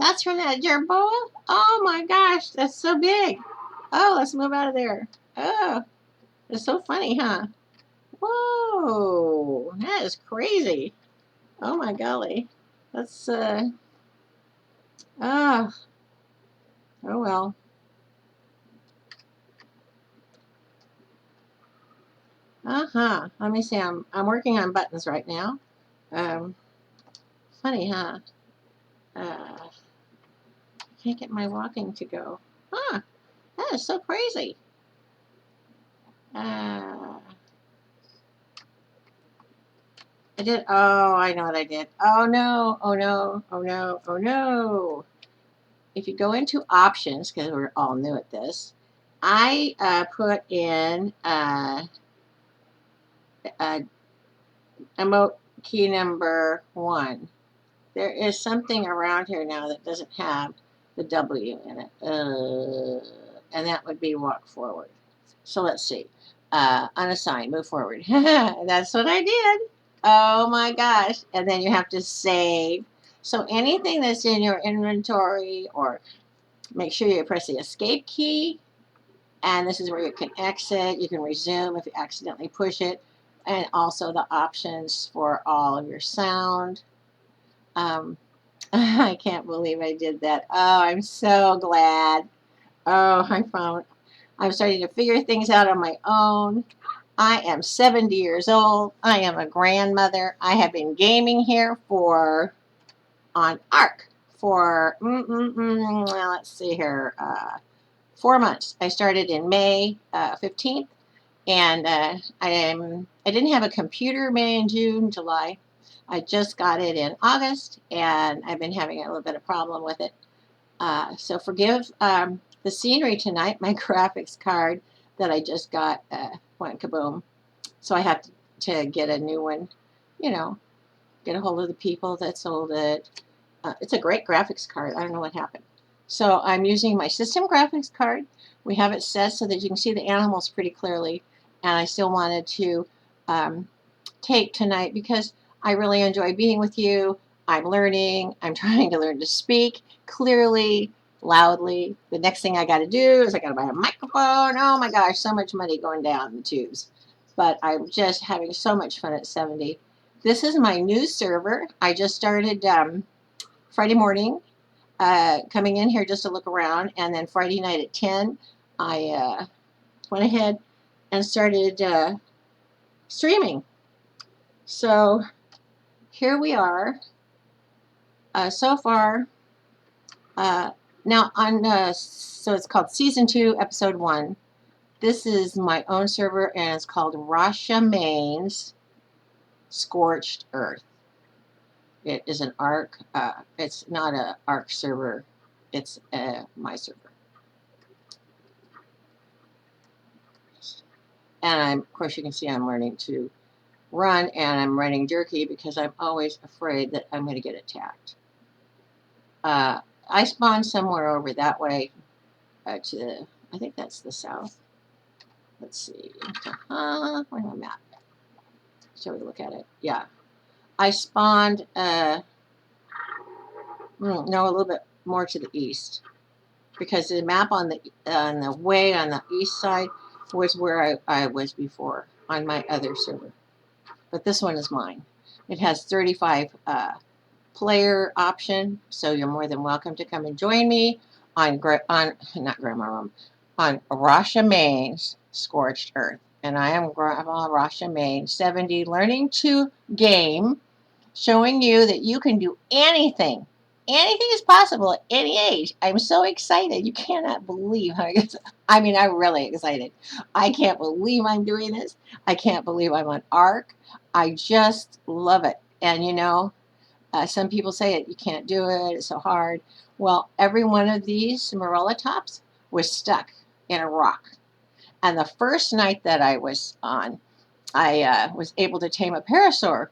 That's from that jerboa? Oh my gosh, that's so big. Oh, let's move out of there. Oh, it's so funny, huh? Whoa, that is crazy. Oh my golly. That's, oh, oh well. Uh-huh. Let me see. I'm working on buttons right now. Um, Funny, huh? I can't get my walking to go. Huh. That is so crazy. Uh, I did. Oh, I know what I did. Oh no. Oh no. Oh no. Oh no. If you go into options, because we're all new at this, I put in uh, emote key number 1. There is something around here now that doesn't have the W in it. And that would be walk forward. So let's see. Unassigned, move forward. That's what I did. Oh my gosh. And then you have to save. So anything that's in your inventory, or make sure you press the escape key. And this is where you can exit. You can resume if you accidentally push it. And also the options for all of your sound. Um, I can't believe I did that. Oh, I'm so glad. Oh, I'm starting to figure things out on my own. I am 70 years old. I am a grandmother. I have been gaming here on ARK for, well, let's see here, 4 months. I started in May 15th, and I didn't have a computer May and June, July. I just got it in August, and I've been having a little bit of problem with it. So forgive the scenery tonight. My graphics card that I just got went kaboom. So I have to get a new one, you know, get a hold of the people that sold it. It's a great graphics card. I don't know what happened. So I'm using my system graphics card. We have it set so that you can see the animals pretty clearly. And I still wanted to tape tonight because I really enjoy being with you. I'm learning. I'm trying to learn to speak clearly, loudly. The next thing I got to do is I got to buy a microphone. Oh my gosh, so much money going down the tubes. But I'm just having so much fun at 70. This is my new server. I just started Friday morning, coming in here just to look around. And then Friday night at 10, I went ahead and started streaming. So here we are. So far, now so it's called Season 2, Episode 1. This is my own server, and it's called Rashamane's Scorched Earth. It is an ARK. It's not an ARK server. It's my server. And of course, you can see I'm learning to run, and I'm running jerky because I'm always afraid that I'm going to get attacked. I spawned somewhere over that way I think that's the south. Let's see. Where's my map? Shall we look at it? Yeah. I spawned, no, a little bit more to the east. Because the map on the way on the east side was where I was before on my other server. But this one is mine. It has 35 player option, so you're more than welcome to come and join me on not Grandma Room, on Rashamane's Scorched Earth. And I am Grandma Rashamane, 70, learning to game, showing you that you can do anything. Anything is possible at any age. I'm so excited. You cannot believe how I mean, I'm really excited. I can't believe I'm doing this. I can't believe I'm on ARK. I just love it. And you know, some people say it, you can't do it, it's so hard. Well, every one of these marilla tops was stuck in a rock. And the first night that I was on, I was able to tame a parasaur,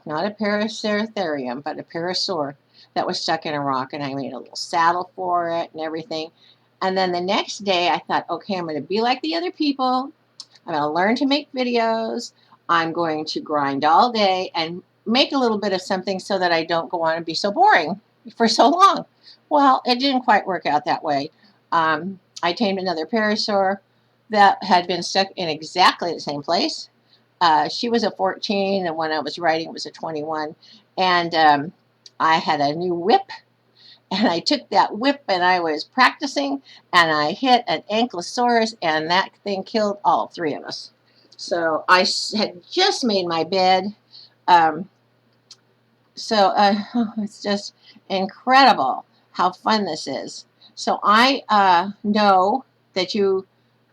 not a paraceratherium, but a parasaur that was stuck in a rock. And I made a little saddle for it and everything. And then the next day I thought, okay, I'm going to be like the other people. I'm going to learn to make videos. I'm going to grind all day and make a little bit of something so that I don't go on and be so boring. for so long. Well, it didn't quite work out that way. I tamed another parasaur that had been stuck in exactly the same place. She was a 14, and when I was writing, was a 21. And I had a new whip, and I took that whip and I was practicing, and I hit an ankylosaurus, and that thing killed all three of us. So I had just made my bed. Um, it's just incredible how fun this is. So I know that you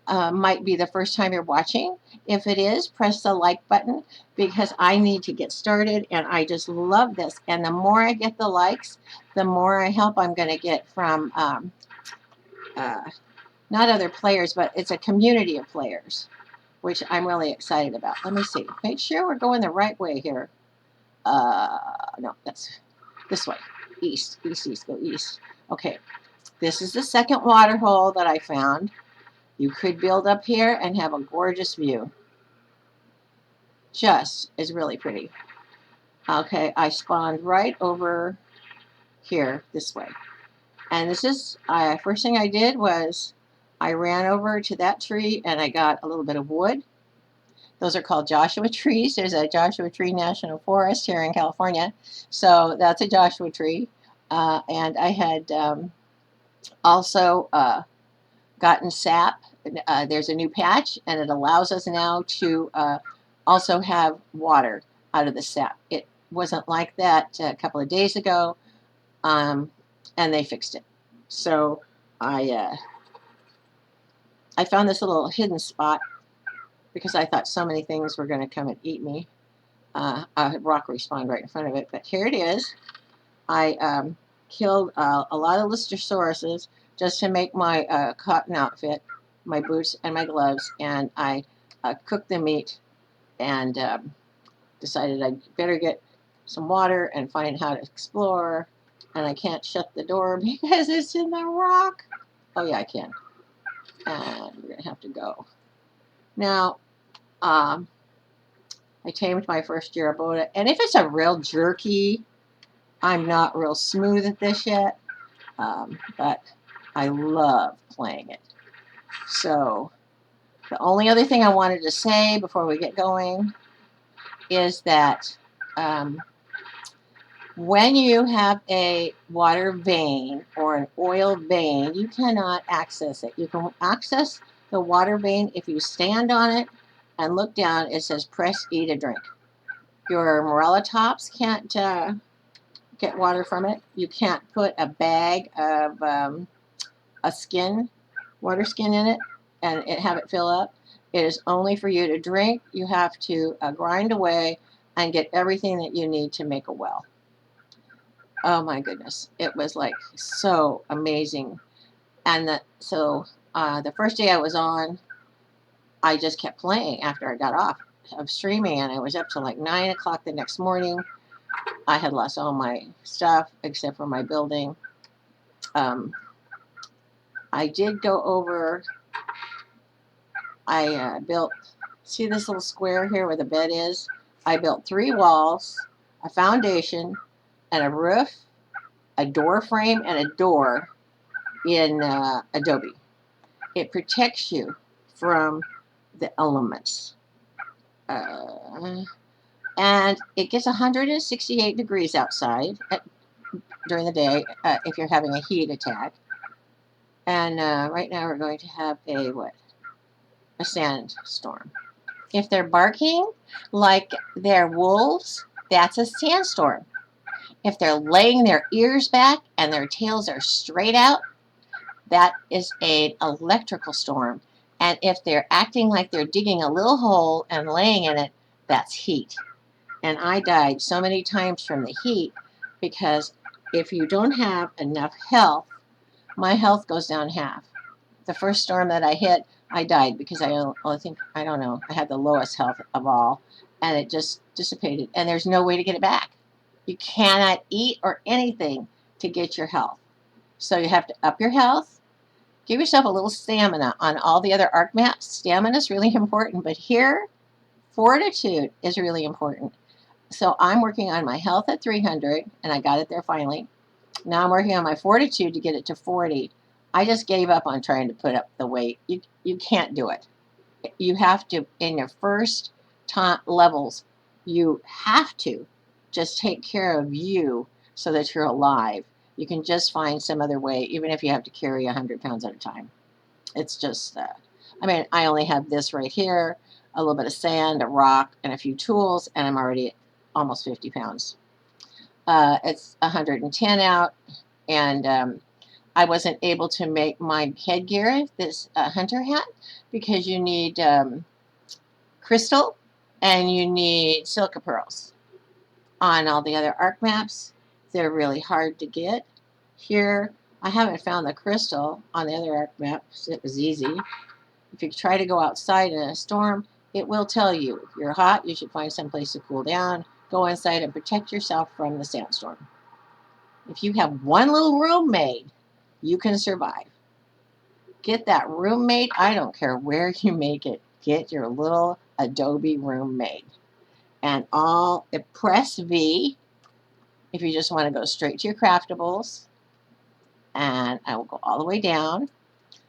might be the first time you're watching. If it is, press the like button because I need to get started and I just love this. And the more I get the likes, the more help I'm going to get from uh, not other players, but it's a community of players, which I'm really excited about. Let me see. Make sure we're going the right way here. No, that's this way. East, east, east, go east. Okay, this is the second water hole that I found. You could build up here and have a gorgeous view. Just is really pretty. Okay, I spawned right over here this way. And this is, first thing I did was I ran over to that tree and I got a little bit of wood. Those are called Joshua trees. There's a Joshua Tree National Forest here in California. So that's a Joshua tree. And I had also gotten sap. There's a new patch, and it allows us now to also have water out of the sap. It wasn't like that a couple of days ago, and they fixed it. So I found this little hidden spot because I thought so many things were going to come and eat me. A rock respawned right in front of it, but here it is. I killed a lot of Listosauruses just to make my cotton outfit, my boots and my gloves, and I cooked the meat and decided I'd better get some water and find how to explore. And I can't shut the door because it's in the rock. Oh yeah, I can. And we're gonna have to go. Now, I tamed my first Jeroboda, and if it's a real jerky, I'm not real smooth at this yet, but I love playing it. So the only other thing I wanted to say before we get going is that when you have a water vein or an oil vein, you cannot access it. You can access the water vein if you stand on it and look down. It says press E to drink. Your Morella tops can't get water from it. You can't put a bag of a skin, water skin in it and have it fill up. It is only for you to drink. You have to grind away and get everything that you need to make a well. Oh my goodness. It was like so amazing. And the first day I was on, I just kept playing after I got off of streaming, and I was up till like 9 o'clock the next morning. I had lost all my stuff except for my building. I did go over, I built, see this little square here where the bed is? I built 3 walls, a foundation, and a roof, a door frame, and a door in Adobe. It protects you from the elements. And it gets 168 degrees outside during the day if you're having a heat attack. And right now we're going to have a sandstorm. If they're barking like they're wolves, that's a sandstorm. If they're laying their ears back and their tails are straight out, that is an electrical storm. And if they're acting like they're digging a little hole and laying in it, that's heat. And I died so many times from the heat because if you don't have enough health, my health goes down half. The first storm that I hit, I died because I had the lowest health of all, and it just dissipated. And there's no way to get it back. You cannot eat or anything to get your health. So you have to up your health. Give yourself a little stamina. On all the other ARK maps, stamina is really important, but here, fortitude is really important. So I'm working on my health at 300, and I got it there finally. Now I'm working on my fortitude to get it to 40. I just gave up on trying to put up the weight. You can't do it. You have to, in your first levels, you have to just take care of you so that you're alive. You can just find some other way, even if you have to carry 100 pounds at a time. It's just, I mean, I only have this right here, a little bit of sand, a rock, and a few tools, and I'm already almost 50 pounds. It's 110 out, and I wasn't able to make my headgear, this hunter hat, because you need crystal and you need silica pearls. On all the other ARK maps, they're really hard to get. Here, I haven't found the crystal. On the other ARK maps, it was easy. If you try to go outside in a storm, it will tell you. If you're hot, you should find some place to cool down. Go inside and protect yourself from the sandstorm. If you have one little room made, you can survive. Get that room made. I don't care where you make it. Get your little Adobe room made. And press V if you just want to go straight to your craftables. And I will go all the way down.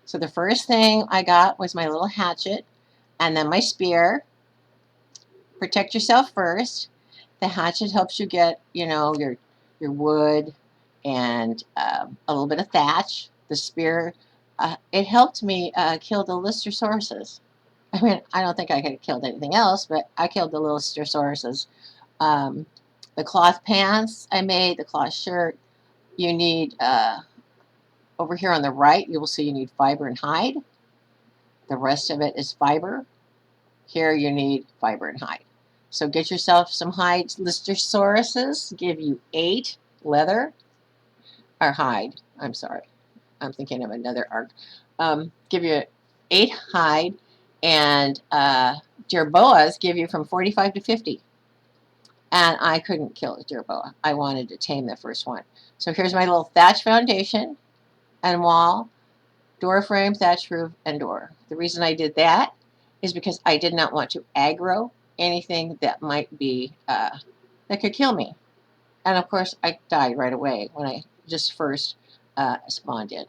So the first thing I got was my little hatchet and then my spear. Protect yourself first. The hatchet helps you get, your wood and a little bit of thatch. The spear, it helped me kill the Listersauruses. I mean, I don't think I could have killed anything else, but I killed the Listersauruses. Um, the cloth pants I made, the cloth shirt. You need, over here on the right, you will see you need fiber and hide. The rest of it is fiber. Here you need fiber and hide. So get yourself some hide. Listersauruses give you 8 leather, or hide. I'm sorry. I'm thinking of another ARK. Give you 8 hide, and jerboas give you from 45 to 50. And I couldn't kill a jerboa. I wanted to tame the first one. So here's my little thatch foundation and wall, door frame, thatch roof, and door. The reason I did that is because I did not want to aggro anything that might be, that could kill me. And of course, I died right away when I just first spawned in.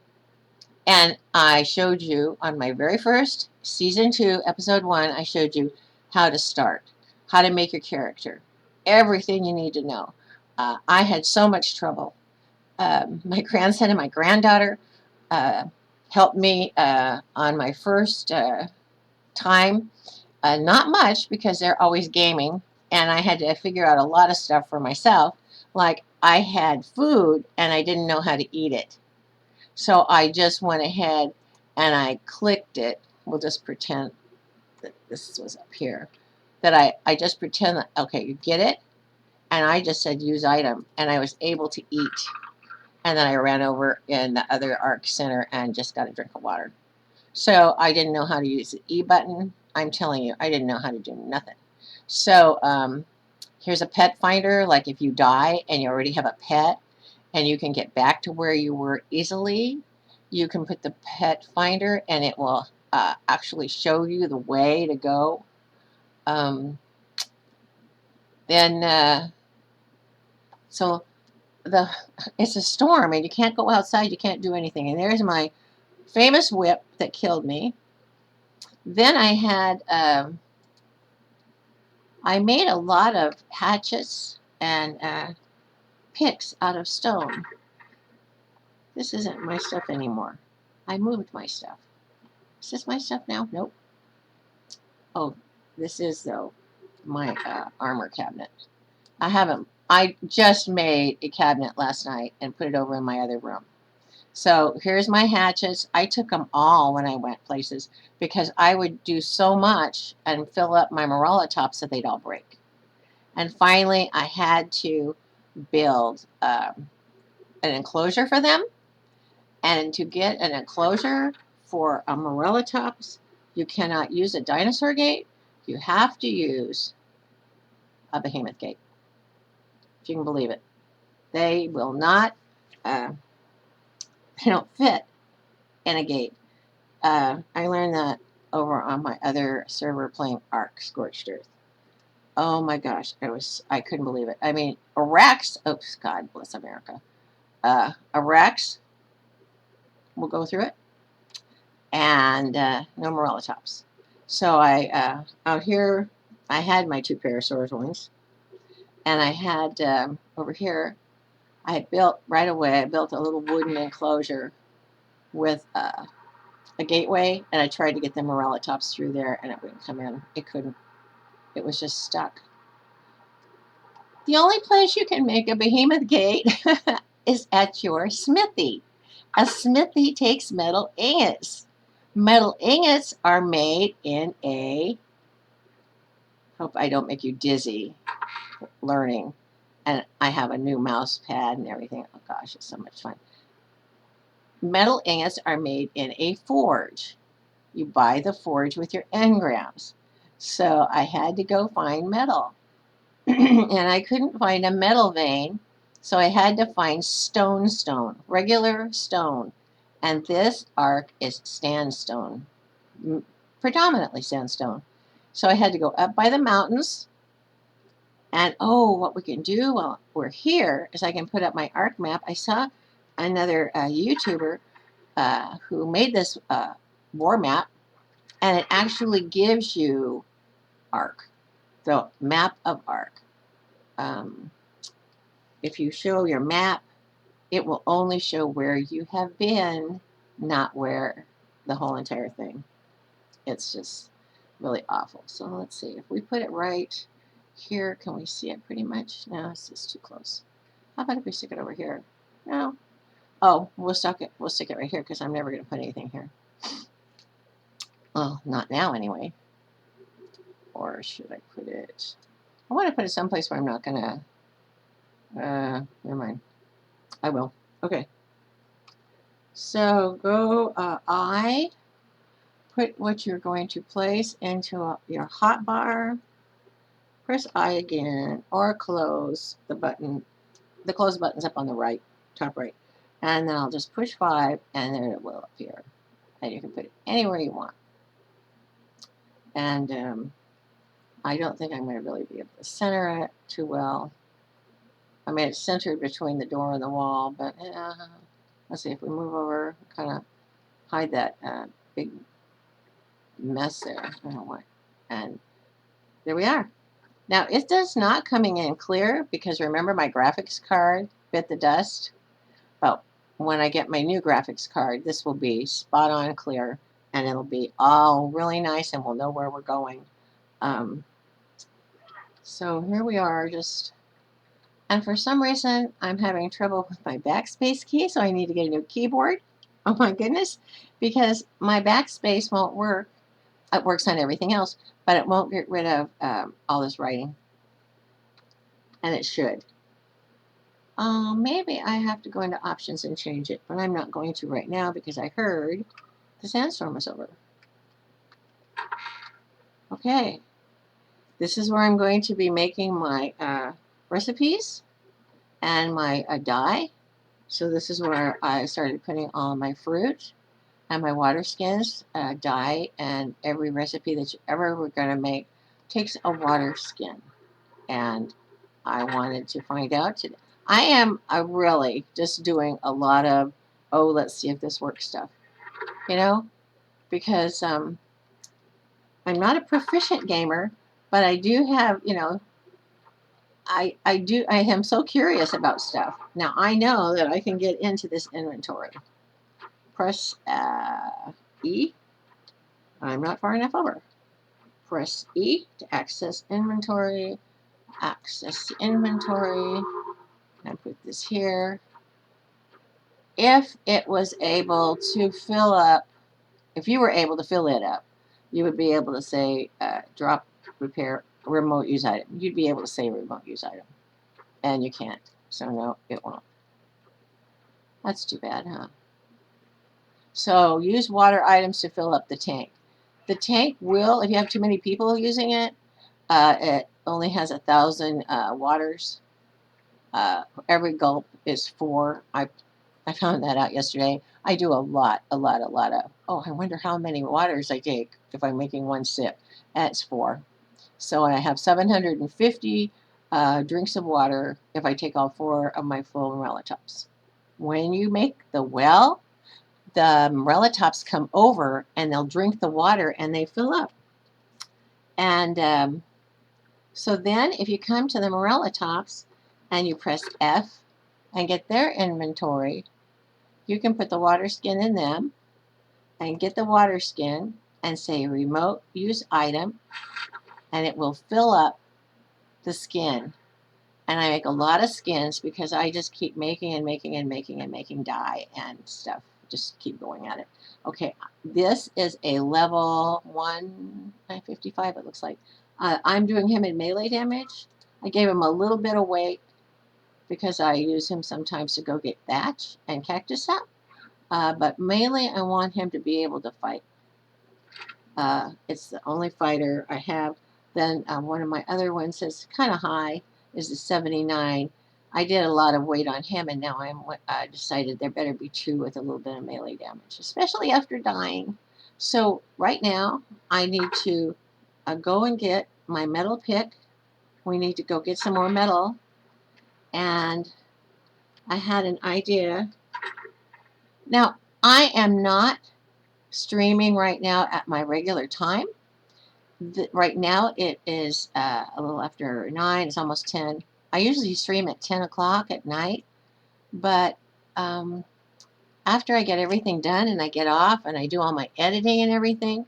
And I showed you on my very first season 2, episode 1, I showed you how to start, how to make your character, everything you need to know. I had so much trouble. My grandson and my granddaughter helped me on my first time. Not much because they're always gaming, and I had to figure out a lot of stuff for myself. Like I had food and I didn't know how to eat it. So I just went ahead and I clicked it. We'll just pretend that this was up here. That I just pretend that, okay, you get it? And I just said use item, and I was able to eat. And then I ran over in the other ARK center and just got a drink of water. So I didn't know how to use the E button. I'm telling you, I didn't know how to do nothing. So here's a pet finder. Like if you die and you already have a pet and you can get back to where you were easily, you can put the pet finder and it will actually show you the way to go. So it's a storm and you can't go outside. You can't do anything. And there's my famous whip that killed me. Then I had, I made a lot of hatchets and picks out of stone. This isn't my stuff anymore. I moved my stuff. Is this my stuff now? Nope. Oh, this is, though, my armor cabinet. I just made a cabinet last night and put it over in my other room. So here's my hatchets. I took them all when I went places because I would do so much and fill up my marala tops that they'd all break. And finally, I had to build an enclosure for them. And to get an enclosure for a marala tops, you cannot use a dinosaur gate. You have to use a behemoth gate, if you can believe it. They will not, they don't fit in a gate. I learned that over on my other server playing ARK Scorched Earth. Oh my gosh, I couldn't believe it. I mean, Iraq's, oops, God bless America. a Rex will go through it, and no Morella tops. So out here, I had my 2 parasaurs ones, and I had over here, I had built right away. I built a little wooden enclosure with a gateway, and I tried to get the Morella tops through there, and it wouldn't come in. It couldn't. It was just stuck. The only place you can make a behemoth gate is at your smithy. A smithy takes metal ingots. Metal ingots are made in a, hope I don't make you dizzy learning. And I have a new mouse pad and everything. Oh gosh, it's so much fun. Metal ingots are made in a forge. You buy the forge with your engrams. So I had to go find metal. And I couldn't find a metal vein, so I had to find stone, regular stone. And this ARK is sandstone, predominantly sandstone. So I had to go up by the mountains. And oh, what we can do while we're here is I can put up my ARK map. I saw another YouTuber who made this war map, and it actually gives you ARK, the map of ARK. If you show your map, it will only show where you have been, not where the whole entire thing. It's just really awful. So let's see. If we put it right here, can we see it pretty much? No, it's just too close. How about if we stick it over here? No. Oh, we'll stick it right here because I'm never going to put anything here. Well, not now anyway. Or should I put it? I want to put it someplace where I'm not going to. Never mind. I will. Okay. So go I. Put what you're going to place into your hotbar. Press I again, or close the button. The close button's up on the right, top right. And then I'll just push 5, and there it will appear. And you can put it anywhere you want. And I don't think I'm going to really be able to center it too well. I mean, it's centered between the door and the wall, but let's see if we move over, kind of hide that big mess there. I don't want. And there we are. Now, it does not coming in clear because remember my graphics card bit the dust? Well, when I get my new graphics card, this will be spot on clear, and it'll be all really nice, and we'll know where we're going. So here we are, and for some reason, I'm having trouble with my backspace key, so I need to get a new keyboard. Oh my goodness, because my backspace won't work. It works on everything else, but it won't get rid of all this writing. And it should. Maybe I have to go into options and change it, but I'm not going to right now because I heard the sandstorm was over. Okay, this is where I'm going to be making my recipes and my dye. So this is where I started putting all my fruit and my water skins, dye, and every recipe that you ever were going to make takes a water skin. And I wanted to find out today. I am really just doing a lot of, oh, let's see if this works stuff, because I'm not a proficient gamer, but I do have, I am so curious about stuff. Now I know that I can get into this inventory. Press E. I'm not far enough over. Press E to access inventory. Access the inventory. And put this here. If it was able to fill up, if you were able to fill it up, you would be able to say drop, repair, remote use item. You'd be able to say remote use item. And you can't. So no, it won't. That's too bad, huh? So use water items to fill up the tank. The tank will, if you have too many people using it, it only has 1,000 waters. Every gulp is 4. I found that out yesterday. I do a lot of, oh, I wonder how many waters I take if I'm making 1 sip. That's 4. So I have 750 drinks of water if I take all 4 of my full Morella tops. when you make the well, the morella tops come over and they'll drink the water and they fill up. And so then if you come to the morella tops and you press F and get their inventory, you can put the water skin in them and get the water skin and say remote use item, and it will fill up the skin. And I make a lot of skins because I just keep making and making and making and making dye and stuff. Just keep going at it. Okay, this is a level 155, it looks like. I'm doing him in melee damage. I gave him a little bit of weight because I use him sometimes to go get thatch and cactus sap. But mainly I want him to be able to fight. It's the only fighter I have. Then one of my other ones is kind of high, is the 79. I did a lot of weight on him, and now I decided there better be two with a little bit of melee damage, especially after dying. So right now, I need to go and get my metal pick. We need to go get some more metal. And I had an idea. Now, I am not streaming right now at my regular time. Right now it is a little after 9. It's almost 10. I usually stream at 10 o'clock at night, but after I get everything done and I get off and I do all my editing and everything,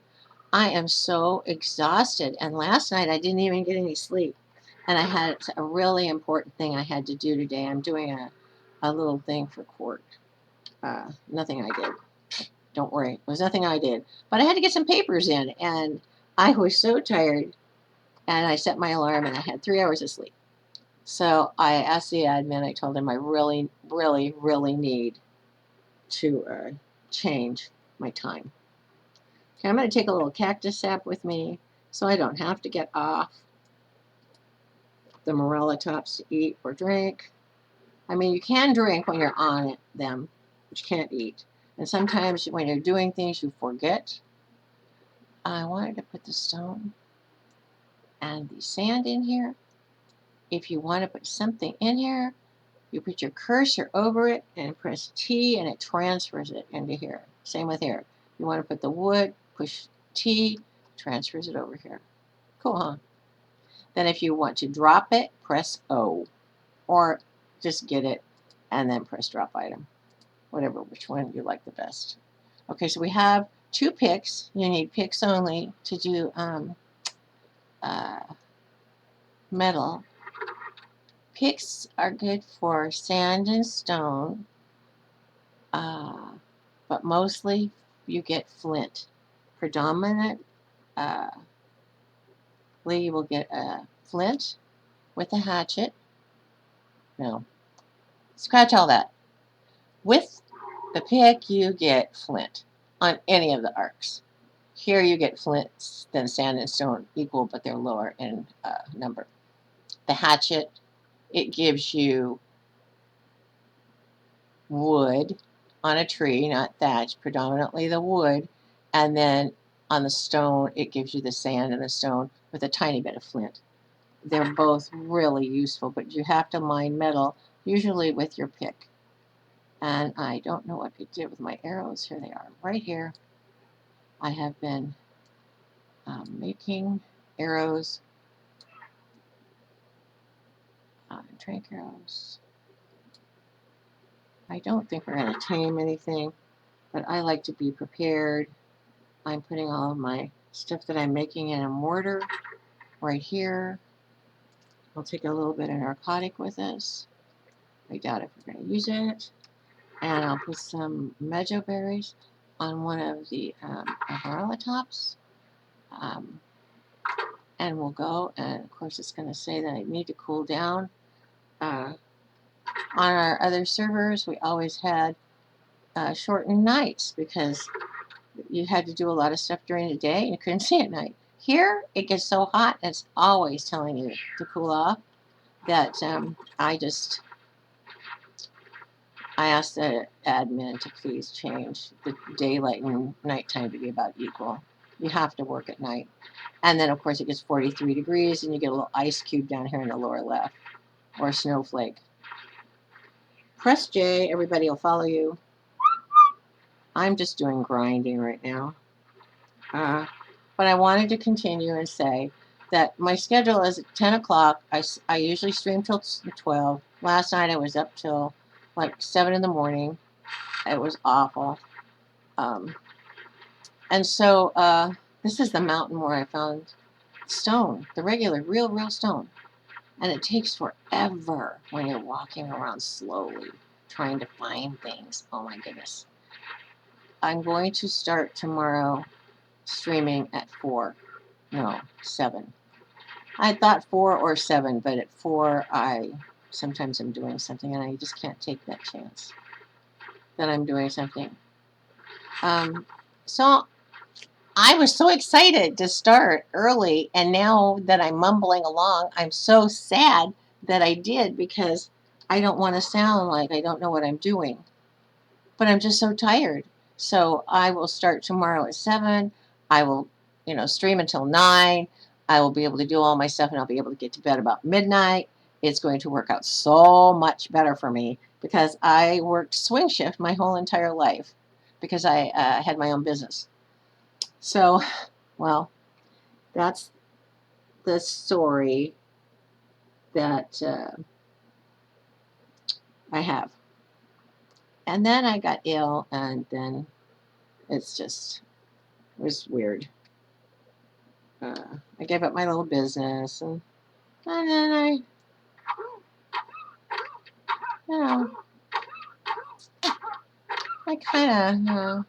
I am so exhausted. And last night I didn't even get any sleep. And I had a really important thing I had to do today. I'm doing a little thing for court. Nothing I did. Don't worry. It was nothing I did. But I had to get some papers in, and I was so tired, and I set my alarm, and I had 3 hours of sleep. So I asked the admin, I told him I really, really, really need to change my time. Okay, I'm going to take a little cactus sap with me so I don't have to get off the morella tops to eat or drink. I mean, you can drink when you're on them, but you can't eat. And sometimes when you're doing things, you forget. I wanted to put the stone and the sand in here. If you want to put something in here, you put your cursor over it and press T and it transfers it into here. Same with here. You want to put the wood, push T, transfers it over here. Cool, huh? Then if you want to drop it, press O. Or just get it and then press drop item. Whatever, which one you like the best. Okay, so we have 2 picks. You need picks only to do metal. Picks are good for sand and stone, but mostly you get flint. Predominantly you will get a flint with a hatchet. No, scratch all that. With the pick, you get flint on any of the arcs. Here you get flint, then sand and stone equal, but they're lower in number. The hatchet, it gives you wood on a tree, not thatch, predominantly the wood, and then on the stone it gives you the sand and the stone with a tiny bit of flint. They're both really useful, but you have to mine metal, usually with your pick. And I don't know what to do with my arrows. Here they are, right here. I have been making arrows, trank arrows. I don't think we're going to tame anything, but I like to be prepared. I'm putting all of my stuff that I'm making in a mortar right here. I'll take a little bit of narcotic with us. I doubt if we're going to use it. And I'll put some meadow berries on one of the umbrella tops. And we'll go, and of course it's going to say that I need to cool down. On our other servers, we always had shortened nights because you had to do a lot of stuff during the day and you couldn't see at night. Here, it gets so hot, and it's always telling you to cool off that I asked the admin to please change the daylight and nighttime to be about equal. You have to work at night. And then, of course, it gets 43 degrees, and you get a little ice cube down here in the lower left, or a snowflake. Press J, everybody will follow you. I'm just doing grinding right now. But I wanted to continue and say that my schedule is at 10 o'clock. I usually stream till 12. Last night I was up till like 7 in the morning. It was awful. And so this is the mountain where I found stone, the regular, real stone. And it takes forever when you're walking around slowly trying to find things. Oh my goodness. I'm going to start tomorrow streaming at 4. No, 7. I thought 4 or 7, but at 4 sometimes I'm doing something and I just can't take that chance that I'm doing something. So I was so excited to start early, and now that I'm mumbling along, I'm so sad that I did, because I don't want to sound like I don't know what I'm doing. But I'm just so tired. So I will start tomorrow at 7. I will, stream until 9. I will be able to do all my stuff, and I'll be able to get to bed about midnight. It's going to work out so much better for me, because I worked swing shift my whole entire life because I had my own business. So, well, that's the story that I have. And then I got ill, and then it was weird. I gave up my little business, and then I kind of,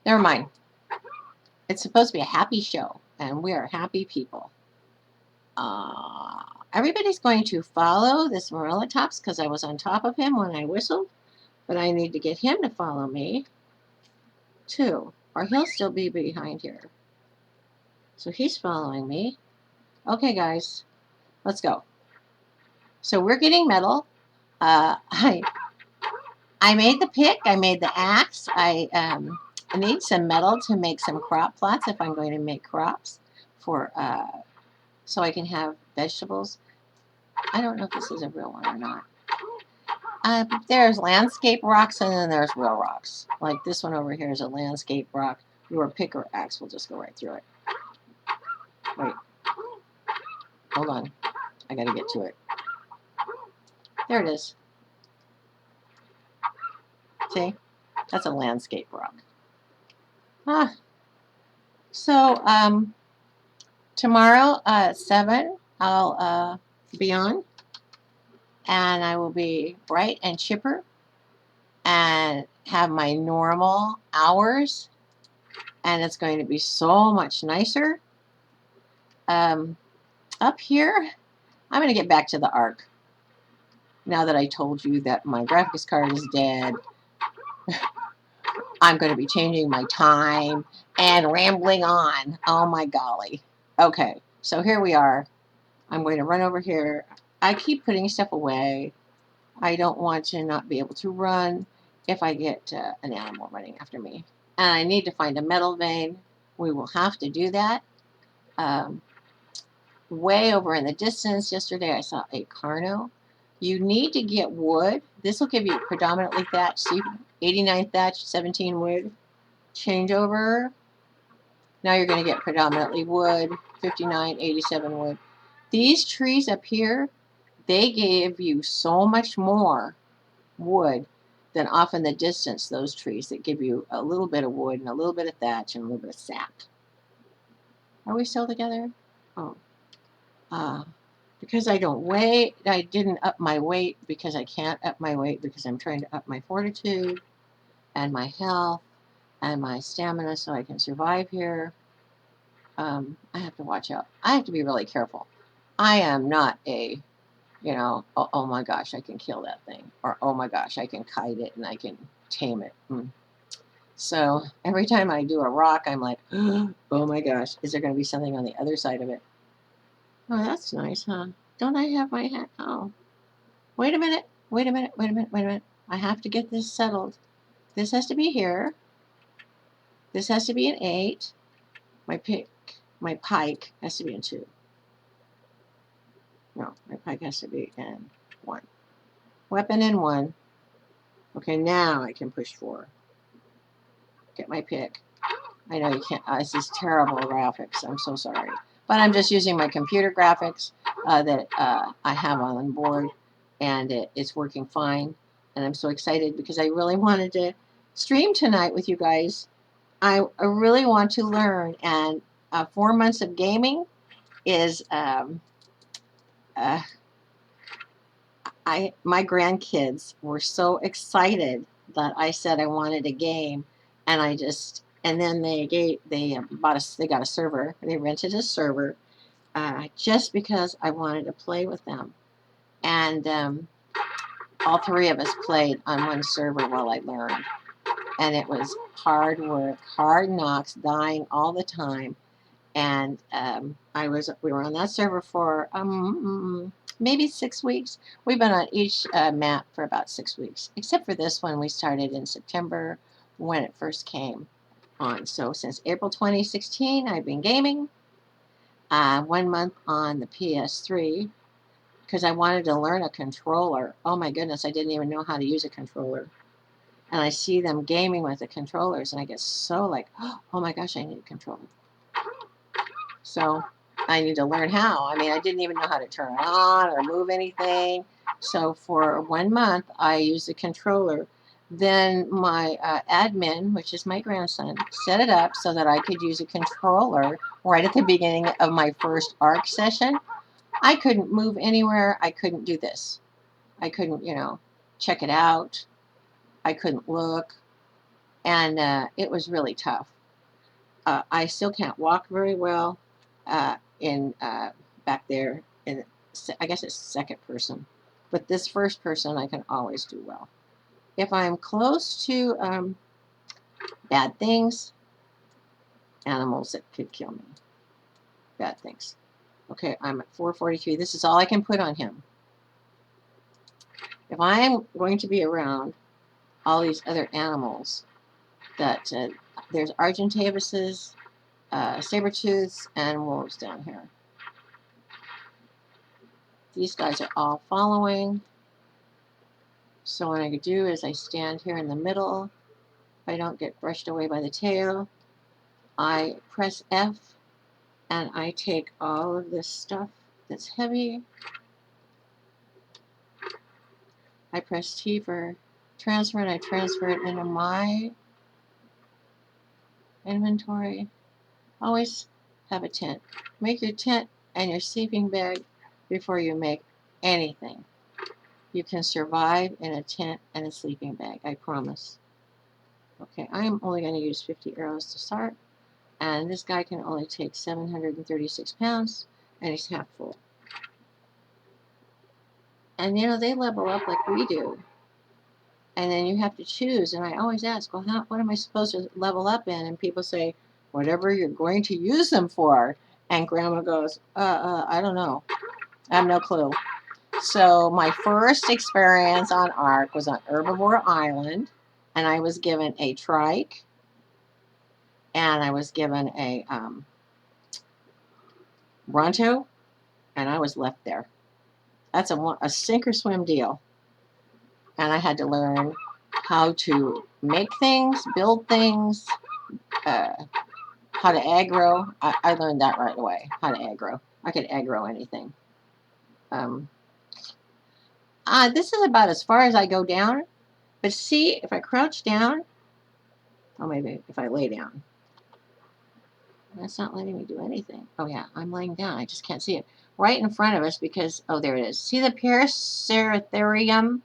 never mind. It's supposed to be a happy show, and we are happy people. Everybody's going to follow this Marilla Tops because I was on top of him when I whistled, but I need to get him to follow me too, or he'll still be behind here. So he's following me. Okay, guys, let's go. So we're getting metal. I made the pick. I made the axe. I need some metal to make some crop plots if I'm going to make crops for so I can have vegetables. I don't know if this is a real one or not. There's landscape rocks, and then there's real rocks. Like this one over here is a landscape rock. Your pick or axe will just go right through it. Wait. Hold on. I got to get to it. There it is. See? That's a landscape rock. So, tomorrow at 7, I'll be on. And I will be bright and chipper and have my normal hours. And it's going to be so much nicer. Up here, I'm going to get back to the ARK. Now that I told you that my graphics card is dead, I'm going to be changing my time and rambling on. Oh my golly. Okay, so here we are. I'm going to run over here. I keep putting stuff away. I don't want to not be able to run if I get an animal running after me. And I need to find a metal vein. We will have to do that. Way over in the distance, yesterday I saw a carno. You need to get wood. This will give you predominantly thatch. See, 89 thatch, 17 wood. Changeover. Now you're going to get predominantly wood, 59, 87 wood. These trees up here, they give you so much more wood than off in the distance, those trees that give you a little bit of wood and a little bit of thatch and a little bit of sap. Are we still together? Oh. Because I don't weigh, I didn't up my weight because I can't up my weight because I'm trying to up my fortitude and my health and my stamina so I can survive here. I have to watch out. I have to be really careful. I am not a, oh my gosh, I can kill that thing. Or, oh my gosh, I can kite it and I can tame it. So every time I do a rock, I'm like, oh my gosh, is there going to be something on the other side of it? Oh, that's nice, huh? Don't I have my hat? Oh, wait a minute. I have to get this settled. This has to be here. This has to be an 8. My pike has to be in 2. No, my pike has to be in 1. Weapon in 1. Okay, now I can push 4. Get my pick. I know you can't. This is terrible graphics. I'm so sorry. But I'm just using my computer graphics that I have on board, and it's working fine. And I'm so excited because I really wanted to stream tonight with you guys. I really want to learn, and 4 months of gaming is uh, my grandkids were so excited that I said I wanted a game, and and then they got a server. They rented a server just because I wanted to play with them, and all 3 of us played on one server while I learned, and it was hard work, hard knocks, dying all the time. And we were on that server for maybe 6 weeks. We've been on each map for about 6 weeks, except for this one. We started in September when it first came on. So since April 2016, I've been gaming. 1 month on the PS3 because I wanted to learn a controller. Oh my goodness, I didn't even know how to use a controller. And I see them gaming with the controllers, and I get so like, oh my gosh, I need a controller. So I need to learn how. I mean, I didn't even know how to turn it on or move anything. So for 1 month, I used a controller. Then my admin, which is my grandson, set it up so that I could use a controller right at the beginning of my first ARK session. I couldn't move anywhere. I couldn't do this. I couldn't, check it out. I couldn't look. And it was really tough. I still can't walk very well in back there. In I guess it's second person, but this first person I can always do well. If I'm close to bad things, animals that could kill me, bad things. Okay, I'm at 443. This is all I can put on him. If I am going to be around all these other animals, that there's Argentavises, saber-tooths, and wolves down here. These guys are all following. So what I do is I stand here in the middle. If I don't get brushed away by the tail, I press F and I take all of this stuff that's heavy. I press T for transfer, and I transfer it into my inventory. Always have a tent. Make your tent and your sleeping bag before you make anything. You can survive in a tent and a sleeping bag, I promise. Okay, I'm only going to use 50 arrows to start. And this guy can only take 736 pounds, and he's half full. And they level up like we do. And then you have to choose. And I always ask, well, what am I supposed to level up in? And people say, whatever you're going to use them for. And Grandma goes, I don't know. I have no clue. So my first experience on ARK was on Herbivore Island, and I was given a trike, and I was given a Bronto, and I was left there. That's a sink or swim deal. And I had to learn how to make things, build things, how to aggro. I learned that right away, how to aggro. I could aggro anything. This is about as far as I go down. But see, if I crouch down, or maybe if I lay down, that's not letting me do anything. Oh yeah, I'm laying down. I just can't see it. Right in front of us because, oh, there it is. See the Paraceratherium?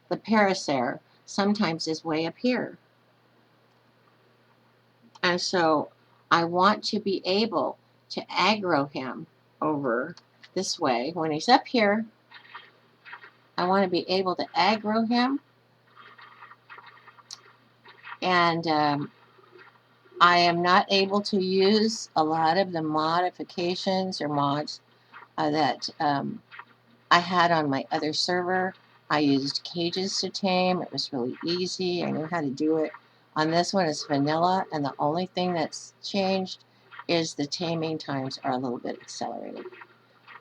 The Paracere sometimes is way up here. And so I want to be able to aggro him over this way. When he's up here, I want to be able to aggro him. And I am not able to use a lot of the modifications or mods that I had on my other server. I used cages to tame. It was really easy. I knew how to do it. On this one, it's vanilla, and the only thing that's changed is the taming times are a little bit accelerated.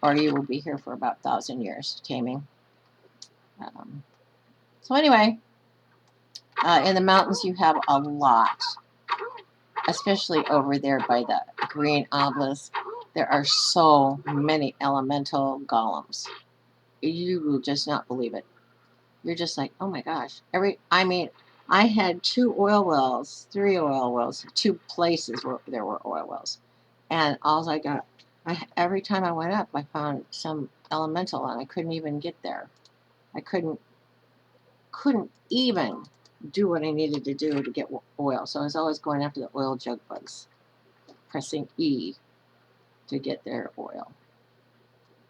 Or you will be here for about 1,000 years taming. So anyway, In the mountains, you have a lot, especially over there by the green obelisk. There are so many elemental golems. You will just not believe it. You're just like, oh my gosh. I had 3 oil wells, 2 places where there were oil wells. And all I got, every time I went up, I found some elemental and I couldn't even get there. I couldn't even do what I needed to do to get oil. So I was always going after the oil jug bugs, pressing E to get their oil.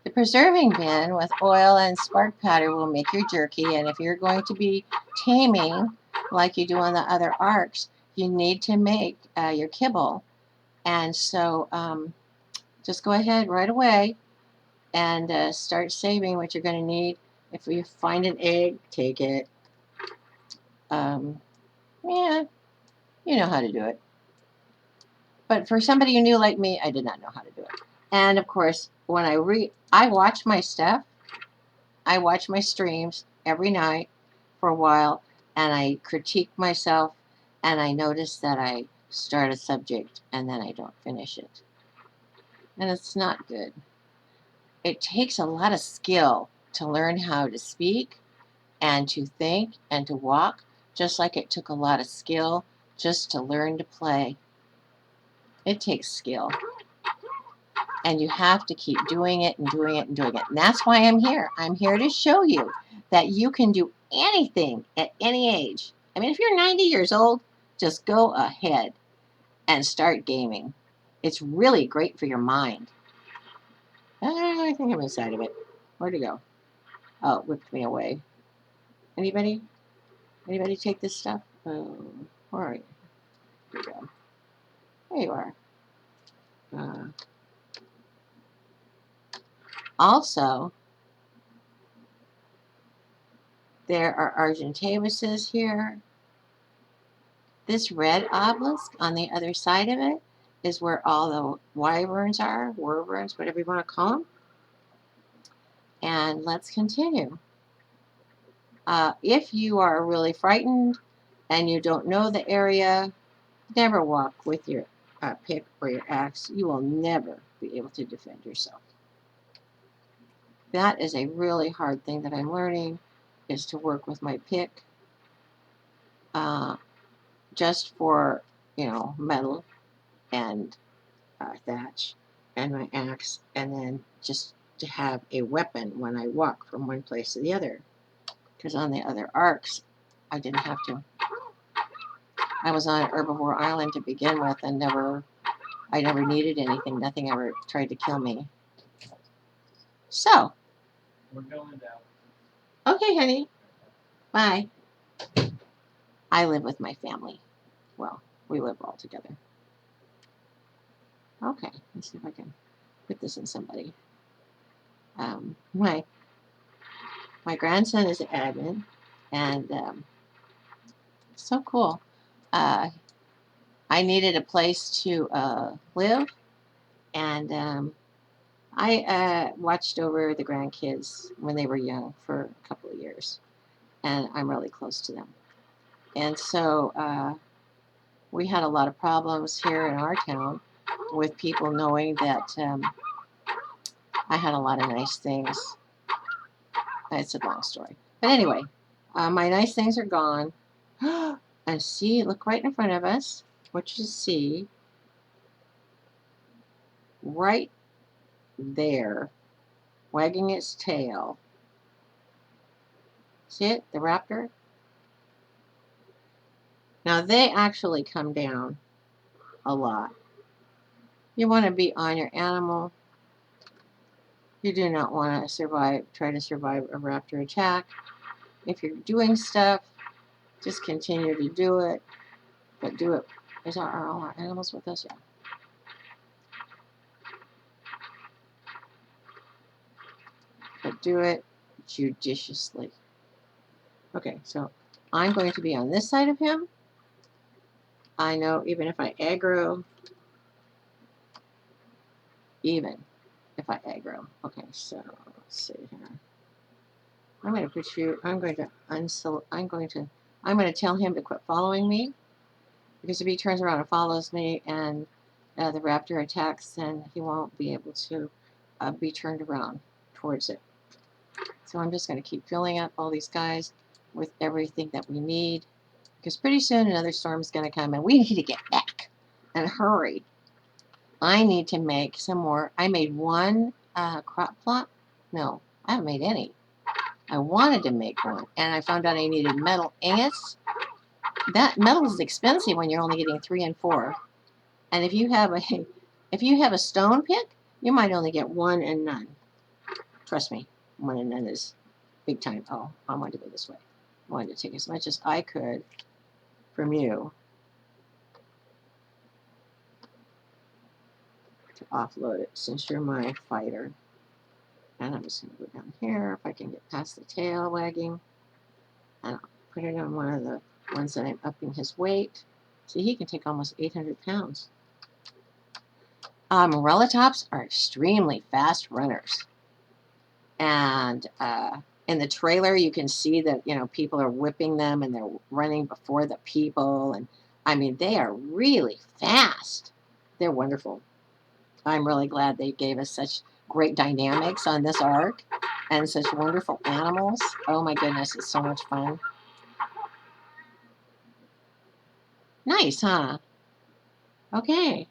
The preserving bin with oil and spark powder will make your jerky, and if you're going to be taming like you do on the other arcs, you need to make your kibble. And so just go ahead right away and start saving what you're going to need. If you find an egg, take it. Yeah, you know how to do it. But for somebody who knew like me, I did not know how to do it. And of course, when I watch my stuff, I watch my streams every night for a while, and I critique myself, and I notice that I start a subject and then I don't finish it. And it's not good. It takes a lot of skill to learn how to speak and to think and to walk, just like it took a lot of skill just to learn to play. It takes skill. And you have to keep doing it and doing it and doing it. And that's why I'm here. I'm here to show you that you can do anything at any age. I mean, if you're 90 years old, just go ahead and start gaming. It's really great for your mind. I think I'm inside of it. Where'd it go? Oh, it whipped me away. Anybody? Anybody take this stuff? Oh, where are you? Here you go. There you are. Also, there are Argentavises here. This red obelisk on the other side of it is where all the wyverns are, whatever you want to call them. And let's continue. If you are really frightened and you don't know the area, never walk with your pick or your axe. You will never be able to defend yourself. That is a really hard thing that I'm learning, is to work with my pick just for, metal and thatch and my axe, and then just to have a weapon when I walk from one place to the other. Because on the other arcs, I didn't have to. I was on an herbivore island to begin with, and I never needed anything. Nothing ever tried to kill me. So, we're going down. Okay, honey. Bye. I live with my family. Well, we live all together. Okay, let's see if I can put this in somebody. My grandson is an admin, and so cool. I needed a place to live, and I watched over the grandkids when they were young for a couple of years, and I'm really close to them. And so we had a lot of problems here in our town with people knowing that I had a lot of nice things. It's a long story. But anyway, my nice things are gone. And see, look right in front of us. What you see right there, wagging its tail. See it? The raptor? Now, they actually come down a lot. You want to be on your animal. You do not want to try to survive a raptor attack. If you're doing stuff, just continue to do it. But do it. Are all our animals with us? Yeah. But do it judiciously. Okay, so I'm going to be on this side of him. I know even if I aggro, Okay, so let's see here. I'm going to put you, I'm going to I'm going to tell him to quit following me, because if he turns around and follows me and the raptor attacks, then he won't be able to be turned around towards it. So I'm just going to keep filling up all these guys with everything that we need, because pretty soon another storm's going to come and we need to get back and hurry. I need to make some more. I made one crop plot. No, I haven't made any. I wanted to make one, and I found out I needed metal ingots. That metal is expensive when you're only getting 3 and 4. And if you have a stone pick, you might only get 1 and none. Trust me, 1 and none is big time. Oh, I wanted to go this way. I wanted to take as much as I could from you to offload it, since you're my fighter. And I'm just going to go down here if I can get past the tail wagging. And I'll put it on one of the ones that I'm upping his weight. See, he can take almost 800 pounds. Morellatops are extremely fast runners. And in the trailer, you can see that, people are whipping them and they're running before the people. And I mean, they are really fast. They're wonderful. I'm really glad they gave us such great dynamics on this ARK and such wonderful animals. Oh my goodness, it's so much fun. Nice, huh? Okay.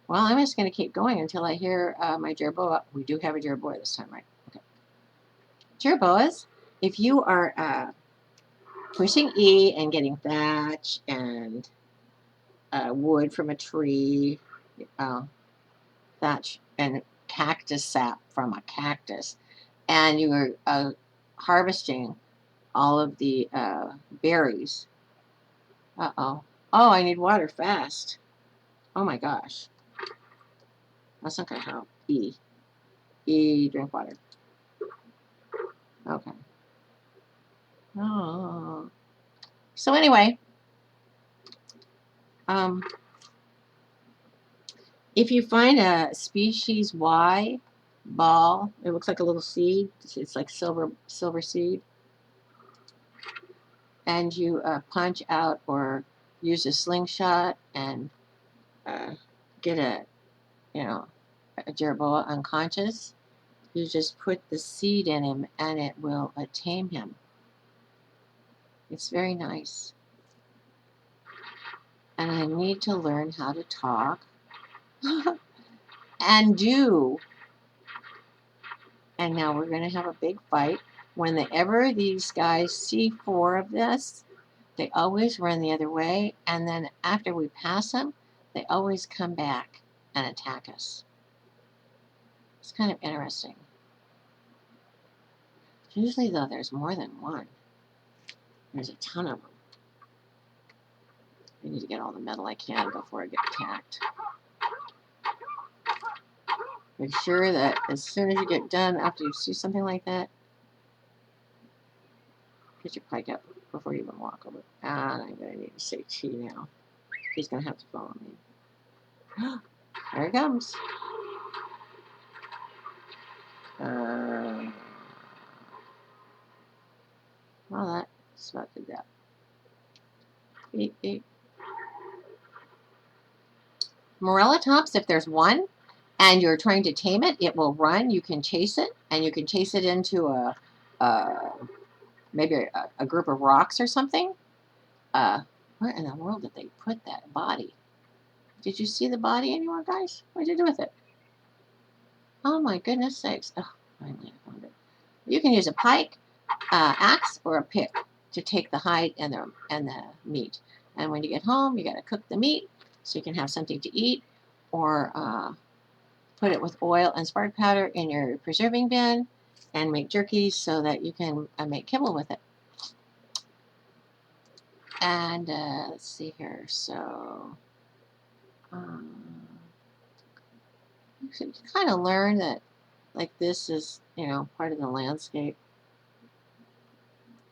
Well, I'm just going to keep going until I hear my jerboa. We do have a jerboa this time, right? Okay. Jerboas, if you are pushing E and getting thatch and wood from a tree, thatch and cactus sap from a cactus, and you're harvesting all of the berries. Uh-oh. Oh, I need water fast. Oh my gosh. That's not going to help. E. E, drink water. Okay. Oh. So anyway, if you find a species Y ball, it looks like a little seed. It's like silver seed. And you punch out or use a slingshot and get a jerboa unconscious, you just put the seed in him and it will tame him. It's very nice. And I need to learn how to talk and do. And now we're going to have a big fight. Whenever these guys see 4 of this, they always run the other way. And then after we pass them, they always come back and attack us. It's kind of interesting. Usually, though, there's more than one. There's a ton of them. I need to get all the metal I can before I get attacked. Make sure that as soon as you get done, after you see something like that, get your pike up before you even walk over. And I'm going to need to say T now. He's going to have to follow me. There he comes. Well, that's about to that. Beep, beep. Morellatops, if there's one, and you're trying to tame it, it will run. You can chase it, and you can chase it into maybe a group of rocks or something. Where in the world did they put that body? Did you see the body anywhere, guys? What did you do with it? Oh my goodness sakes! Oh, finally I found it. You can use a pike, axe, or a pick to take the hide and the meat. And when you get home, you got to cook the meat so you can have something to eat, or put it with oil and spark powder in your preserving bin and make jerky so that you can make kibble with it. And let's see here. So you should kind of learn that, like, this is part of the landscape.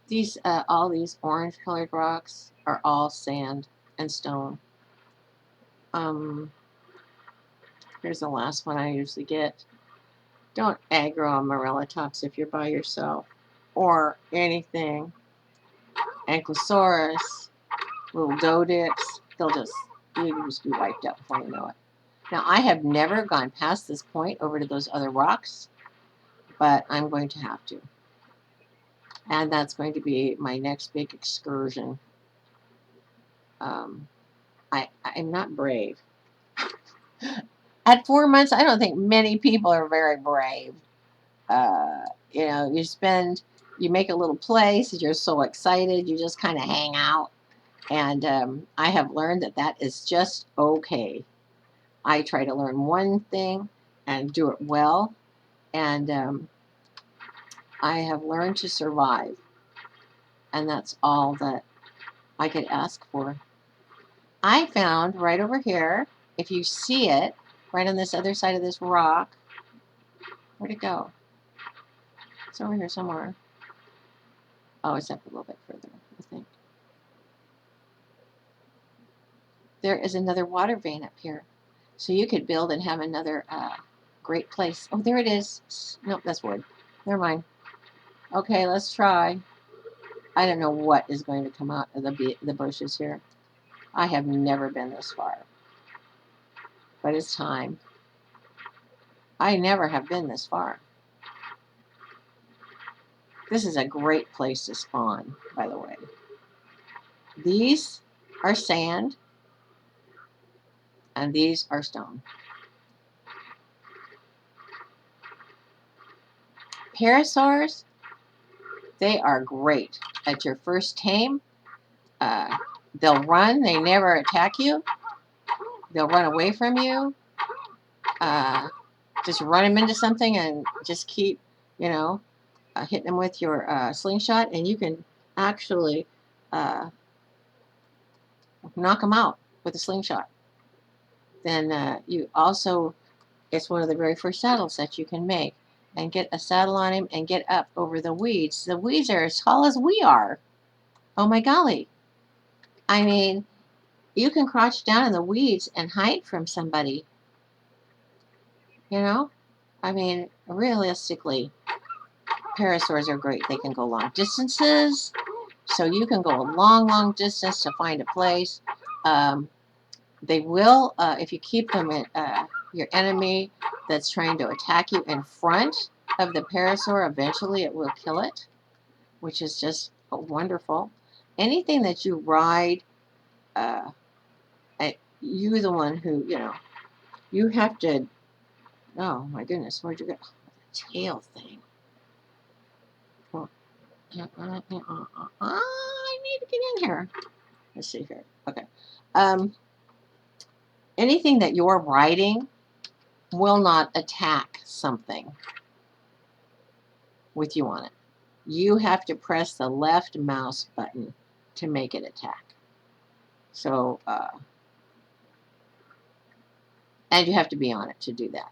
These all these orange colored rocks are all sand and stone. Here's the last one I usually get. Don't aggro on morellatops if you're by yourself or anything. Ankylosaurus, little dodics. You'll just be wiped out before you know it. Now, I have never gone past this point over to those other rocks, but I'm going to have to. And that's going to be my next big excursion. I'm not brave. At 4 months, I don't think many people are very brave. You know, you make a little place, you're so excited, you just kind of hang out. And I have learned that is just okay. I try to learn one thing and do it well. And I have learned to survive. And that's all that I could ask for. I found right over here, if you see it, right on this other side of this rock. Where'd it go? It's over here somewhere. Oh, it's up a little bit further, I think. There is another water vein up here. So you could build and have another great place. Oh, there it is. Nope, that's wood. Never mind. Okay, let's try. I don't know what is going to come out of the bushes here. I have never been this far. But it's time. I never have been this far. This is a great place to spawn, by the way. These are sand, and these are stone. Parasaurs, they are great at your first tame. They'll run. They never attack you. They'll run away from you. Just run them into something and just keep, hitting them with your slingshot, and you can actually knock them out with a slingshot. Then you also, it's one of the very first saddles that you can make. And get a saddle on him and get up over the weeds. The weeds are as tall as we are. Oh my golly. I mean, you can crouch down in the weeds and hide from somebody. I mean, realistically, parasaurs are great. They can go long distances. So you can go a long, long distance to find a place. They will, if you keep them in, your enemy that's trying to attack you in front of the parasaur, eventually it will kill it, which is just wonderful. Anything that you ride, you're the one who, you have to, oh my goodness, where'd you go? Oh, the tail thing. Well, I need to get in here. Let's see here. Okay. Anything that you're riding will not attack something with you on it. You have to press the left mouse button to make it attack. So, and you have to be on it to do that,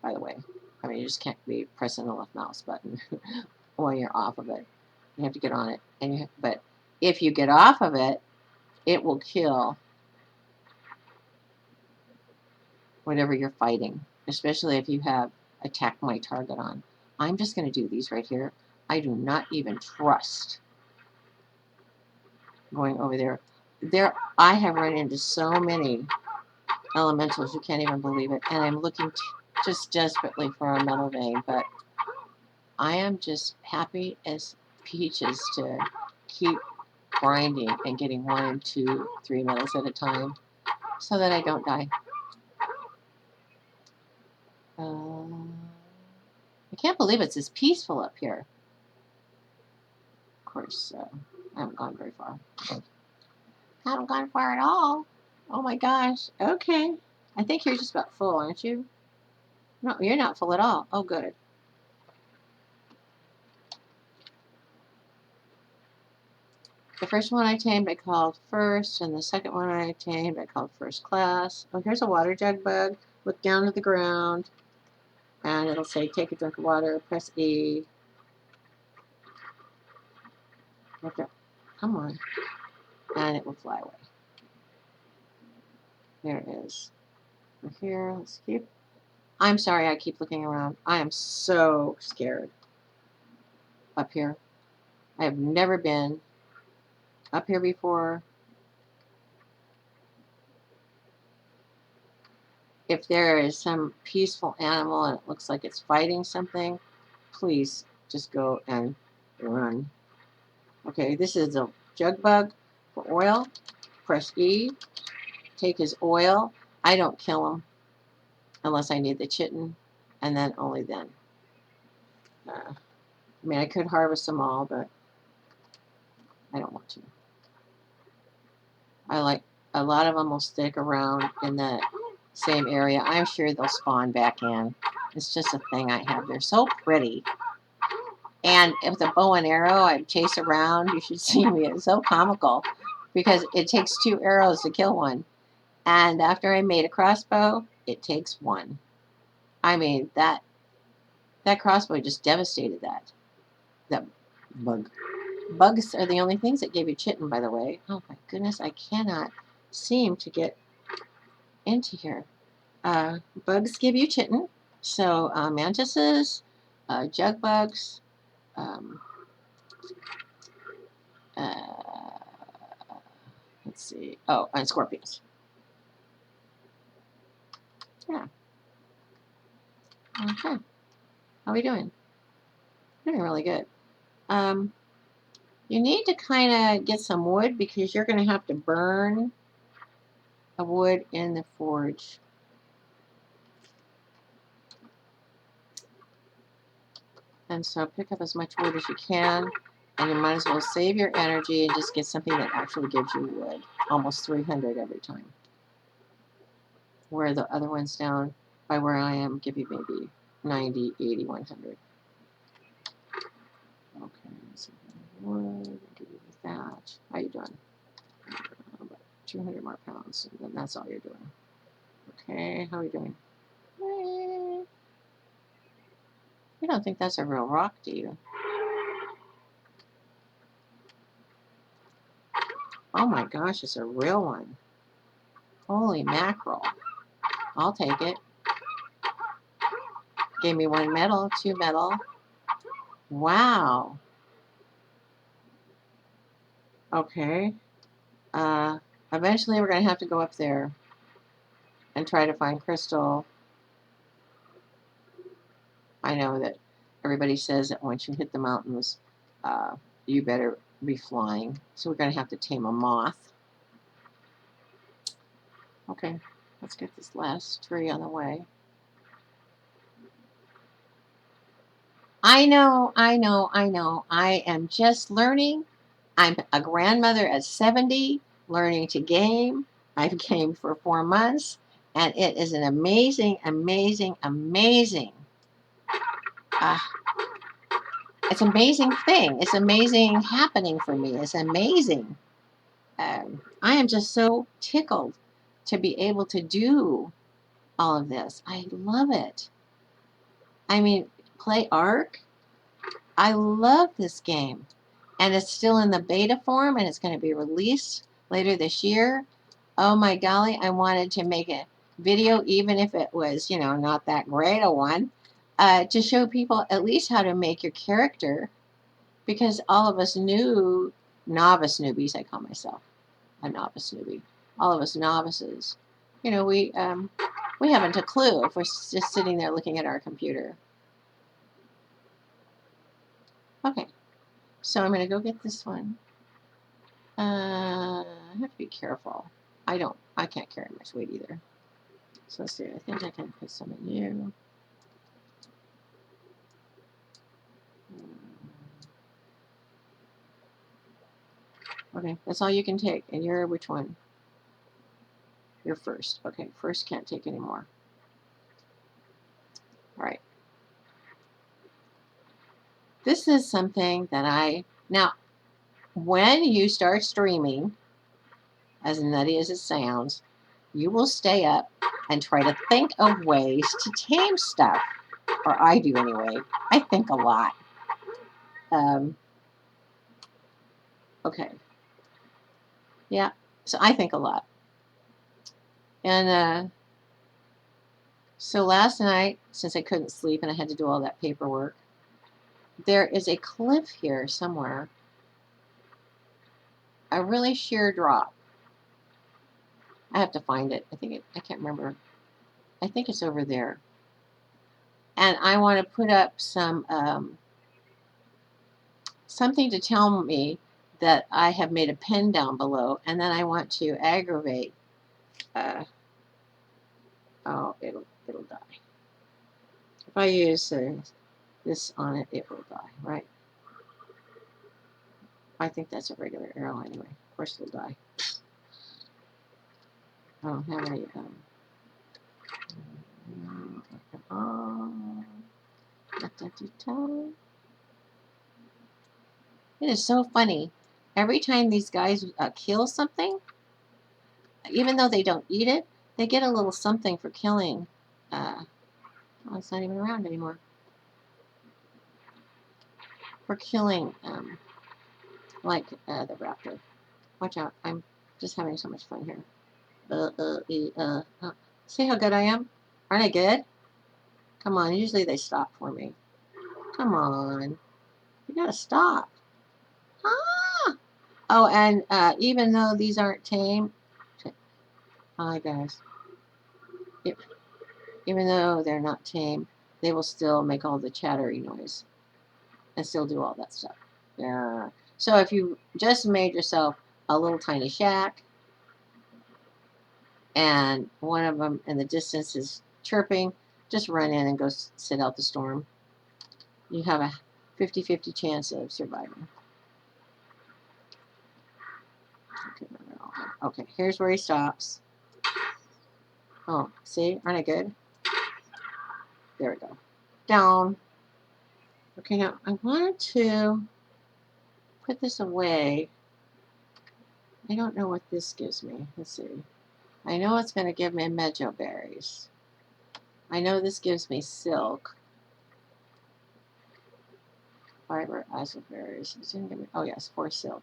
by the way. I mean, you just can't be pressing the left mouse button when you're off of it. You have to get on it. But if you get off of it, it will kill whatever you're fighting, especially if you have attack my target on. I'm just going to do these right here. I do not even trust going over there. I have run into so many elementals, you can't even believe it. And I'm looking just desperately for a metal vein, but I am just happy as peaches to keep grinding and getting 1 and 2, 3 metals at a time so that I don't die. I can't believe it's as peaceful up here. Of course, I haven't gone very far. I haven't gone far at all. Oh my gosh. Okay. I think you're just about full, aren't you? No, you're not full at all. Oh, good. The first one I tamed, I called first, and the second one I tamed, I called first class. Oh, here's a water jug bug. Look down at the ground, and it'll say, take a drink of water, press E. Okay. Come on. And it will fly away. There it is. We're here. Let's keep. I'm sorry I keep looking around. I am so scared up here. I have never been up here before. If there is some peaceful animal and it looks like it's fighting something, please just go and run. Okay, this is a jug bug for oil. Press E, take his oil. I don't kill him unless I need the chitin, and then only then. I mean, I could harvest them all, but I don't want to. I like a lot of them will stick around in the same area. I'm sure they'll spawn back in. It's just a thing I have. They're so pretty. And with a bow and arrow, I chase around. You should see me. It's so comical because it takes 2 arrows to kill one. And after I made a crossbow, it takes 1. I mean, that crossbow just devastated that bug. Bugs are the only things that gave you chitin, by the way. Oh my goodness, I cannot seem to get into here. Bugs give you chitin. So mantises, jug bugs, um, uh, let's see. Oh, and scorpions. Yeah. Okay. How are we doing? Doing really good. You need to kind of get some wood because you're going to have to burn a wood in the forge. And so pick up as much wood as you can, and you might as well save your energy and just get something that actually gives you wood. Almost 300 every time. Where the other ones down by where I am give you maybe 90, 80, 100. Okay, so wood, give you that. How you doing? About 200 more pounds, and then that's all you're doing. Okay, how are you doing? You don't think that's a real rock, do you? Oh my gosh, it's a real one. Holy mackerel. I'll take it. Gave me 1 medal, 2 medal. Wow. Okay. Eventually we're going to have to go up there and try to find crystal. I know that everybody says that once you hit the mountains, you better be flying. So we're going to have to tame a moth. Okay, let's get this last tree on the way. I know. I am just learning. I'm a grandmother at 70, learning to game. I've gamed for 4 months, and it is an amazing, amazing, amazing. It's an amazing thing. It's amazing happening for me. It's amazing. I am just so tickled to be able to do all of this. I love it. I mean, play ARK. I love this game. And it's still in the beta form, and it's going to be released later this year. Oh my golly, I wanted to make a video, even if it was, not that great a one, to show people at least how to make your character, because all of us novice newbies, I call myself a novice newbie, all of us novices, we haven't a clue if we're just sitting there looking at our computer. Okay, so I'm going to go get this one. I have to be careful. I can't carry much weight either. So let's see, I think I can put some in you. Okay, that's all you can take. And you're which one? You're first. Okay, first can't take any more. All right. This is something that now, when you start streaming, as nutty as it sounds, you will stay up and try to think of ways to tame stuff. Or I do anyway. I think a lot. Okay. Yeah, so I think a lot. And so last night, since I couldn't sleep and I had to do all that paperwork, there is a cliff here somewhere. a really sheer drop. I have to find it. I can't remember. I think it's over there. And I want to put up some something to tell me that I have made a pen down below, and then I want to aggravate. Oh, it'll die. If I use this on it, it will die, right? I think that's a regular arrow anyway. Of course it'll die. I don't have any. It is so funny. Every time these guys kill something, even though they don't eat it, they get a little something for killing. Oh, it's not even around anymore. For killing, like the raptor. Watch out! I'm just having so much fun here. See how good I am? Aren't I good? Come on. Usually they stop for me. Come on. You gotta stop. Ah! Oh, and even though these aren't tame, hi guys. Even though they're not tame, they will still make all the chattery noise and still do all that stuff. Yeah. So if you just made yourself a little tiny shack and one of them in the distance is chirping, just run in and go sit out the storm. You have a 50-50 chance of surviving. Okay, here's where he stops. Oh, see? Aren't I good? There we go. Down. Okay, now I wanted to put this away. I don't know what this gives me. Let's see. I know it's going to give me mejo berries. I know this gives me silk. Fiber berries. It's going to give me, oh yes, 4 silk.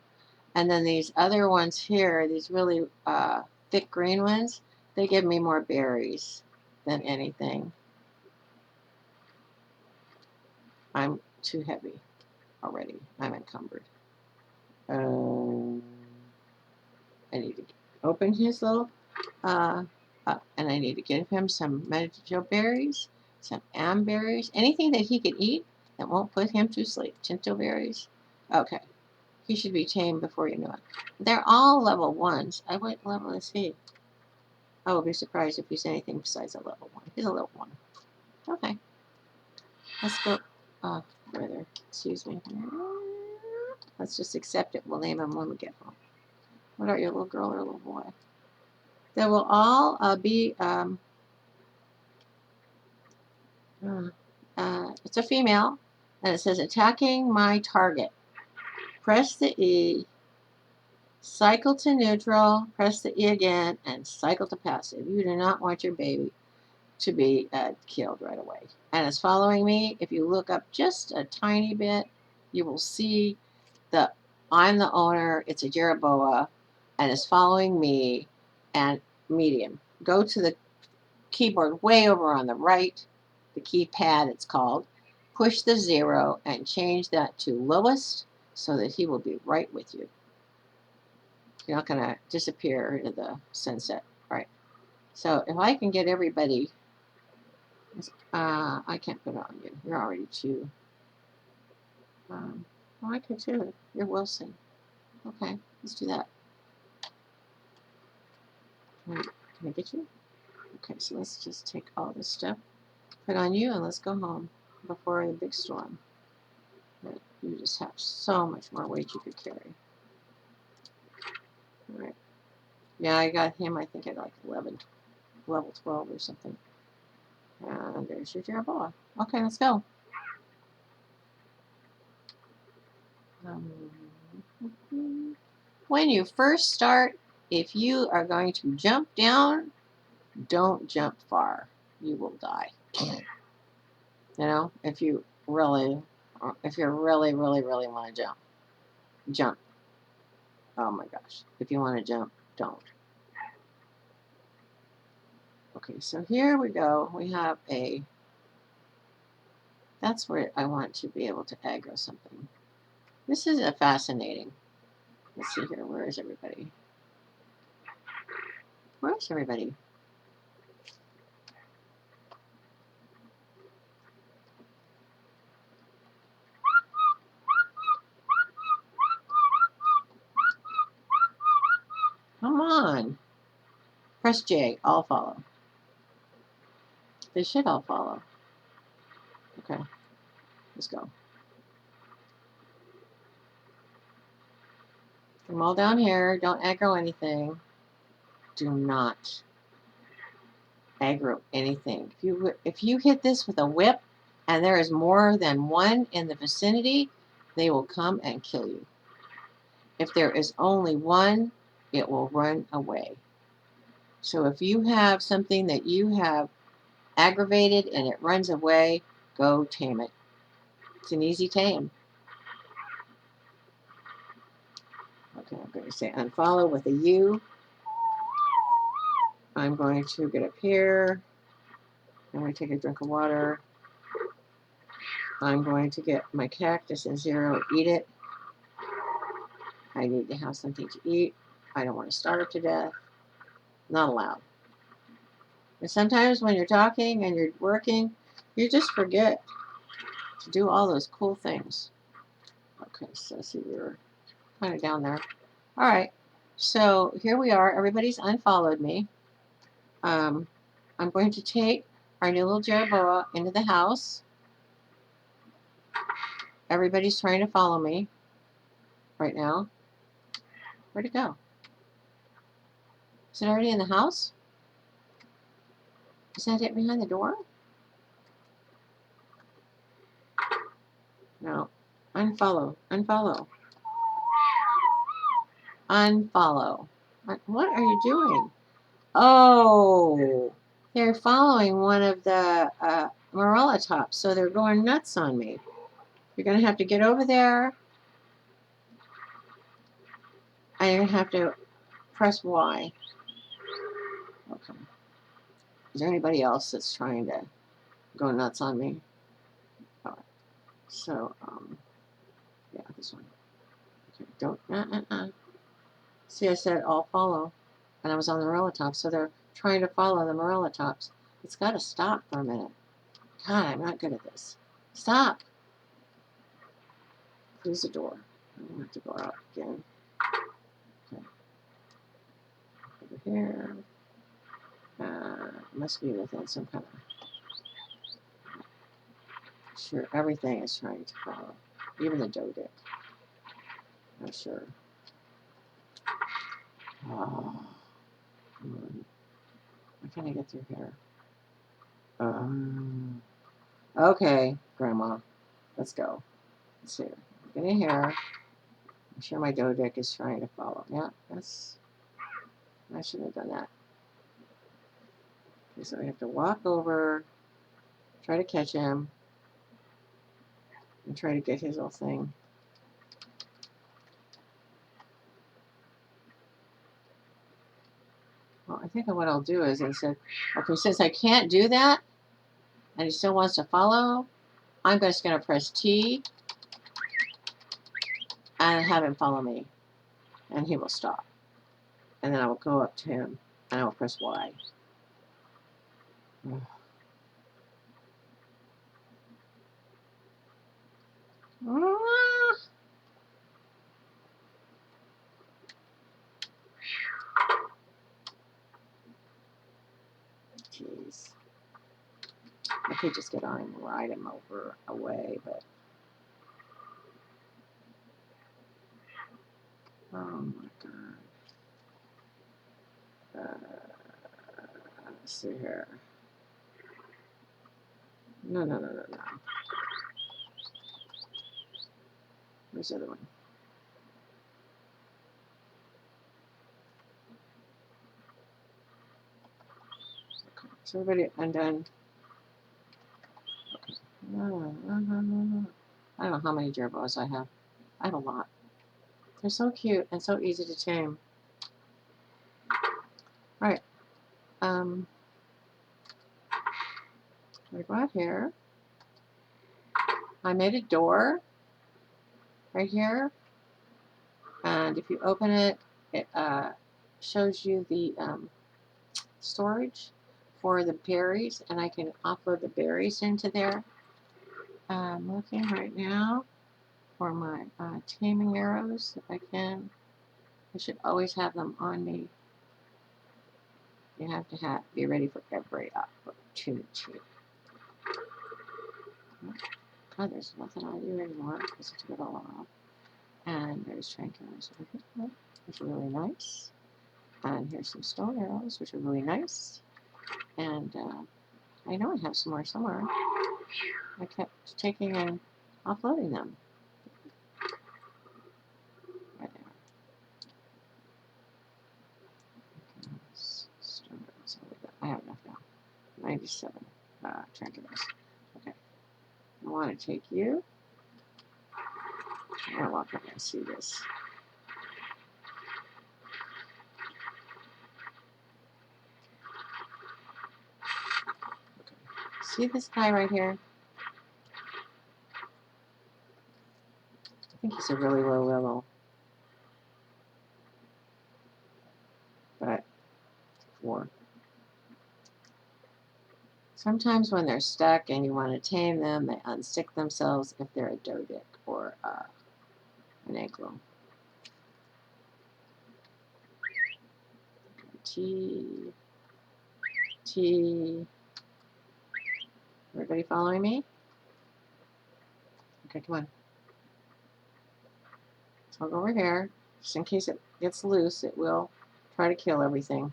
And then these other ones here, these really thick green ones, they give me more berries than anything. I'm too heavy already. I'm encumbered. I need to open his little, and I need to give him some mejo berries, some berries, anything that he can eat that won't put him to sleep. Tinto berries. Okay. He should be tamed before you know it. They're all level 1s. What level is he? I will be surprised if he's anything besides a level 1. He's a level 1. Okay. Let's go further. Excuse me. Let's just accept it. We'll name him when we get home. What are you, little girl or little boy? They will all be, it's a female, and it says attacking my target. Press the E, cycle to neutral, press the E again, and cycle to passive. You do not want your baby to be killed right away. And it's following me. If you look up just a tiny bit, you will see that I'm the owner. It's a Jeroboa, and it's following me and medium. Go to the keyboard way over on the right, the keypad it's called. Push the 0 and change that to lowest so that he will be right with you. You're not going to disappear into the sunset. Right. So if I can get everybody, I can't put it on you. You're already too. I could too. You're Wilson. Okay, let's do that. Can I get you? Okay, so let's just take all this stuff, put on you, and let's go home before the big storm. You just have so much more weight you could carry. All right. Yeah, I got him, I think, at like level 12 or something. And there's your Jeroboa. Okay, let's go. When you first start, if you are going to jump down, don't jump far. You will die. You know, if you really want to jump. Oh my gosh. If you want to jump, don't. Okay, so here we go. We have that's where I want to be able to aggro something. This is a fascinating Let's see here. Where is everybody? Where is everybody? Come on. Press J. All follow. They should all follow. Okay. Let's go. Come all down here. Don't aggro anything. Do not aggro anything. If you hit this with a whip and there is more than one in the vicinity, they will come and kill you. If there is only one, it will run away. So if you have something that you have aggravated and it runs away, go tame it. It's an easy tame. Okay, I'm going to say unfollow with a U. I'm going to get up here. I'm going to take a drink of water. I'm going to get my cactus and zero, eat it. I need to have something to eat. I don't want to starve to death. Not allowed. And sometimes when you're talking and you're working, you just forget to do all those cool things. Okay, so see, we're kind of down there. All right, so here we are. Everybody's unfollowed me. I'm going to take our new little Jerboa into the house. Everybody's trying to follow me right now. Where'd it go? Is it already in the house? Is that it behind the door? No. Unfollow. Unfollow. Unfollow. What are you doing? Oh, they're following one of the Morella tops, so they're going nuts on me. You're going to have to get over there, and you're going to have to press Y. Okay. Is there anybody else that's trying to go nuts on me? All right. So, yeah, this one. Okay, don't, See, I said all follow, and I was on the Morella tops, so they're trying to follow the Morella tops. It's got to stop for a minute. God, I'm not good at this. Stop. Close the door. I don't have to go out again. Okay. Over here. Must be within some kind of... Sure, everything is trying to follow. Even the doe dick. I'm sure. Oh, come on. Why can't I get through here? Okay, Grandma. Let's go. Let's see. Get in here. I'm sure my doe dick is trying to follow. Yeah, that's... I shouldn't have done that. Okay, so I have to walk over, try to catch him, and try to get his little thing. Well, I think what I'll do is instead, okay, since I can't do that, and he still wants to follow, I'm just going to press T and have him follow me, and he will stop. And then I will go up to him, and I will press Y. Jeez. I could just get on him and ride him over away, but... Oh my God. Let's see here. No. Where's the other one? Okay. So everybody undone. Okay. No. I don't know how many gerbils I have. I have a lot. They're so cute and so easy to tame. Alright. I'm gonna go out here. I made a door right here. And if you open it, it shows you the storage for the berries, and I can offload the berries into there. I'm looking right now for my taming arrows, if I can. I should always have them on me. You have to be ready for every opportunity. Oh, there's nothing I do anymore because I took it all off. And there's tranquilizers over here, which are really nice. And here's some stone arrows, which are really nice. And I know I have some more somewhere. I kept taking and offloading them. Right there. Stone arrows. I have enough now. 97 tranquilizers. Okay. I want to take you. I'm going to walk up and see this. Okay. See this guy right here? I think he's a really low level. But 4. Sometimes when they're stuck and you want to tame them, they unstick themselves if they're a Dodic or an Anglo. T. Everybody following me? Okay, come on. So I'll go over here. Just in case it gets loose, it will try to kill everything.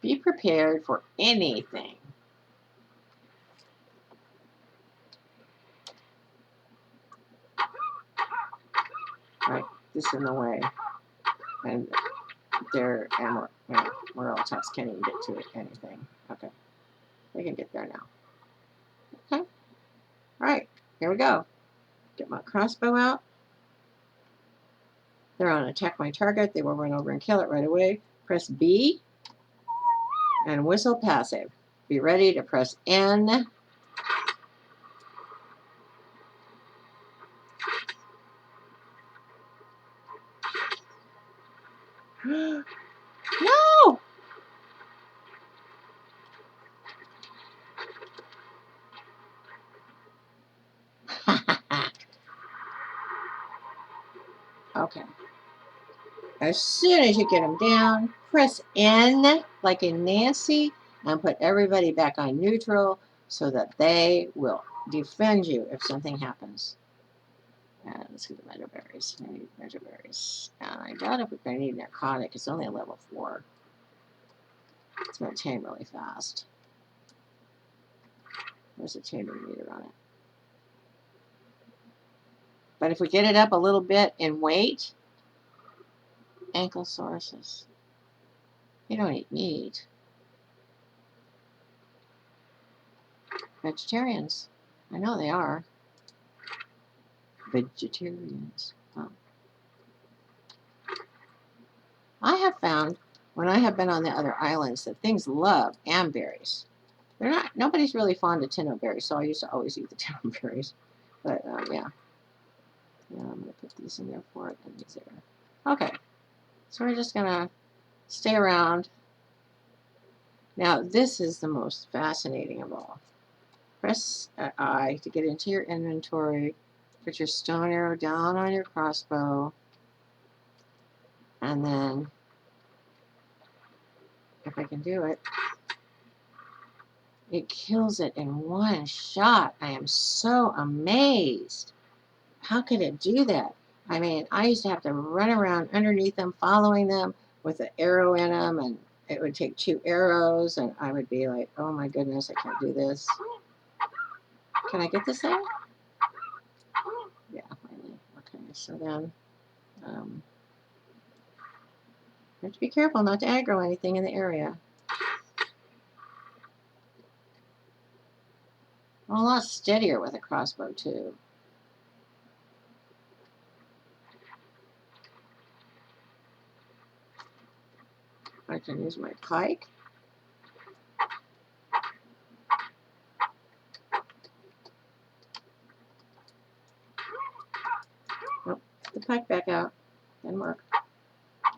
Be prepared for anything. Right, this in the way. And their morale attacks can't even get to it, anything. Okay, they can get there now. Okay, all right, here we go. Get my crossbow out. They're on attack my target. They will run over and kill it right away. Press B and whistle passive. Be ready to press N. No! Okay. As soon as you get them down, press N like in Nancy and put everybody back on neutral so that they will defend you if something happens. And let's get the meadow-berries. I need meadow-berries. And I doubt if we're going to need narcotic. It's only a level 4. It's going to tame really fast. There's a taming meter on it. But if we get it up a little bit in weight, ankle sources. You don't eat meat. Vegetarians. I know they are. Vegetarians. Oh. I have found when I have been on the other islands that things love amberries. They're not. Nobody's really fond of tinnoberries, so I used to always eat the tinnoberries. But yeah. Yeah, I'm gonna put these in there for it and these there. Okay. So we're just gonna stay around. Now this is the most fascinating of all. Press I to get into your inventory. Put your stone arrow down on your crossbow. And then, if I can do it, it kills it in one shot. I am so amazed. How could it do that? I mean, I used to have to run around underneath them, following them with an arrow in them, and it would take 2 arrows, and I would be like, oh my goodness, I can't do this. Can I get this thing? Yeah, finally. Okay, so then, you have to be careful not to aggro anything in the area. I'm a lot steadier with a crossbow, too. I can use my pike.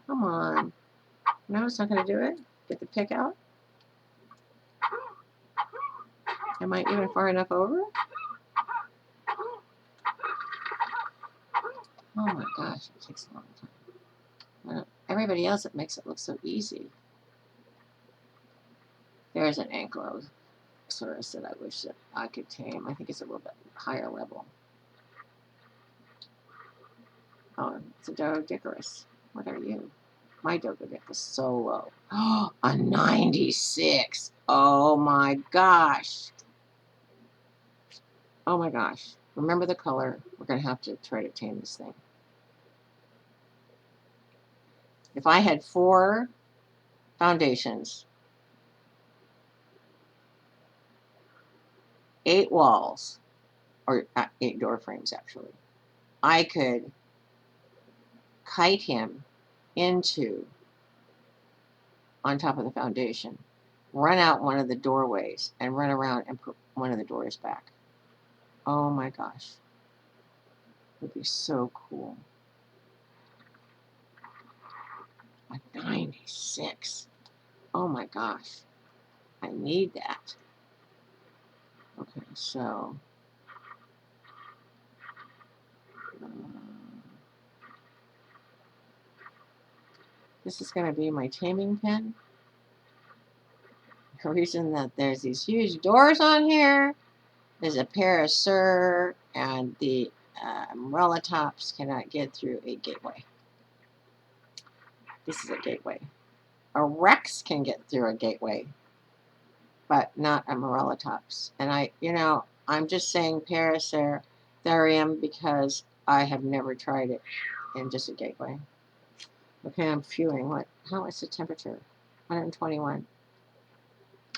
Come on. No, it's not going to do it. Get the pick out. Am I even far enough over? Oh my gosh, it takes a long time. Everybody else, it makes it look so easy. There's an ankylosaurus that I wish that I could tame. I think it's a little bit higher level. Oh, it's a Dodicarus. What are you? My Dodicarus is so low. Oh, a 96. Oh my gosh. Oh my gosh. Remember the color. We're going to have to try to tame this thing. If I had 4 foundations, 8 walls, or 8 door frames actually, I could kite him into on top of the foundation, run out one of the doorways, and run around and put one of the doors back. Oh my gosh. It would be so cool. A 96. Oh my gosh. I need that. Okay, so this is going to be my taming pen. The reason that there's these huge doors on here is a parasaur and the umbrella tops cannot get through a gateway. This is a gateway. A Rex can get through a gateway, but not a Morella tops. And I'm just saying Parasaurium because I have never tried it in just a gateway. Okay, I'm viewing. How is the temperature? 121.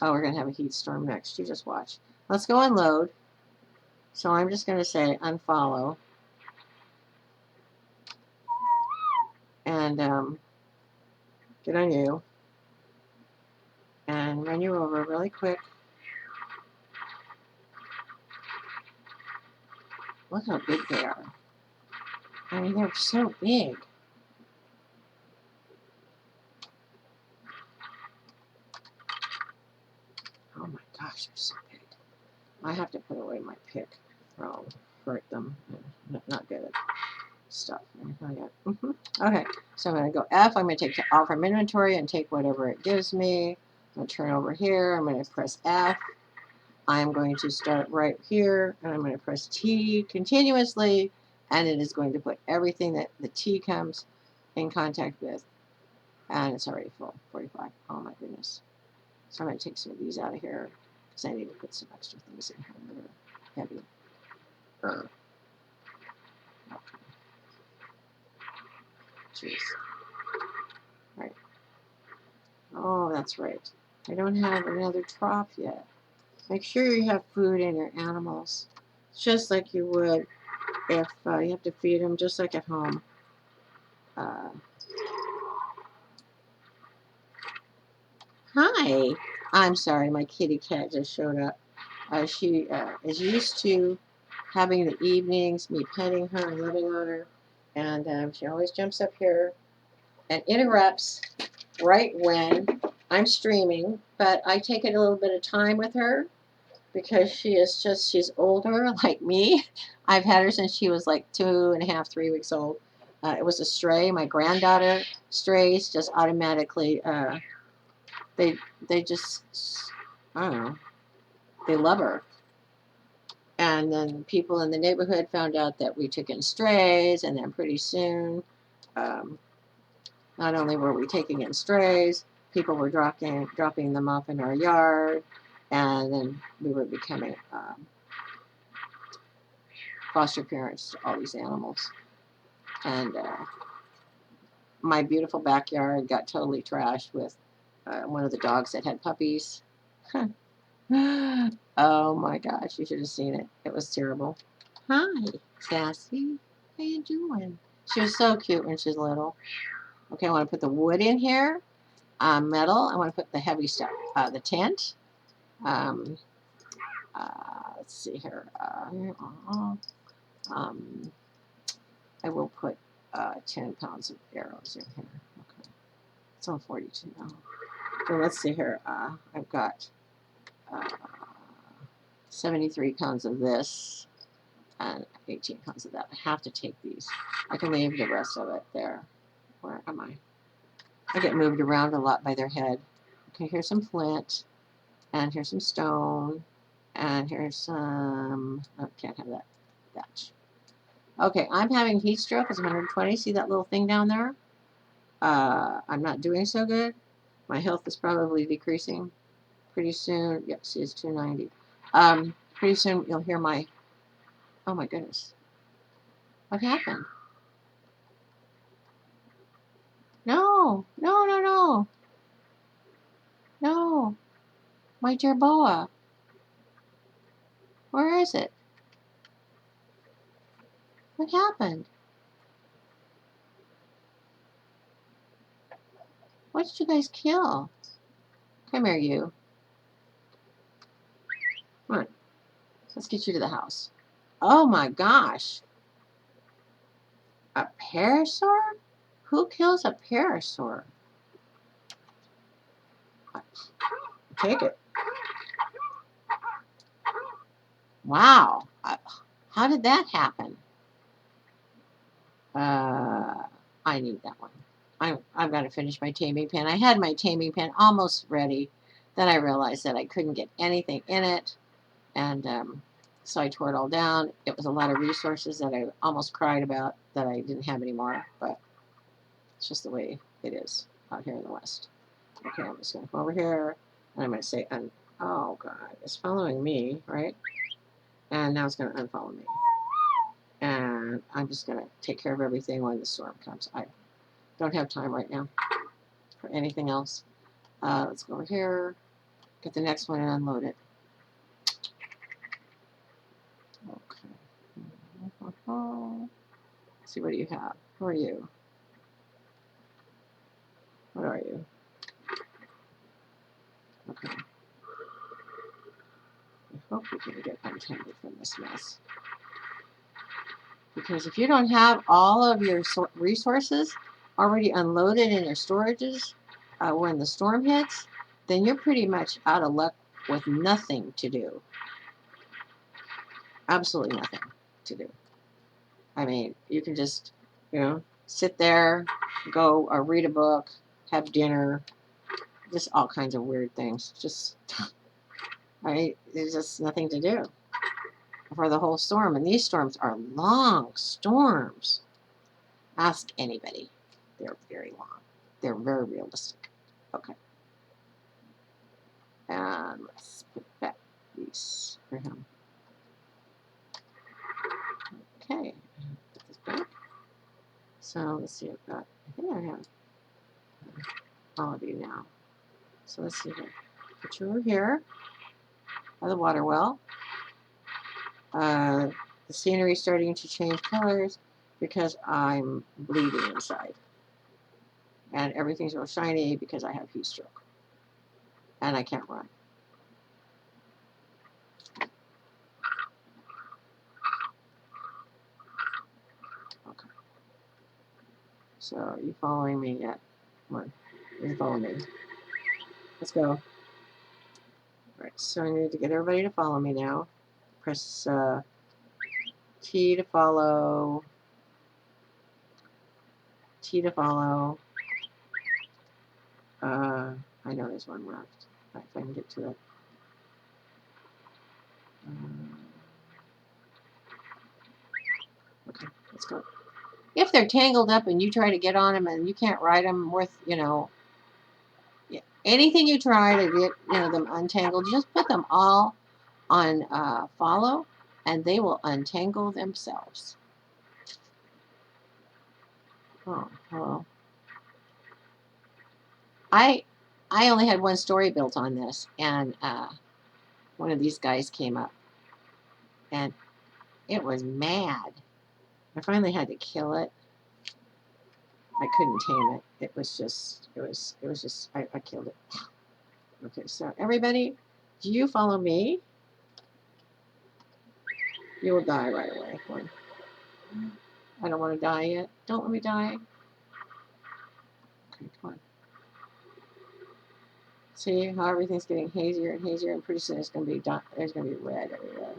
Oh, we're gonna have a heat storm next. You just watch. Let's go unload. So I'm just gonna say unfollow. And get on you. And run you over really quick. Look how big they are. I mean, they're so big. Oh my gosh, they're so big. I have to put away my pick or I'll hurt them. Not good at stuff. Okay, so I'm going to go F. I'm going to take off from inventory and take whatever it gives me. I'm going to turn over here. I'm going to press F. I'm going to start right here, and I'm going to press T continuously, and it is going to put everything that the T comes in contact with. And it's already full, 45. Oh my goodness. So I'm going to take some of these out of here because I need to put some extra things in here that are heavy. Okay. Jeez. Right. Oh, that's right. I don't have another trough yet. Make sure you have food in your animals, just like you would if you have to feed them, just like at home. Hi. I'm sorry, my kitty cat just showed up. She is used to having the evenings, me petting her and loving on her, and she always jumps up here and interrupts right when I'm streaming, but I take a little bit of time with her because she's older like me. I've had her since she was like 2.5, 3 weeks old. It was a stray. My granddaughter strays just automatically, they just, I don't know, they love her. And then people in the neighborhood found out that we took in strays, and then pretty soon, not only were we taking in strays, people were dropping them off in our yard, and then we were becoming foster parents to all these animals. And my beautiful backyard got totally trashed with one of the dogs that had puppies. Oh my gosh, you should have seen it. It was terrible. Hi, Sassy. How you doing? She was so cute when she was little. Okay, I want to put the wood in here. Metal. I want to put the heavy stuff. The tent. Um, let's see here. I will put 10 pounds of arrows in here. Okay. It's all 42 now. So let's see here. I've got 73 pounds of this and 18 pounds of that. I have to take these. I can leave the rest of it there. Where am I? I get moved around a lot by their head. Okay, here's some flint, and here's some stone, and here's some, oh, can't have that. Thatch. Okay, I'm having heat stroke. It's 120. See that little thing down there? I'm not doing so good. My health is probably decreasing. Pretty soon, yep, see, it's 290. Pretty soon you'll hear my, oh my goodness. What happened? No, no, no, no. No. My jerboa. Where is it? What happened? What did you guys kill? Come here, you. Come on. Let's get you to the house. Oh my gosh. A parasaur? Who kills a parasaur? Take it. Wow. How did that happen? I need that one. I've got to finish my taming pen. I had my taming pen almost ready. Then I realized that I couldn't get anything in it. And so I tore it all down. It was a lot of resources that I almost cried about that I didn't have anymore. But it's just the way it is out here in the West. Okay, I'm just going to come over here. And I'm going to say, oh, God. It's following me, right? And now it's going to unfollow me. And I'm just going to take care of everything when the storm comes. I don't have time right now for anything else. Let's go over here, get the next one and unload it. Okay. Let's see, what do you have? Who are you? What are you? Okay. I hope we can get untangled from this mess. Because if you don't have all of your resources already unloaded in your storages when the storm hits, then you're pretty much out of luck with nothing to do. Absolutely nothing to do. I mean, you can just, sit there, go or read a book, have dinner, just all kinds of weird things. Just, right? There's just nothing to do for the whole storm. And these storms are long storms. Ask anybody. They're very long. They're very realistic. Okay. And let's put back these for him. Okay. Put this back. So let's see. I think I have all of you now. So let's see here. Put you over here by the water well. The scenery is starting to change colors because I'm bleeding inside. And everything's real shiny because I have heat stroke. And I can't run. Okay. So, you following me yet? Come on. You follow me. Let's go. All right, so I need to get everybody to follow me now. Press T to follow. T to follow. I know there's one left. If I can get to it. Okay, let's go. If they're tangled up and you try to get on them and you can't ride them worth, anything you try to get, them untangled, just put them all on follow and they will untangle themselves. Oh, hello. I only had one story built on this, and one of these guys came up and it was mad. I finally had to kill it. I couldn't tame it. It was just, I killed it. Okay, so everybody, do you follow me? You will die right away. Come on. I don't want to die yet. Don't let me die. Okay, come on. See how everything's getting hazier and hazier, and pretty soon it's going to be done. There's going to be red everywhere.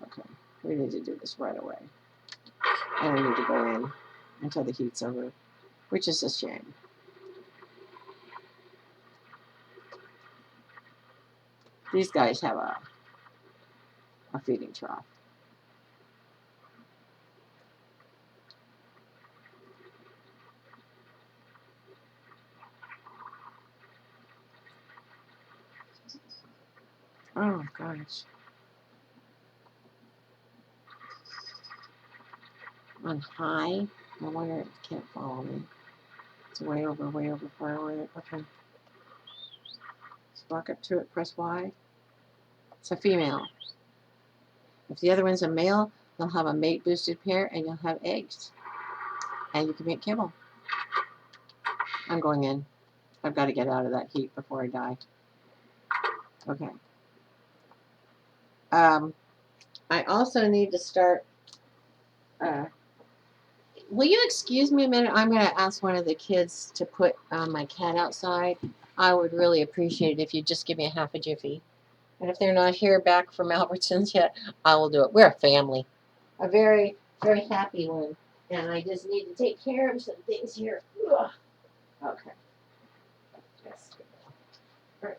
Okay, we need to do this right away, and we need to go in until the heat's over, which is a shame. These guys have a feeding trough. Oh gosh. On high. I wonder if it can't follow me. It's way over, far away. Okay. Just walk up to it, press Y. It's a female. If the other one's a male, they'll have a mate boosted pair and you'll have eggs. And you can make kibble. I'm going in. I've got to get out of that heat before I die. Okay. I also need to start. Will you excuse me a minute? I'm going to ask one of the kids to put my cat outside. I would really appreciate it if you just give me a half a jiffy. And if they're not here back from Albertsons yet, I will do it. We're a family. A very, very happy one. And I just need to take care of some things here. Ugh. Okay. Yes. All right.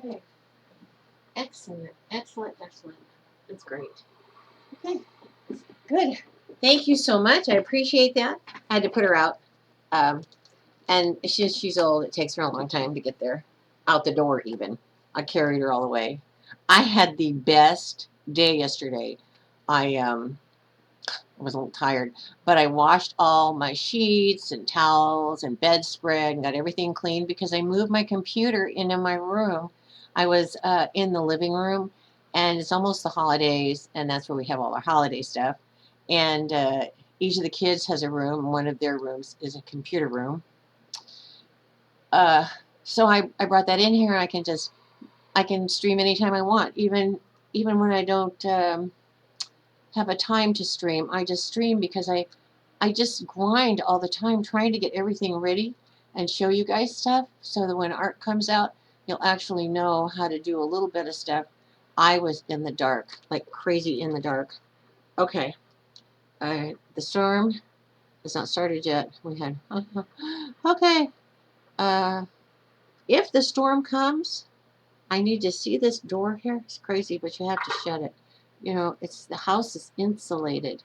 Okay. Excellent, excellent, excellent. That's great. Okay, good. Thank you so much. I appreciate that. I had to put her out. Um, and she's old. It takes her a long time to get there, out the door even. I carried her all the way. I had the best day yesterday. I was a little tired, but I washed all my sheets and towels and bedspread and got everything clean because I moved my computer into my room. I was in the living room, and it's almost the holidays, and that's where we have all our holiday stuff. And each of the kids has a room, and one of their rooms is a computer room. Uh, so I brought that in here. I can stream anytime I want, even when I don't have a time to stream. I just stream because I just grind all the time trying to get everything ready and show you guys stuff so that when ARK comes out, you'll actually know how to do a little bit of stuff. I was in the dark, like crazy in the dark. Okay, the storm has not started yet. We had, okay, if the storm comes, I need to see this door here. It's crazy, but you have to shut it. You know, the house is insulated.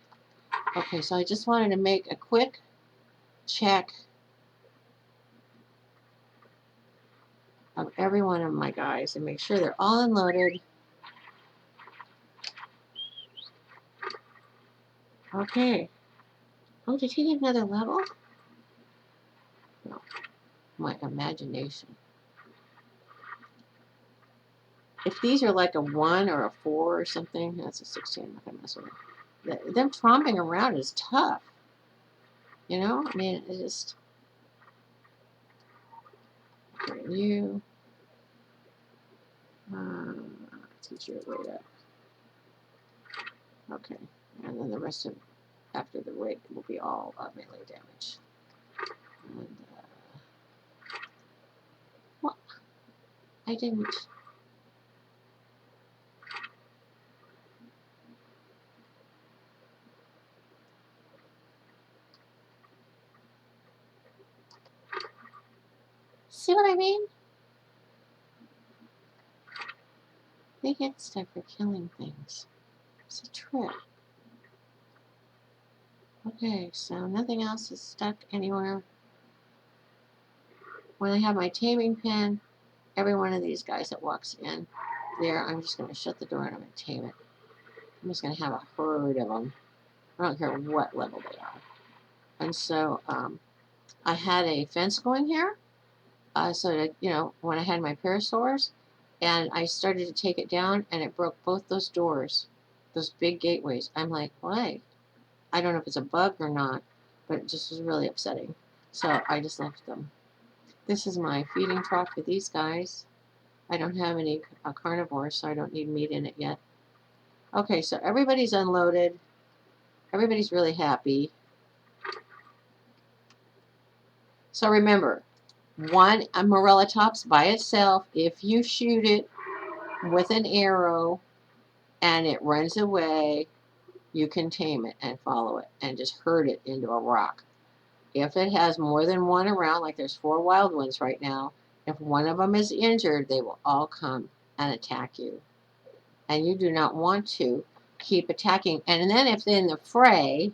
Okay, so I just wanted to make a quick check of every one of my guys and make sure they're all unloaded. Okay. Oh, did he get another level? No. my imagination. If these are like a 1 or a 4 or something, that's a 16. I'm not going to mess with it. Them tromping around is tough. You know? I mean, it just... Okay, you... teach your weight up. Okay. And then the rest of... After the weight will be all melee damage. And, well, I didn't... See what I mean? They get stuff for killing things. It's a trick. Okay, so nothing else is stuck anywhere. When I have my taming pen, every one of these guys that walks in there, I'm just going to shut the door and I'm going to tame it. I'm just going to have a herd of them. I don't care what level they are. And so I had a fence going here, so that, you know, when I had my parasaurs, and I started to take it down, and it broke both those doors, those big gateways. I'm like, why? I don't know if it's a bug or not, but it just was really upsetting. So I just left them. This is my feeding trough for these guys. I don't have any carnivores, so I don't need meat in it yet. Okay, so everybody's unloaded. Everybody's really happy. So remember, one Morellatops by itself, if you shoot it with an arrow and it runs away, you can tame it and follow it and just herd it into a rock. If it has more than one around, like there's 4 wild ones right now, if one of them is injured, they will all come and attack you. And you do not want to keep attacking. And then if in the fray,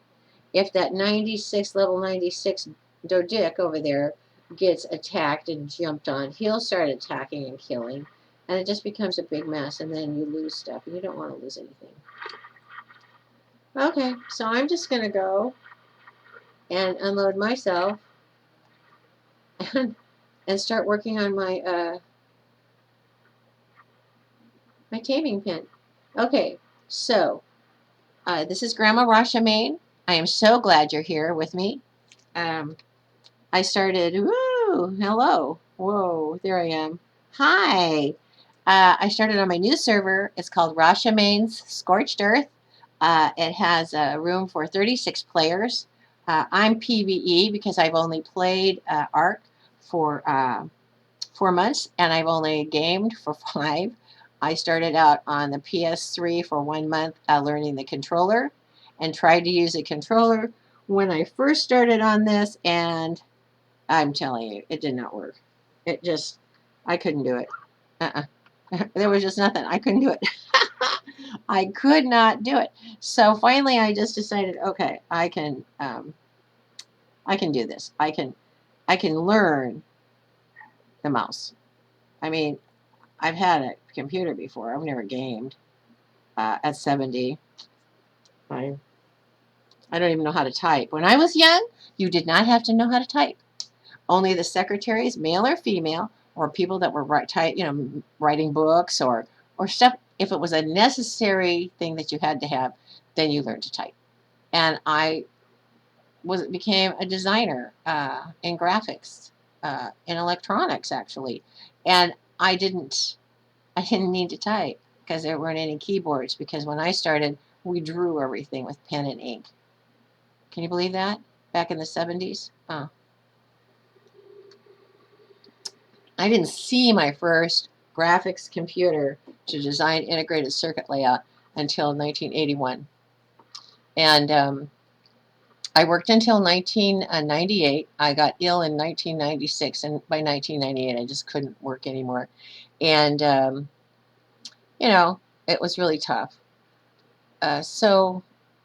if that 96, level 96 Dodick over there gets attacked and jumped on, he'll start attacking and killing. And it just becomes a big mess, and then you lose stuff, and you don't want to lose anything. Okay, so I'm just going to go and unload myself and start working on my my taming pen. Okay, so this is Grandma Rashamane. I am so glad you're here with me. I started, woo, hello, whoa, there I am. Hi. I started on my new server. It's called Rashamane's Scorched Earth. It has room for 36 players. I'm PvE because I've only played ARK for 4 months, and I've only gamed for 5. I started out on the PS3 for 1 month learning the controller and tried to use a controller when I first started on this, and I'm telling you, it did not work. It just, I couldn't do it. There was just nothing. I couldn't do it. I could not do it. So finally, I just decided, okay, I can do this. I can learn the mouse. I mean, I've had a computer before. I've never gamed. At 70, I don't even know how to type. When I was young, you did not have to know how to type. Only the secretaries, male or female, or people that were writing books or stuff. If it was a necessary thing that you had to have, then you learned to type. And I became a designer in graphics, in electronics actually, and I didn't need to type because there weren't any keyboards. Because when I started, we drew everything with pen and ink. Can you believe that? Back in the 70s? I didn't see my first graphics computer to design integrated circuit layout until 1981. And I worked until 1998. I got ill in 1996, and by 1998, I just couldn't work anymore. And, it was really tough. So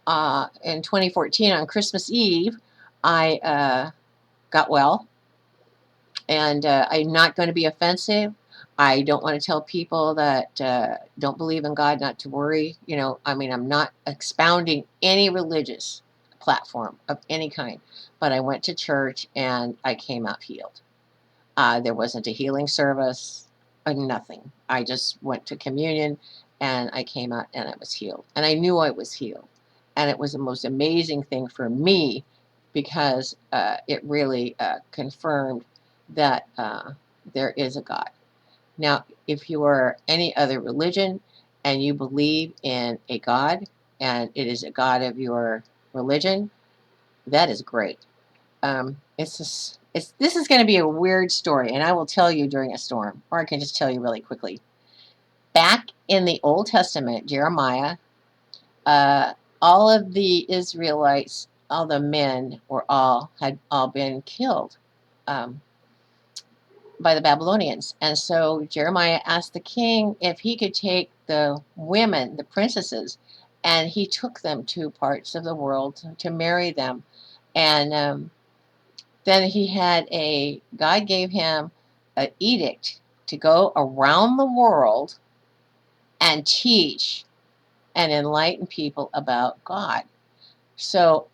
in 2014, on Christmas Eve, I got well. And I'm not going to be offensive. I don't want to tell people that don't believe in God not to worry. I'm not expounding any religious platform of any kind. But I went to church and I came out healed. There wasn't a healing service, nothing. I just went to communion and I came out and I was healed. And I knew I was healed. And it was the most amazing thing for me because it really confirmed that there is a God. Now, if you are any other religion and you believe in a God and it is a God of your religion, that is great. This is going to be a weird story, and I will tell you during a storm, or I can just tell you really quickly. Back in the Old Testament, Jeremiah, uh, all of the Israelites, all the men had all been killed um, by the Babylonians, and so Jeremiah asked the king if he could take the women, the princesses, and he took them to parts of the world to marry them, and then God gave him an edict to go around the world and teach and enlighten people about God. So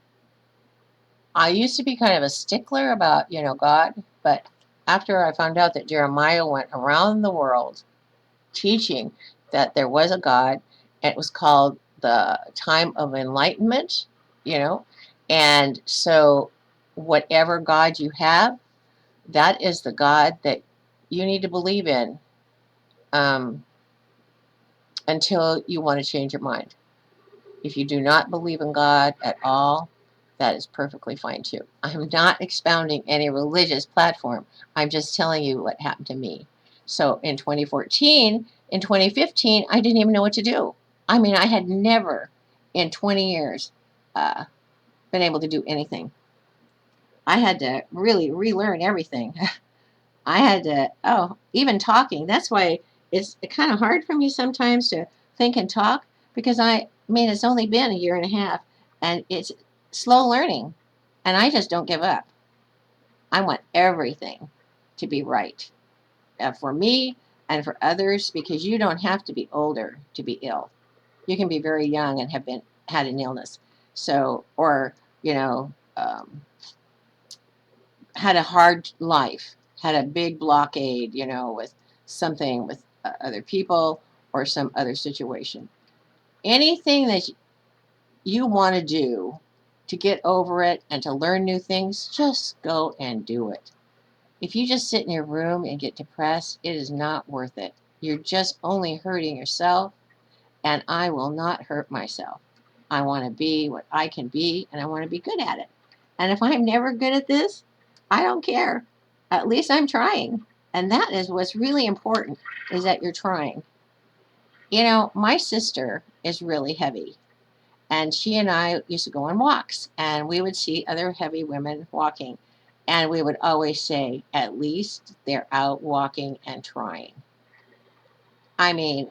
I used to be kind of a stickler about, God, but after I found out that Jeremiah went around the world teaching that there was a God, and it was called the time of enlightenment, you know, and so whatever God you have, that is the God that you need to believe in um, until you want to change your mind. If you do not believe in God at all, that is perfectly fine too. I'm not expounding any religious platform. I'm just telling you what happened to me. So in 2014, in 2015, I didn't even know what to do. I mean, I had never in 20 years uh, been able to do anything. I had to really relearn everything. I had to, even talking. That's why it's kind of hard for me sometimes to think and talk because it's only been a year and a half and it's slow learning. And I just don't give up. I want everything to be right for me and for others because you don't have to be older to be ill. You can be very young and had an illness. So, or, had a hard life, had a big blockade, with something with other people or some other situation. Anything that you want to do to get over it and to learn new things, just go and do it. If you just sit in your room and get depressed, it is not worth it. You're just only hurting yourself, and I will not hurt myself. I want to be what I can be, and I want to be good at it. And if I'm never good at this, I don't care. At least I'm trying. And that is what's really important, is that you're trying. My sister is really heavy. And she and I used to go on walks, and we would see other heavy women walking. And we would always say, at least they're out walking and trying. I mean,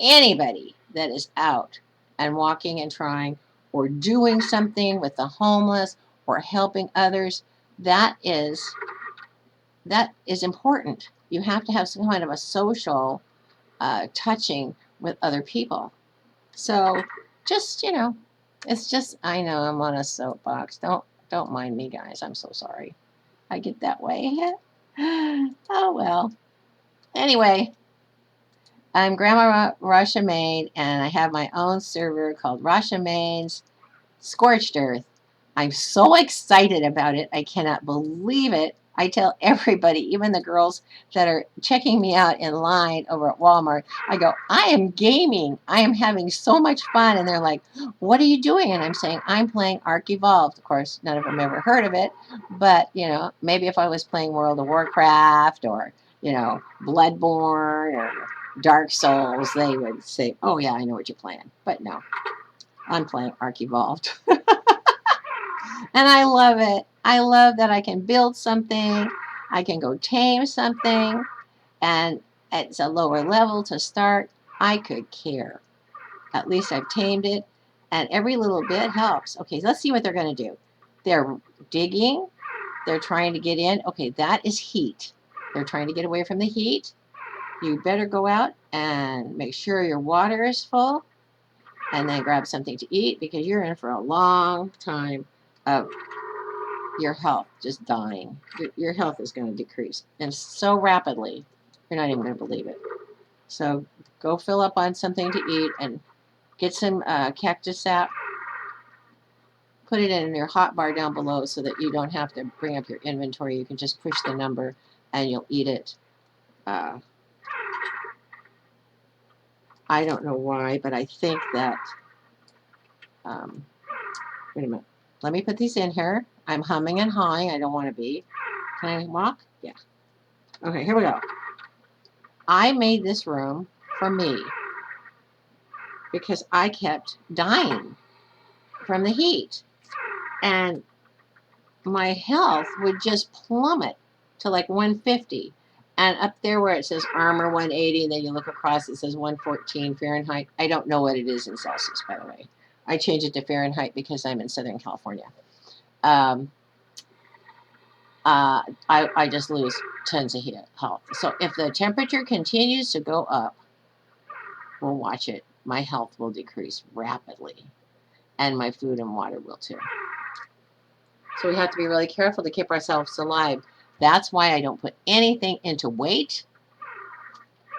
anybody that is out and walking and trying or doing something with the homeless or helping others, that is important. You have to have some kind of a social touching with other people. So just, it's just, I know I'm on a soapbox. Don't mind me, guys. I'm so sorry. I get that way. Oh well. Anyway, I'm Grandma Rashamane, and I have my own server called Rashamane's Scorched Earth. I'm so excited about it. I cannot believe it. I tell everybody, even the girls that are checking me out in line over at Walmart, I go, I am gaming. I am having so much fun. And they're like, what are you doing? And I'm saying, I'm playing ARK Evolved. Of course, none of them ever heard of it. But, maybe if I was playing World of Warcraft or, Bloodborne or Dark Souls, they would say, oh, yeah, I know what you're playing. But no, I'm playing ARK Evolved. And I love it. I love that I can build something, I can go tame something, and it's a lower level to start. I could care. At least I've tamed it, and every little bit helps. Okay, let's see what they're going to do. They're digging, they're trying to get in. Okay, that is heat. They're trying to get away from the heat. You better go out and make sure your water is full, and then grab something to eat because you're in for a long time of your health just dying. Your health is going to decrease, and so rapidly, you're not even going to believe it. So go fill up on something to eat and get some cactus sap. Put it in your hot bar down below so that you don't have to bring up your inventory. You can just push the number and you'll eat it. I don't know why, but I think that, wait a minute. Let me put these in here. I'm humming and hawing. I don't want to be. Can I walk? Yeah. Okay, here we go. I made this room for me because I kept dying from the heat. And my health would just plummet to like 150. And up there where it says armor 180, and then you look across, it says 114 Fahrenheit. I don't know what it is in Celsius, by the way. I change it to Fahrenheit because I'm in Southern California. I just lose tons of health. So if the temperature continues to go up, we'll watch it. My health will decrease rapidly, and my food and water will too. So we have to be really careful to keep ourselves alive. That's why I don't put anything into weight.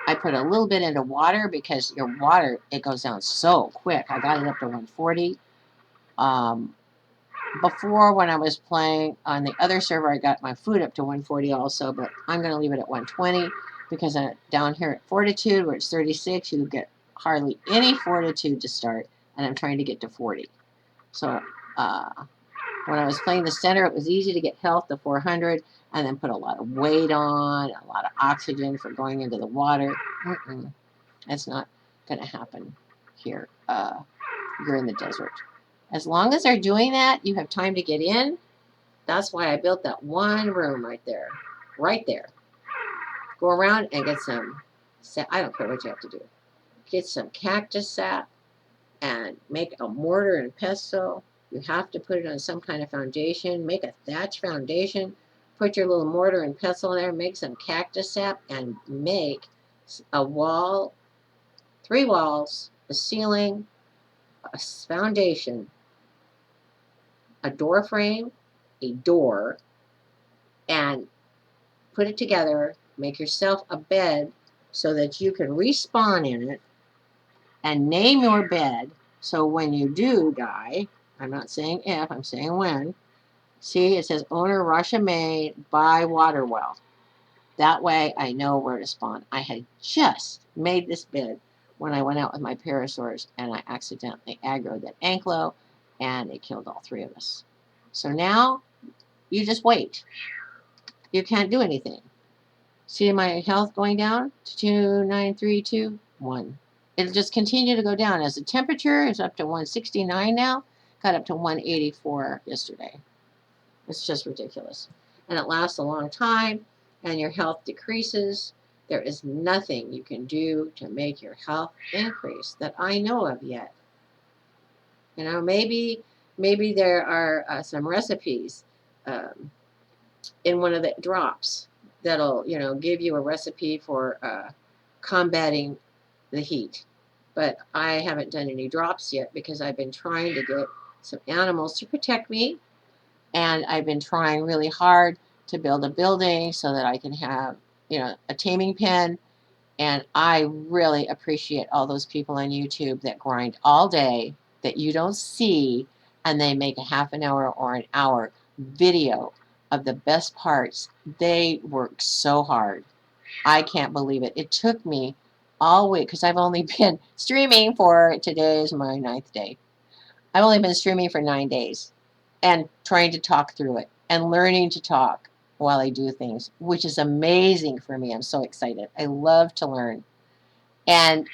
I put a little bit into water because your water, it goes down so quick. I got it up to 140. Before, when I was playing on the other server, I got my food up to 140 also, but I'm going to leave it at 120 because down here at Fortitude, where it's 36, you get hardly any Fortitude to start, and I'm trying to get to 40. So when I was playing the center, it was easy to get health to 400 and then put a lot of weight on, a lot of oxygen for going into the water. That's not going to happen here. You're in the desert. As long as they're doing that, you have time to get in. That's why I built that one room right there. Right there. Go around and get some, I don't care what you have to do. Get some cactus sap and make a mortar and pestle. You have to put it on some kind of foundation. Make a thatch foundation. Put your little mortar and pestle in there. Make some cactus sap and make a wall, 3 walls, a ceiling, a foundation, a door frame, a door, and put it together. Make yourself a bed so that you can respawn in it and name your bed. So when you do die, I'm not saying if, I'm saying when. See, it says owner Rashamane by water well. That way I know where to spawn. I had just made this bed when I went out with my parasaurs and I accidentally aggroed that anklo and it killed all 3 of us. So now you just wait. You can't do anything. See my health going down to 29321. It'll just continue to go down as the temperature is up to 169 now. Got up to 184 yesterday. It's just ridiculous. And it lasts a long time and your health decreases. There is nothing you can do to make your health increase that I know of yet. You know, maybe there are some recipes in one of the drops that'll, give you a recipe for combating the heat. But I haven't done any drops yet because I've been trying to get some animals to protect me. And I've been trying really hard to build a building so that I can have, a taming pen. And I really appreciate all those people on YouTube that grind all day that you don't see, and they make a half an hour or an hour video of the best parts. They work so hard. I can't believe it. It took me all week because I've only been streaming for, today is my 9th day. I've only been streaming for 9 days and trying to talk through it and learning to talk while I do things, which is amazing for me. I'm so excited. I love to learn. And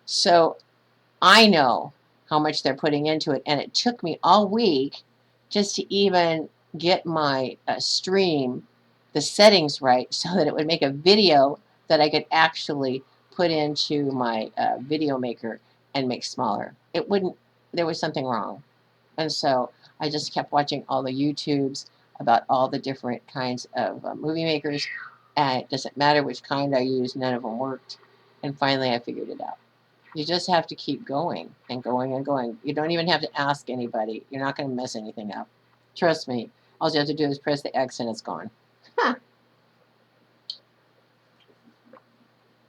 so I know how much they're putting into it. And it took me all week just to even get my stream, the settings right, so that it would make a video that I could actually put into my video maker and make smaller. It wouldn't, there was something wrong. And so I just kept watching all the YouTubes about all the different kinds of movie makers. And it doesn't matter which kind I used, none of them worked. And finally I figured it out. You just have to keep going and going and going. You don't even have to ask anybody. You're not going to mess anything up. Trust me. All you have to do is press the X and it's gone. Huh.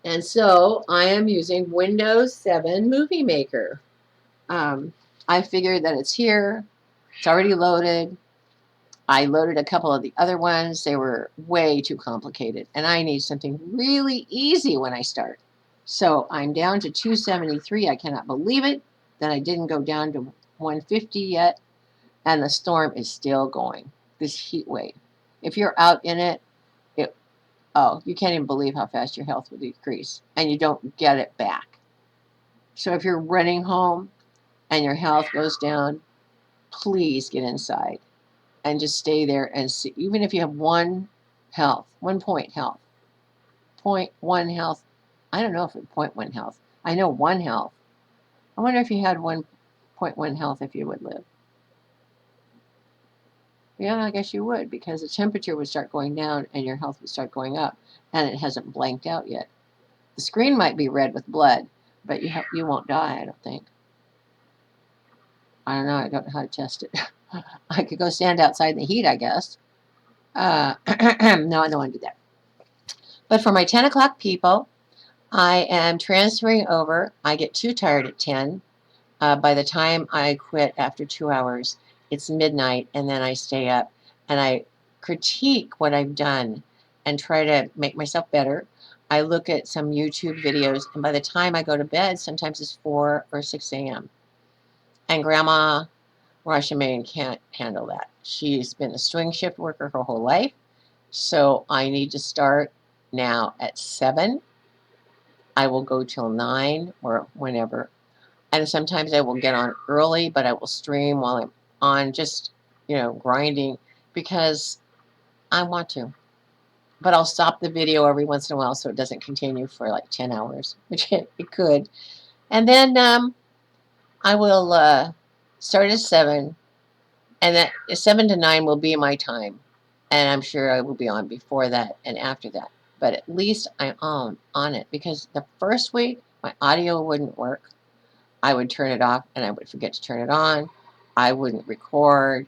And so I am using Windows 7 Movie Maker. I figured that it's here. It's already loaded. I loaded a couple of the other ones. They were way too complicated. And I need something really easy when I start. So I'm down to 273. I cannot believe it that I didn't go down to 150 yet. And the storm is still going. This heat wave. If you're out in it, you can't even believe how fast your health will decrease. And you don't get it back. So if you're running home and your health goes down, please get inside and just stay there and see. Even if you have 1 point health, 0.1 health. I don't know if it's 0.1 health. I know 1 health. I wonder if you had 1.1 health if you would live. Yeah, I guess you would, because the temperature would start going down and your health would start going up, and it hasn't blanked out yet. The screen might be red with blood, but you won't die, I don't think. I don't know. I don't know how to test it. I could go stand outside in the heat, I guess. No, I don't want to do that. But for my 10 o'clock people, I am transferring over. I get too tired at 10. By the time I quit after 2 hours, it's midnight, and then I stay up and I critique what I've done and try to make myself better. I look at some YouTube videos, and by the time I go to bed, sometimes it's 4 or 6 a.m. And Grandma Rashamane can't handle that. She's been a swing shift worker her whole life, so I need to start now at 7. I will go till 9 or whenever. And sometimes I will get on early, but I will stream while I'm on, just, grinding, because I want to. But I'll stop the video every once in a while so it doesn't continue for like 10 hours, which it could. And then I will start at 7, and that 7 to 9 will be my time. And I'm sure I will be on before that and after that. But at least I'm on it, because the first week my audio wouldn't work. I would turn it off and I would forget to turn it on. I wouldn't record.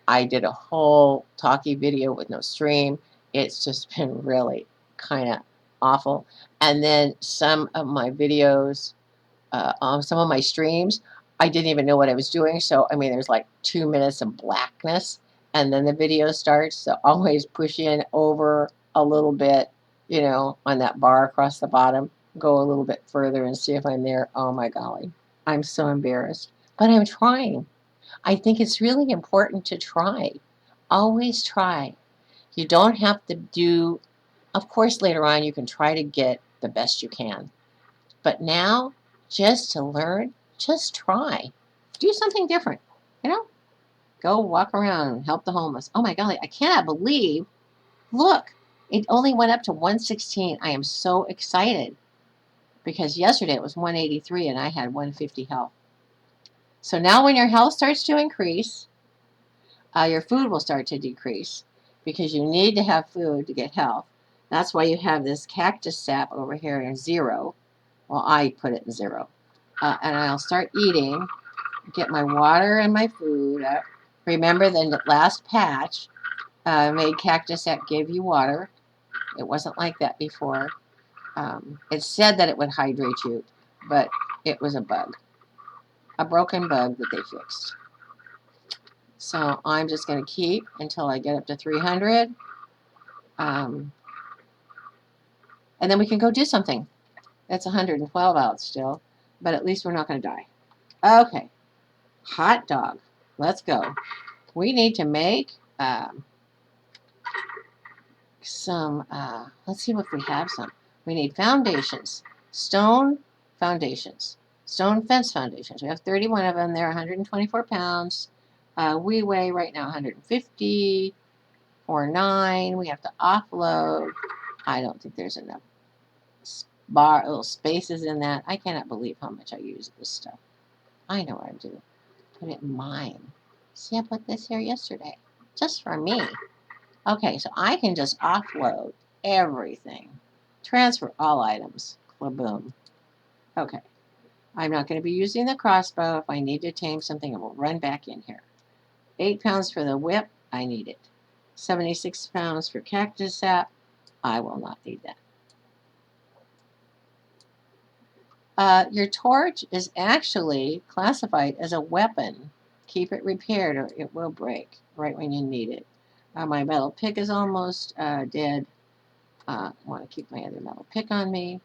I did a whole talkie video with no stream. It's just been really kind of awful. And then some of my videos, on some of my streams, I didn't even know what I was doing. So, I mean, there's like 2 minutes of blackness, and then the video starts. So, always push in over a little bit, on that bar across the bottom. Go a little bit further and see if I'm there. Oh my golly. I'm so embarrassed. But I'm trying. I think it's really important to try. Always try. You don't have to do, of course, later on you can try to get the best you can. But now, just to learn, just try. Do something different. You know? Go walk around, help the homeless. Oh my golly, I cannot believe. Look, it only went up to 116. I am so excited, because yesterday it was 183 and I had 150 health. So now when your health starts to increase, your food will start to decrease, because you need to have food to get health. That's why you have this cactus sap over here in 0. Well, I put it in 0. And I'll start eating, get my water and my food up. Remember, the last patch made cactus sap give you water. It wasn't like that before. It said that it would hydrate you, but it was a bug. A broken bug that they fixed. So I'm just going to keep until I get up to 300. And then we can go do something. That's 112 out still, but at least we're not going to die. Okay. Hot dog. Let's go. We need to make some, let's see if we have some. We need foundations. Stone foundations. Stone fence foundations. We have 31 of them. They're 124 pounds. We weigh right now 150. 4.9. We have to offload. I don't think there's enough little spaces in that. I cannot believe how much I use this stuff. I know what I'm doing. Put it in mine. See, I put this here yesterday. Just for me. Okay, so I can just offload everything. Transfer all items. Boom. Okay. I'm not going to be using the crossbow. If I need to tame something, I will run back in here. 8 pounds for the whip. I need it. 76 pounds for cactus sap. I will not need that. Your torch is actually classified as a weapon. Keep it repaired or it will break right when you need it. My metal pick is almost dead. I want to keep my other metal pick on me.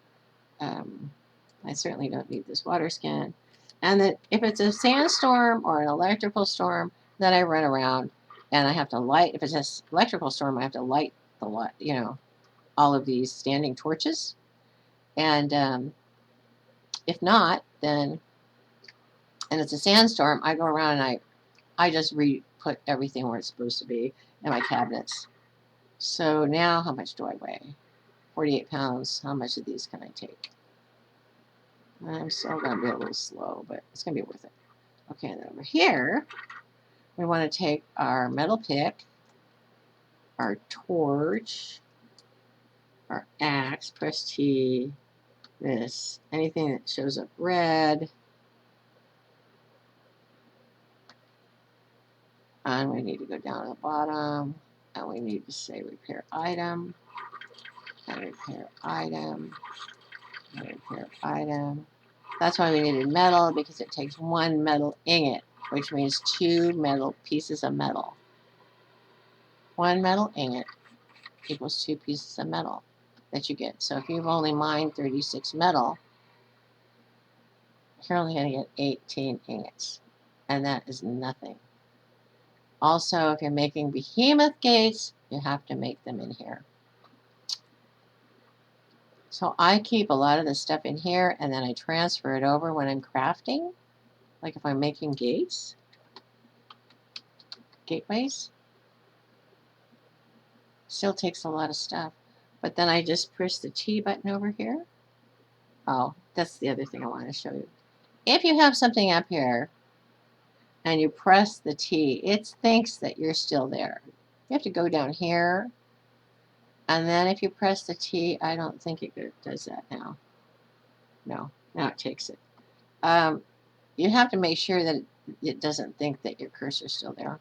I certainly don't need this water skin. And that if it's a sandstorm or an electrical storm, then I run around and I have to light. If it's an electrical storm, I have to light the light, all of these standing torches. And if not, then and it's a sandstorm, I go around and I just put everything where it's supposed to be in my cabinets. So now, how much do I weigh? 48 pounds. How much of these can I take? I'm still going to be a little slow, but it's going to be worth it. Okay, and then over here, we want to take our metal pick, our torch, our axe, press T, this, anything that shows up red. And we need to go down to the bottom, and we need to say repair item, and repair item, and repair item. That's why we needed metal, because it takes one metal ingot, which means 2 metal pieces of metal. 1 metal ingot equals 2 pieces of metal that you get. So if you've only mined 36 metal, you're only going to get 18 ingots, and that is nothing. Also, if you're making behemoth gates, you have to make them in here. So I keep a lot of the stuff in here, and then I transfer it over when I'm crafting. Like if I'm making gates, gateways. Still takes a lot of stuff. But then I just push the T button over here. Oh, that's the other thing I want to show you. If you have something up here and you press the T, it thinks that you're still there. You have to go down here. And then if you press the T, I don't think it does that now. No, now it takes it. You have to make sure that it doesn't think that your cursor's still there.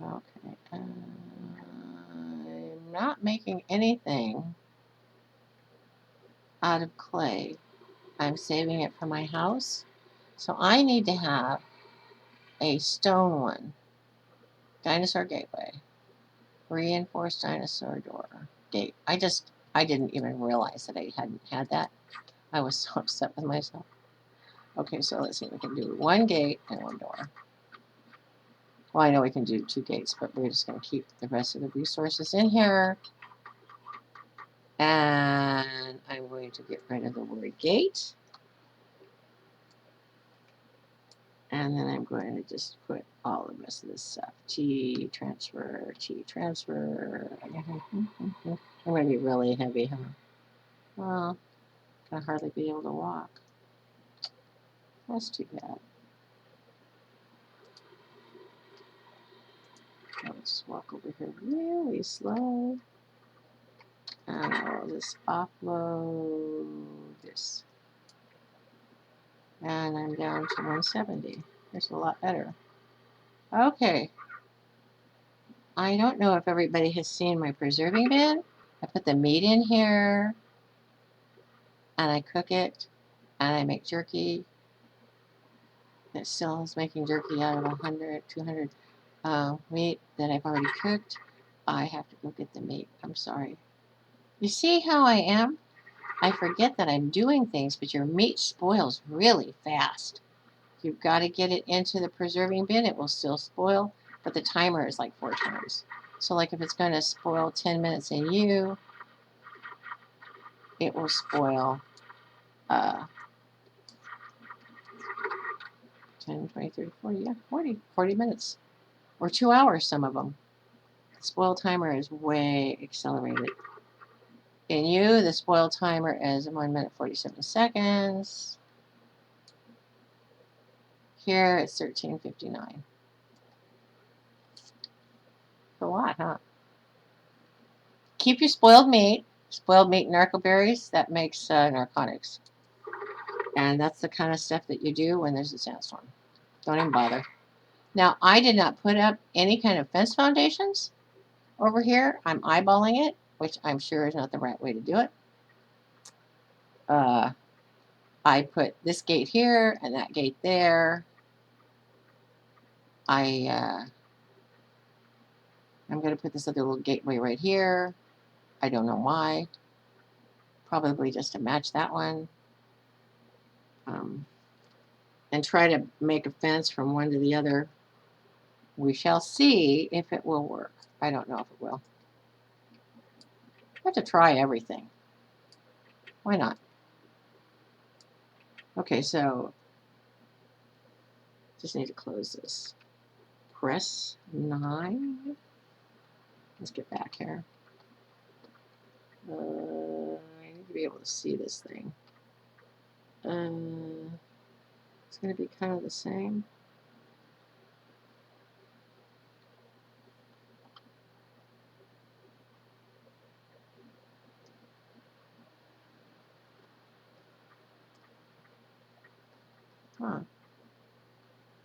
Okay. I'm not making anything out of clay. I'm saving it for my house. So I need to have a stone one. Dinosaur gateway. Reinforced dinosaur door. Gate. I didn't even realize that I hadn't had that. I was so upset with myself. Okay, so let's see. We can do 1 gate and 1 door. Well, I know we can do 2 gates, but we're just going to keep the rest of the resources in here. And I'm going to get rid of the word gate. And then I'm going to just put all the rest of this stuff. T transfer, T transfer. I'm going to be really heavy, huh? Well, I'm going to hardly be able to walk. That's too bad. I'll just walk over here really slow. And I'll just offload this. And I'm down to 170. That's a lot better. Okay. I don't know if everybody has seen my preserving bin. I put the meat in here. And I cook it. And I make jerky. It still is making jerky out of 100, 200 meat that I've already cooked. I have to go get the meat. I'm sorry. You see how I am? I forget that I'm doing things, but your meat spoils really fast. You've got to get it into the preserving bin. It will still spoil, but the timer is like 4 times. So like if it's going to spoil 10 minutes in you, it will spoil 10, 20, 30, 40, yeah, 40 minutes. Or 2 hours, some of them. The spoil timer is way accelerated. In you, the spoil timer is 1 minute 47 seconds. Here it's 13:59. It's a lot, huh? Keep your spoiled meat. Spoiled meat narcoberries, that makes narcotics. And that's the kind of stuff that you do when there's a sandstorm. Don't even bother. Now, I did not put up any kind of fence foundations over here. I'm eyeballing it, which I'm sure is not the right way to do it. I put this gate here and that gate there. I'm going to put this other little gateway right here. I don't know why. Probably just to match that one. And try to make a fence from one to the other. We shall see if it will work. I don't know if it will. I have to try everything. Why not? Okay, so just need to close this. Press 9. Let's get back here. I need to be able to see this thing. It's going to be kind of the same. Huh.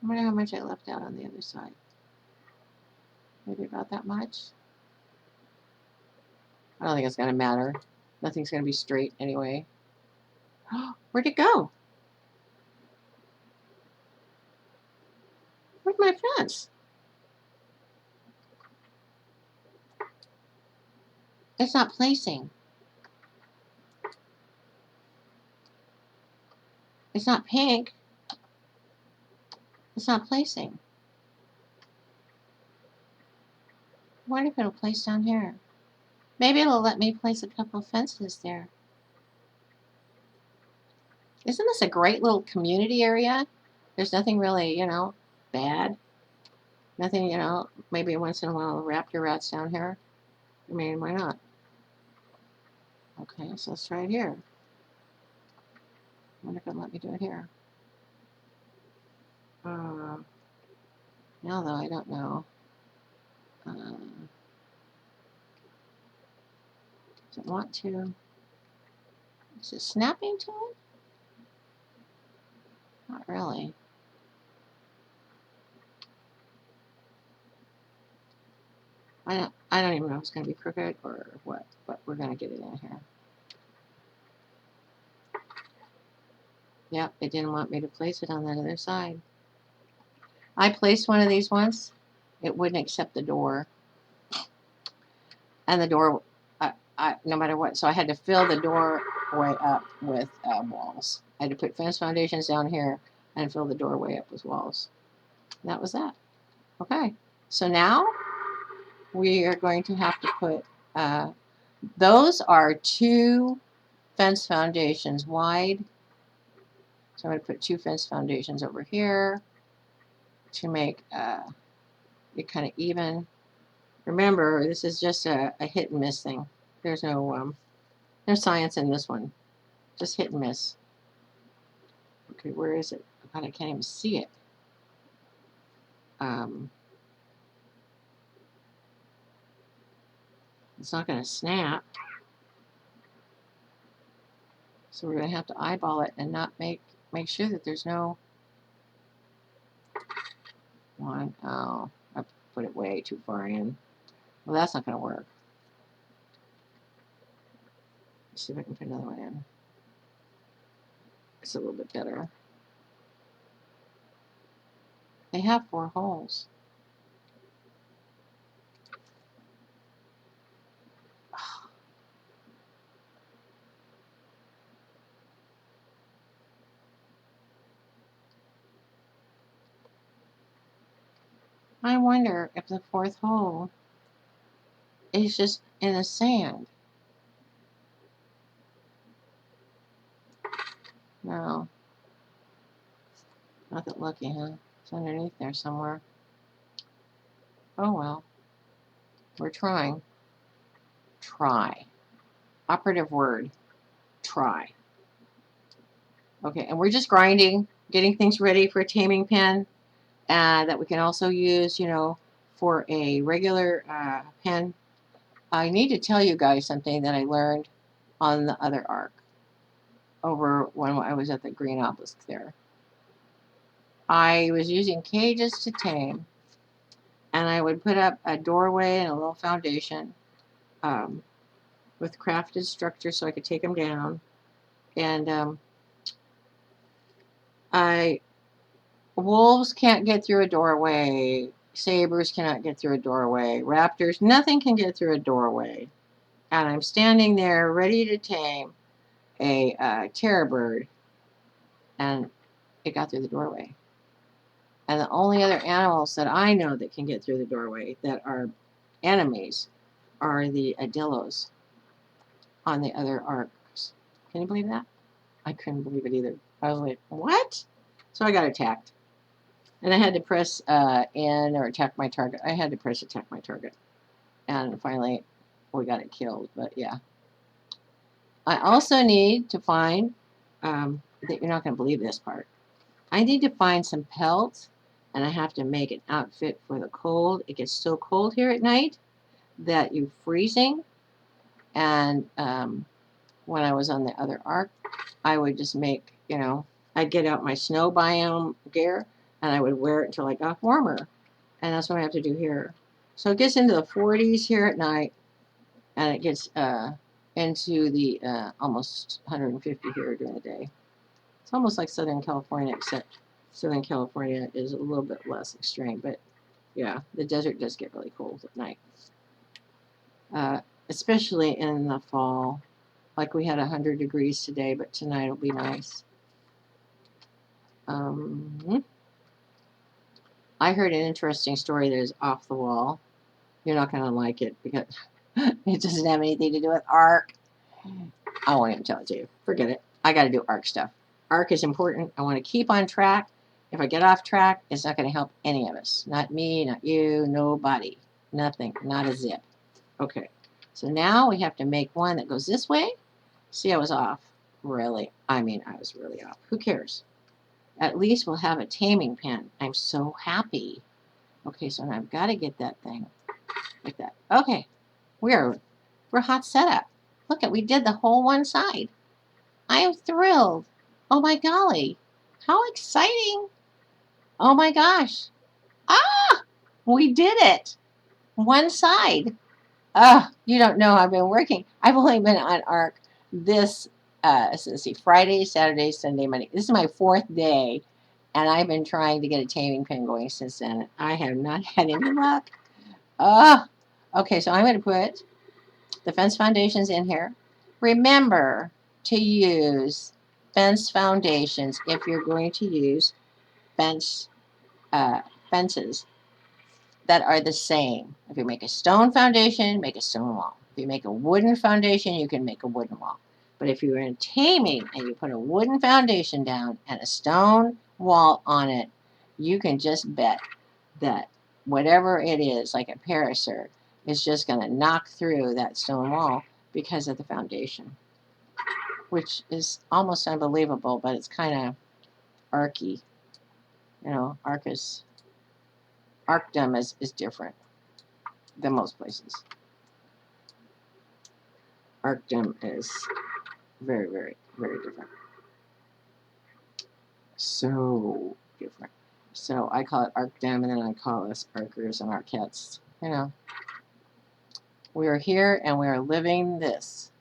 I wonder how much I left out on the other side. Maybe about that much. I don't think it's going to matter. Nothing's going to be straight anyway. Where'd it go? Where's my fence? It's not placing. It's not pink. It's not placing. I wonder if it'll place down here. Maybe it'll let me place a couple of fences there. Isn't this a great little community area? There's nothing really, bad. Nothing, maybe once in a while raptor rats down here. I mean, why not? Okay, so let's try it here. I wonder if it'll let me do it here. Now, though, I don't know. Does it want to? Is it snapping to it? Not really. I don't even know if it's going to be crooked or what, but we're going to get it in here. Yep, it didn't want me to place it on that other side. I placed one of these once. It wouldn't accept the door. And the door, no matter what, so I had to fill the doorway up with walls. I had to put fence foundations down here and fill the doorway up with walls. And that was that. Okay, so now we are going to have to put, those are 2 fence foundations wide. So I'm going to put 2 fence foundations over here to make it kind of even. Remember, this is just a hit and miss thing. There's no science in this one. Just hit and miss. Okay, where is it? God, I can't even see it. It's not going to snap. So we're going to have to eyeball it and not make sure that there's no one. Oh, I put it way too far in. Well, that's not going to work. Let's see if I can put another one in. It's a little bit better. They have 4 holes. I wonder if the 4th hole is just in the sand. No. Not that lucky, huh? It's underneath there somewhere. Oh well. We're trying. Try. Operative word. Try. Okay, and we're just grinding, getting things ready for a taming pen that we can also use, for a regular pen. I need to tell you guys something that I learned on the other ARK over when I was at the Green Obelisk there. I was using cages to tame, and I would put up a doorway and a little foundation with crafted structure so I could take them down. And I wolves can't get through a doorway. Sabers cannot get through a doorway. Raptors, nothing can get through a doorway. And I'm standing there ready to tame a terror bird, and it got through the doorway. And the only other animals that I know that can get through the doorway that are enemies are the Adillos on the other arcs. Can you believe that? I couldn't believe it either. I was like, what? So I got attacked. And I had to press N or attack my target. I had to press attack my target. And finally, we got it killed. But yeah. I also need to find, that you're not going to believe this part. I need to find some pelts, and I have to make an outfit for the cold. It gets so cold here at night that you're freezing. And when I was on the other arc, I would just make, I'd get out my snow biome gear, and I would wear it until I got warmer. And that's what I have to do here. So it gets into the 40s here at night, and it gets into the almost 150 here during the day. It's almost like Southern California, except Southern California is a little bit less extreme. But yeah, the desert does get really cold at night, especially in the fall. Like we had 100 degrees today, but tonight will be nice. I heard an interesting story that is off the wall. You're not going to like it because it doesn't have anything to do with ARK. I won't even tell it to you. Forget it. I got to do ARK stuff. ARK is important. I want to keep on track. If I get off track, it's not going to help any of us. Not me, not you, nobody. Nothing. Not a zip. Okay. So now we have to make one that goes this way. See, I was off. Really. I mean, I was really off. Who cares? At least we'll have a taming pen. I'm so happy. Okay, so now I've got to get that thing like that. Okay. We're hot setup. Look at, we did the whole one side. I am thrilled. Oh my golly. How exciting. Oh my gosh. Ah, we did it. One side. You don't know I've been working. I've only been on ARK this, let's see, Friday, Saturday, Sunday, Monday. This is my 4th day, and I've been trying to get a taming pen going since then. I have not had any luck. Okay, so I'm going to put the fence foundations in here. Remember to use fence foundations if you're going to use fences that are the same. If you make a stone foundation, make a stone wall. If you make a wooden foundation, you can make a wooden wall. But if you're in taming and you put a wooden foundation down and a stone wall on it, you can just bet that whatever it is, like a parasaur, is just going to knock through that stone wall because of the foundation, which is almost unbelievable, but it's kind of arky. Arkdom is different than most places. Arkdom is very, very, very different. So different. So I call it Arkdom, and then I call us Arkers and Arkettes. We are here and we are living this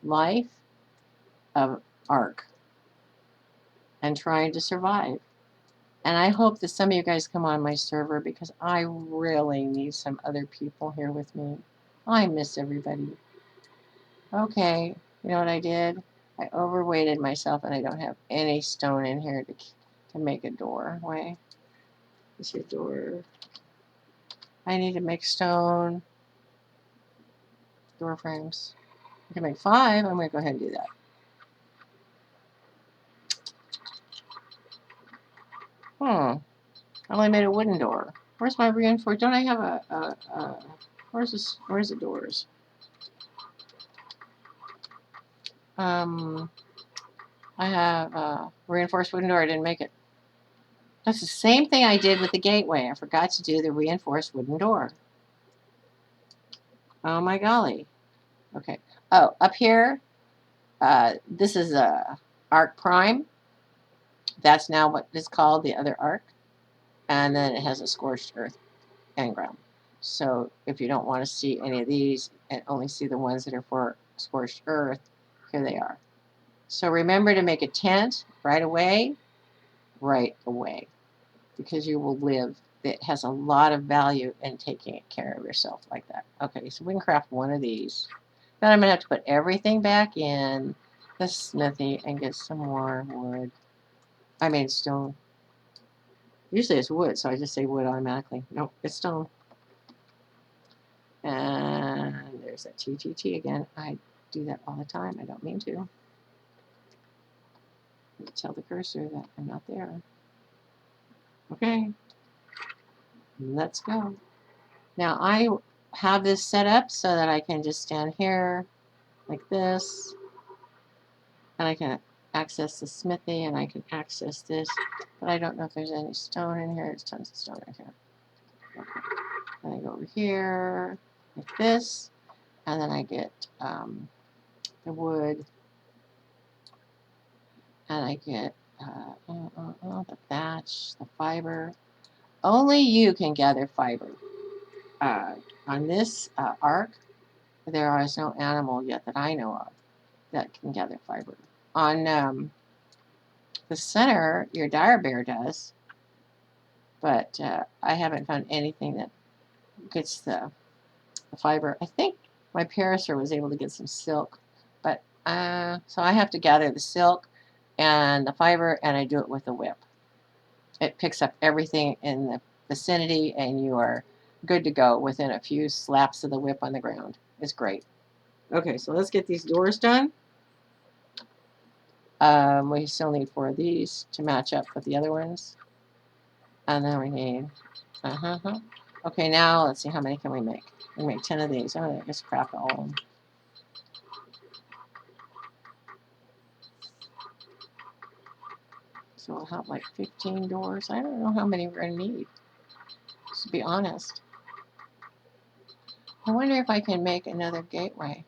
life of ARK and trying to survive. And I hope that some of you guys come on my server because I really need some other people here with me. I miss everybody. Okay, you know what I did? I overweighted myself and I don't have any stone in here to make a doorway. Is your door? I need to make stone door frames. I can make 5. I'm going to go ahead and do that. I only made a wooden door. Where's my reinforced? Don't I have where's the doors? I have a reinforced wooden door. I didn't make it. That's the same thing I did with the gateway. I forgot to do the reinforced wooden door. Oh my golly. Okay. Oh, up here, this is a ARK Prime. That's now what is called the other ARK. and then it has a scorched earth engram. So if you don't want to see any of these and only see the ones that are for scorched earth, here they are. So remember to make a tent right away, because you will live. It has a lot of value in taking care of yourself like that. Okay, so we can craft one of these. Then I'm going to have to put everything back in the smithy and get some more wood. I mean stone. Usually it's wood, so I just say wood automatically. Nope, it's stone. And there's that TTT again. I do that all the time. I don't mean to. Tell the cursor that I'm not there. Okay, let's go. Now I have this set up so that I can just stand here like this, and I can access the smithy, and I can access this, but I don't know if there's any stone in here. There's tons of stone in here. Okay. Then I go over here like this, and then I get the wood, and I get the thatch, the fiber. Only you can gather fiber. On this ARK, there is no animal yet that I know of that can gather fiber. On the center, your dire bear does, but I haven't found anything that gets the fiber. I think my parasaur was able to get some silk, but so I have to gather the silk and the fiber, and I do it with a whip. It picks up everything in the vicinity, and you are good to go within a few slaps of the whip on the ground. It's great. Okay, so let's get these doors done. We still need 4 of these to match up with the other ones. And then we need, okay, now let's see, how many can we make? We make 10 of these. Oh, I just craft all of them. So we'll have like 15 doors. I don't know how many we're going to need, to be honest. I wonder if I can make another gateway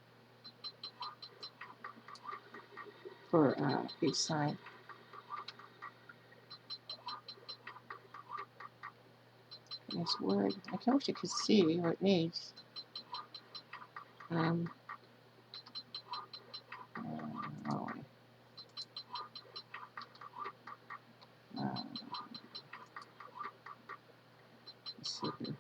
for each side. It's wood. I wish you could see what it needs. Oh, let's see here.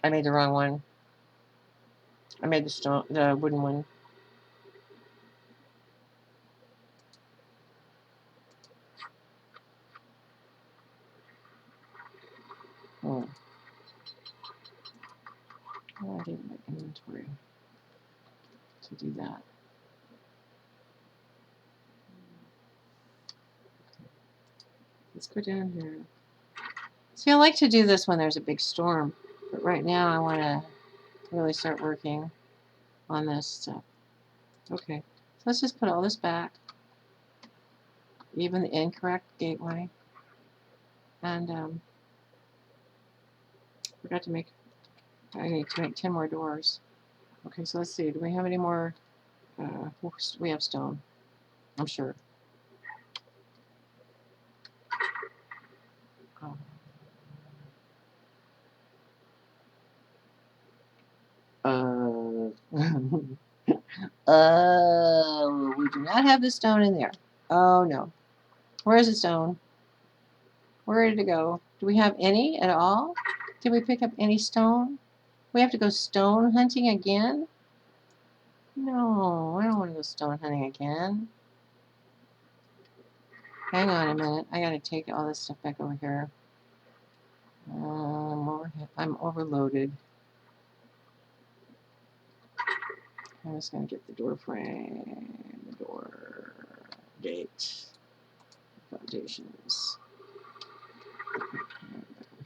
I made the wrong one. I made the wooden one. Oh, I didn't make inventory to do that. Let's go down here. See, I like to do this when there's a big storm, but right now I want to really start working on this stuff. Okay, so let's just put all this back, even the incorrect gateway, and forgot to make, I need to make 10 more doors. Okay, so let's see, do we have any more, we have stone, I'm sure. We do not have the stone in there. Oh no. Where is the stone? Where did it go? Do we have any at all? Did we pick up any stone? We have to go stone hunting again? No, I don't want to go stone hunting again. Hang on a minute. I gotta take all this stuff back over here. I'm overloaded. I'm just going to get the door frame, the door gate, foundations.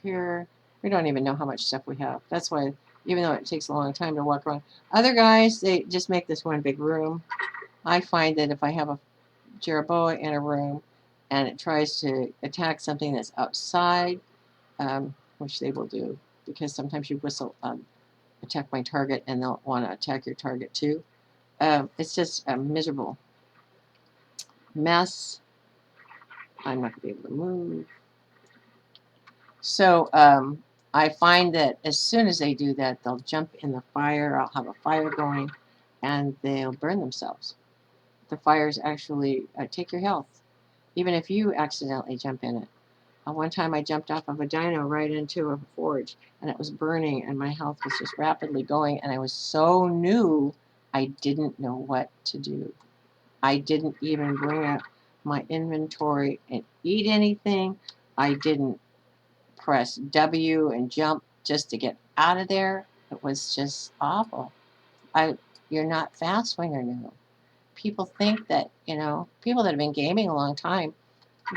Here, we don't even know how much stuff we have. That's why, even though it takes a long time to walk around, other guys, they just make this one big room. I find that if I have a Jerboa in a room and it tries to attack something that's outside, which they will do, because sometimes you whistle, attack my target, and they'll want to attack your target too. It's just a miserable mess. I'm not going to be able to move. So I find that as soon as they do that, they'll jump in the fire. I'll have a fire going, and they'll burn themselves. The fires actually take your health, even if you accidentally jump in it. One time I jumped off of a dino right into a forge, and it was burning, and my health was just rapidly going, and I was so new, I didn't know what to do. I didn't even bring up my inventory and eat anything. I didn't press W and jump just to get out of there. It was just awful. You're not fast when you're new. People think that, people that have been gaming a long time,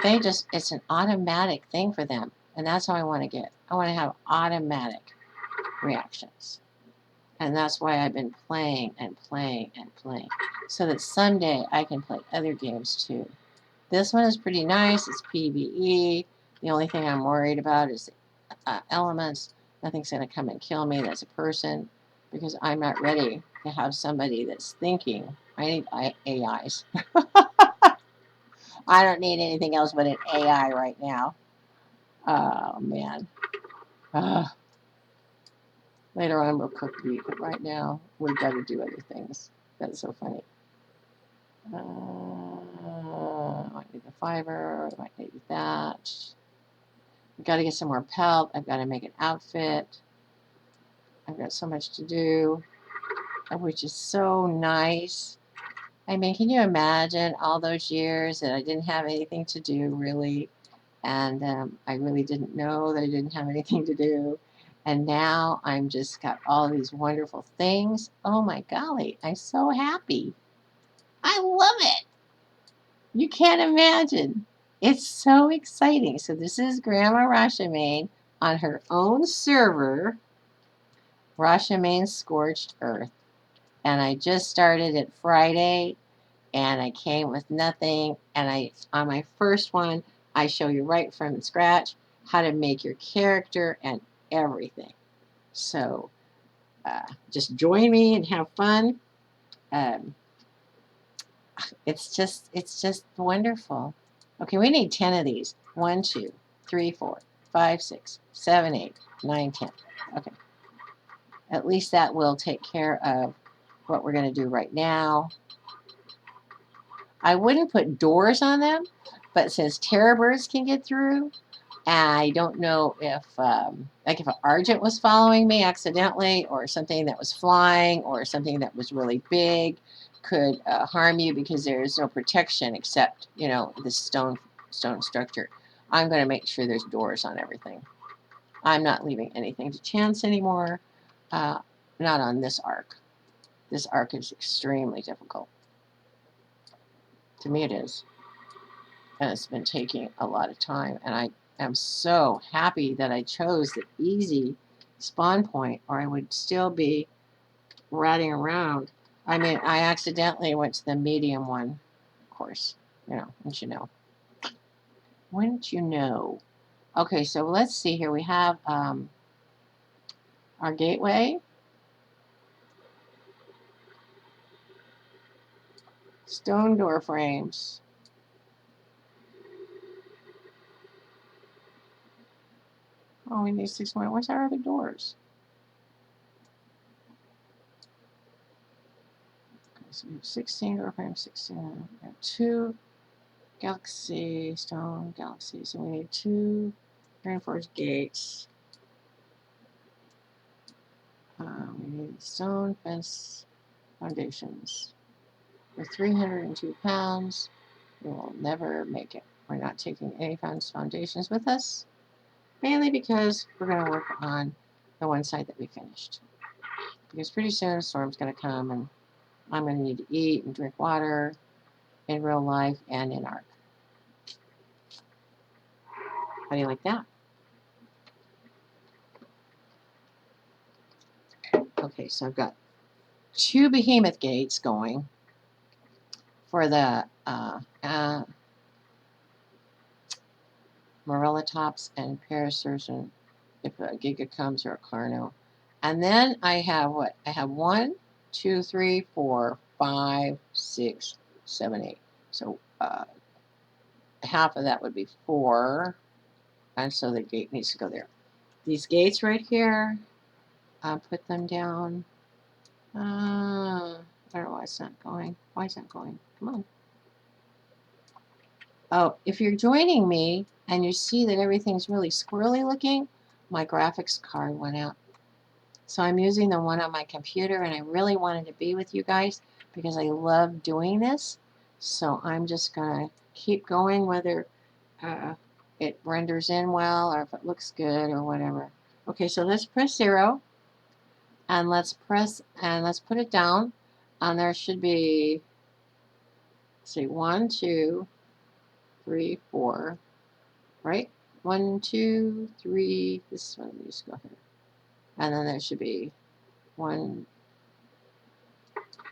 it's an automatic thing for them. And that's how I want to get. I want to have automatic reactions. And that's why I've been playing and playing and playing. So that someday I can play other games too. This one is pretty nice. It's PvE. The only thing I'm worried about is elements. Nothing's going to come and kill me that's a person, because I'm not ready to have somebody that's thinking. I need AIs. I don't need anything else but an AI right now. Oh, man. Later on, we'll cook meat, but right now, we've got to do other things. That's so funny. I might need the fiber. I might need that. I've got to get some more pelt. I've got to make an outfit. I've got so much to do, which is so nice. I mean, can you imagine all those years that I didn't have anything to do, really? And I really didn't know that I didn't have anything to do. And now I'm just got all these wonderful things. Oh my golly, I'm so happy. I love it. You can't imagine. It's so exciting. So this is Grandma Rashamane on her own server, Rashamane Scorched Earth. And I just started it Friday, and I came with nothing. And on my first one, I show you right from scratch how to make your character and everything. So just join me and have fun. Um, it's just wonderful. Okay, we need 10 of these. 1, 2, 3, 4, 5, 6, 7, 8, 9, 10. Okay. At least that will take care of what we're going to do right now. I wouldn't put doors on them, but since terror birds can get through, I don't know if, if an Argent was following me accidentally, or something that was flying, or something that was really big could harm you, because there's no protection except, this stone structure. I'm going to make sure there's doors on everything. I'm not leaving anything to chance anymore. Not on this ARK. This ARK is extremely difficult. To me, it is. And it's been taking a lot of time. And I am so happy that I chose the easy spawn point, or I would still be ratting around. I mean, I accidentally went to the medium one, of course. Wouldn't you know? Wouldn't you know? Okay, so let's see here. We have our gateway. Stone door frames. Oh, we need 6 more. Where's our other doors? Okay, so we have 16 door frames, 16. We have 2 galaxy, stone galaxy. So we need 2 reinforced gates. We need stone fence foundations. For 302 pounds, we will never make it. We're not taking any foundations with us, mainly because we're going to work on the one side that we finished. Because pretty soon a storm's going to come, and I'm going to need to eat and drink water in real life and in ARK. How do you like that? Okay, so I've got 2 behemoth gates going for the Morellatops and Parasurgeon if a Giga comes or a Carno. And then I have what? I have 1, 2, 3, 4, 5, 6, 7, 8. So half of that would be 4. And so the gate needs to go there. These gates right here, I'll put them down. I don't know why it's not going. Why is it not going? Come on. Oh, if you're joining me and you see that everything's really squirrely looking, my graphics card went out. So I'm using the one on my computer, and I really wanted to be with you guys because I love doing this. So I'm just going to keep going whether it renders in well or if it looks good or whatever. Okay, so let's press 0 and let's put it down. And there should be, let's see, 1, 2, 3, 4, right? 1, 2, 3. This one, let me just go here. And then there should be 1.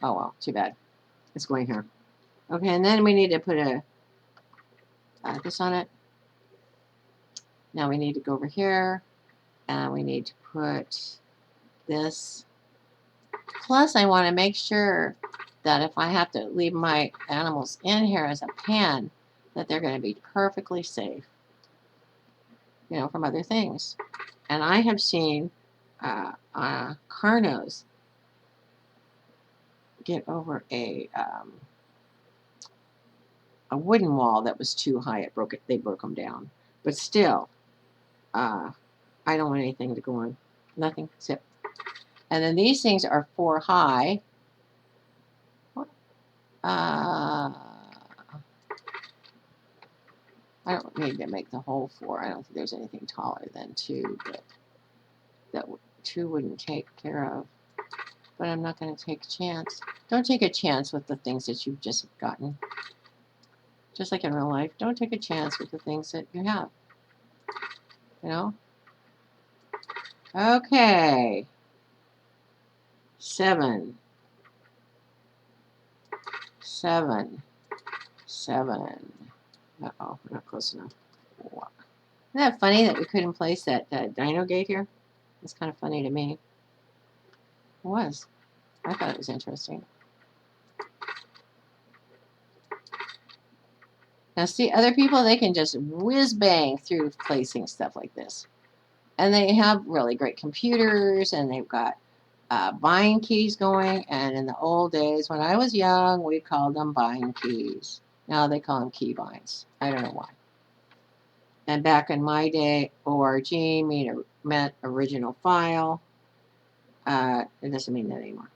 Oh, well, too bad. It's going here. Okay, and then we need to put a this on it. Now we need to go over here, and we need to put this. Plus, I want to make sure that if I have to leave my animals in here as a pen, that they're going to be perfectly safe, you know, from other things. And I have seen Carnos get over a wooden wall that was too high. They broke them down. But still, I don't want anything to go on. Nothing. Zip. And then these things are 4 high. I don't need to make the whole 4. I don't think there's anything taller than 2, but that 2 wouldn't take care of. But I'm not going to take a chance. Don't take a chance with the things that you've just gotten. Just like in real life, don't take a chance with the things that you have. You know? Okay. 7. 7. 7. Uh-oh, we're not close enough. Isn't that funny that we couldn't place that dino gate here? It's kind of funny to me. It was. I thought it was interesting. Now, see, other people, they can just whiz-bang through placing stuff like this. And they have really great computers, and they've got bind keys going. And in the old days, when I was young, we called them bind keys. Now they call them key binds. I don't know why. And back in my day, ORG meant original file. It doesn't mean that anymore.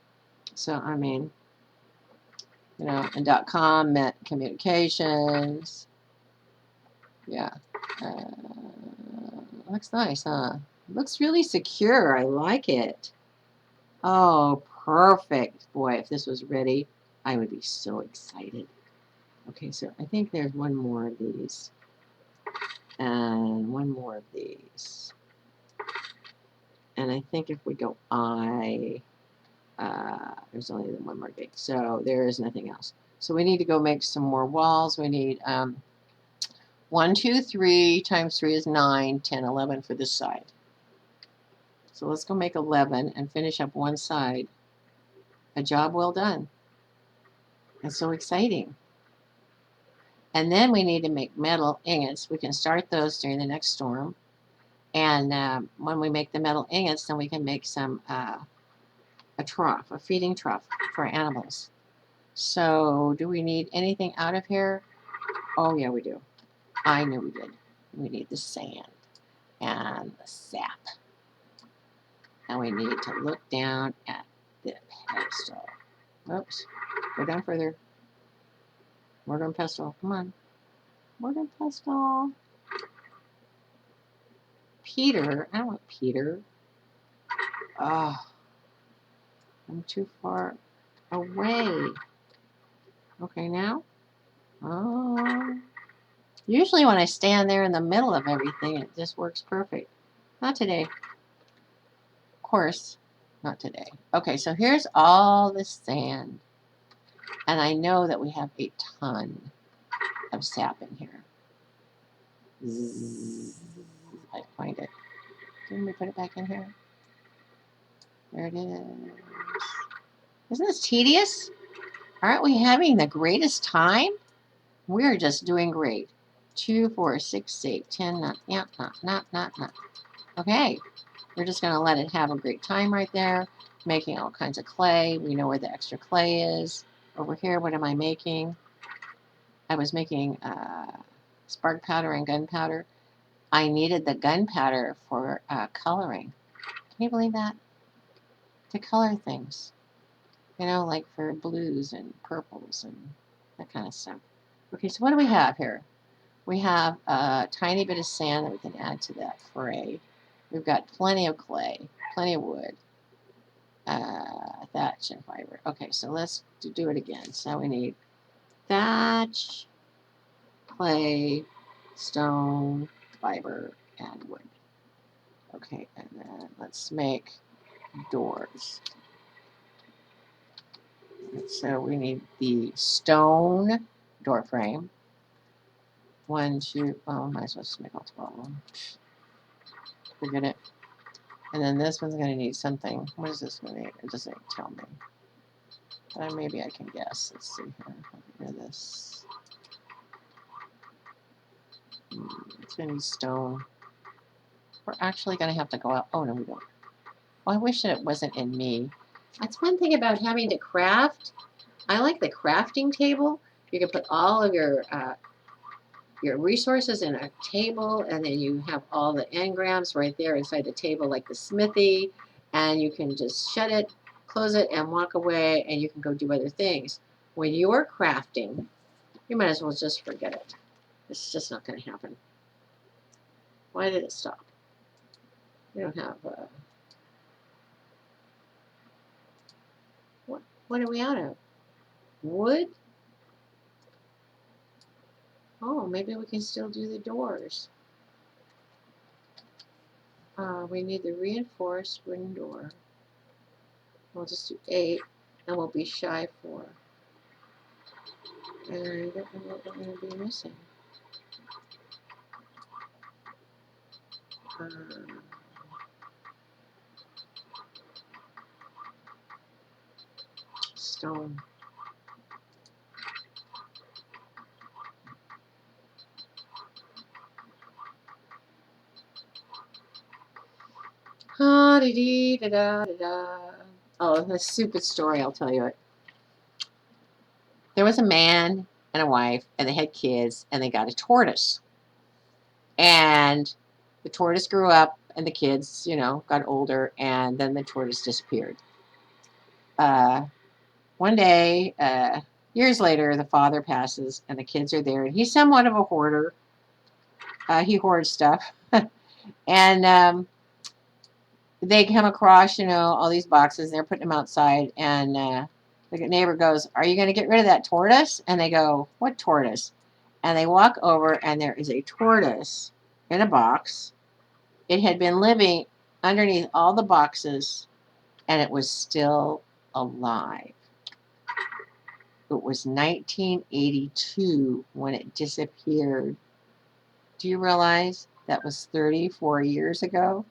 So, I mean, you know, and .com meant communications. Yeah. Looks nice, huh? Looks really secure. I like it. Oh, perfect. Boy, if this was ready, I would be so excited. Okay, so I think there's one more of these. And one more of these. And I think if we go there's only one more gate. So there is nothing else. So we need to go make some more walls. We need 1, 2, 3 times 3 is 9, 10, 11 for this side. So let's go make 11 and finish up one side. A job well done. It's so exciting. And then we need to make metal ingots. We can start those during the next storm. And when we make the metal ingots, then we can make some a trough, a feeding trough for animals. So do we need anything out of here? Oh, yeah, we do. I knew we did. We need the sand and the sap. And we need to look down at the pedestal. Oops. Go down further. Mortar and pestle. Come on. Mortar and pestle. Peter. I don't want Peter. Oh. I'm too far. away. Okay, now? Oh. Usually when I stand there in the middle of everything, it just works perfect. Not today. Of course, not today. Okay, so here's all the sand. And I know that we have a ton of sap in here. Zzz. I find it. Didn't we put it back in here? There it is. Isn't this tedious? Aren't we having the greatest time? We're just doing great. 2, 4, 6, 8, 10, not. Okay, we're just going to let it have a great time right there, making all kinds of clay. We know where the extra clay is. Over here, what am I making? I was making spark powder and gunpowder. I needed the gunpowder for coloring. Can you believe that? To color things. You know, like for blues and purples and that kind of stuff. Okay, so what do we have here? We have a tiny bit of sand that we can add to that fray. We've got plenty of clay, plenty of wood, thatch and fiber. Okay, so let's do it again. So we need thatch, clay, stone, fiber, and wood. Okay, and then let's make doors. So we need the stone door frame. 1, 2, oh, might as well just make all 12 of them. Forget it. And then this one's going to need something. What is this going to need? It doesn't tell me. But maybe I can guess. Let's see here. Look at this. It's going to be stone. We're actually going to have to go out. Oh, no, we don't. Oh, I wish that it wasn't in me. That's one thing about having to craft. I like the crafting table. You can put all of your resources in a table, and then you have all the engrams right there inside the table, like the smithy, and you can just shut it, close it, and walk away, and you can go do other things. When you're crafting, you might as well just forget it. It's just not going to happen. Why did it stop? We don't have what are we out of? Wood? Oh, maybe we can still do the doors. We need the reinforced wooden door. We'll just do 8, and we'll be shy 4. And I don't know what we're going to be missing. Stone. Ah, dee dee da da da da. Oh, the stupid story, I'll tell you it. There was a man and a wife, and they had kids, and they got a tortoise. And the tortoise grew up, and the kids, you know, got older, and then the tortoise disappeared. One day, years later, the father passes, and the kids are there, and he's somewhat of a hoarder. He hoards stuff. And they come across, you know, all these boxes, and they're putting them outside, and the neighbor goes, "Are you going to get rid of that tortoise?" And they go, "What tortoise?" And they walk over, and there is a tortoise in a box. It had been living underneath all the boxes, and it was still alive. It was 1982 when it disappeared. Do you realize that was 34 years ago?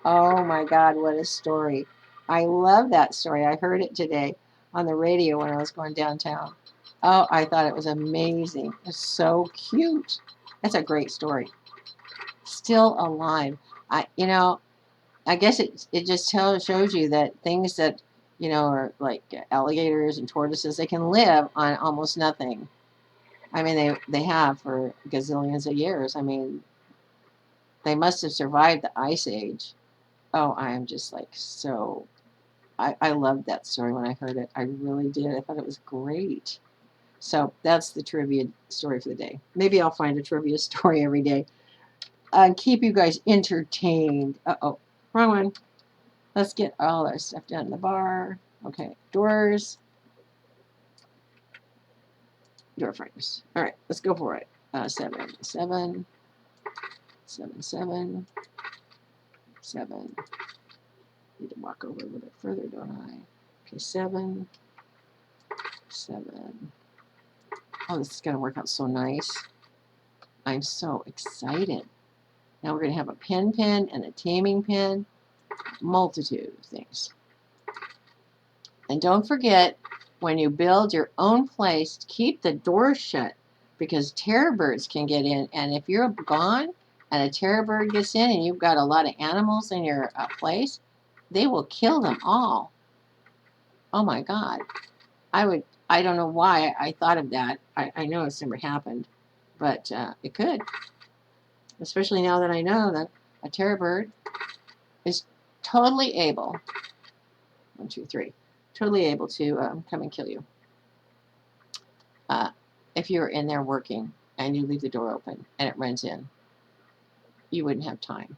Oh my God, what a story. I love that story. I heard it today on the radio when I was going downtown. Oh, I thought it was amazing. It's so cute. That's a great story. Still alive. I guess it just shows you that things that, you know, are like alligators and tortoises, they can live on almost nothing. I mean, they have for gazillions of years. I mean, they must have survived the Ice Age. Oh, I am just like so. I loved that story when I heard it. I really did. I thought it was great. So that's the trivia story for the day. Maybe I'll find a trivia story every day and keep you guys entertained. Uh-oh, wrong one. Let's get all our stuff down in the bar. Okay, doors. door frames. All right, let's go for it. 7, 7, 7, 7, 7. Need to walk over a little bit further, don't I? Okay, 7, 7. Oh, this is going to work out so nice. I'm so excited. Now we're going to have a pin and a taming pin. Multitude of things. And don't forget, when you build your own place, keep the doors shut because terror birds can get in. And if you're gone and a terror bird gets in and you've got a lot of animals in your place, they will kill them all. Oh my God. I don't know why I thought of that. I know it's never happened, but it could. Especially now that I know that a terror bird is totally able, 1, 2, 3, totally able to come and kill you. If you're in there working and you leave the door open and it runs in, you wouldn't have time.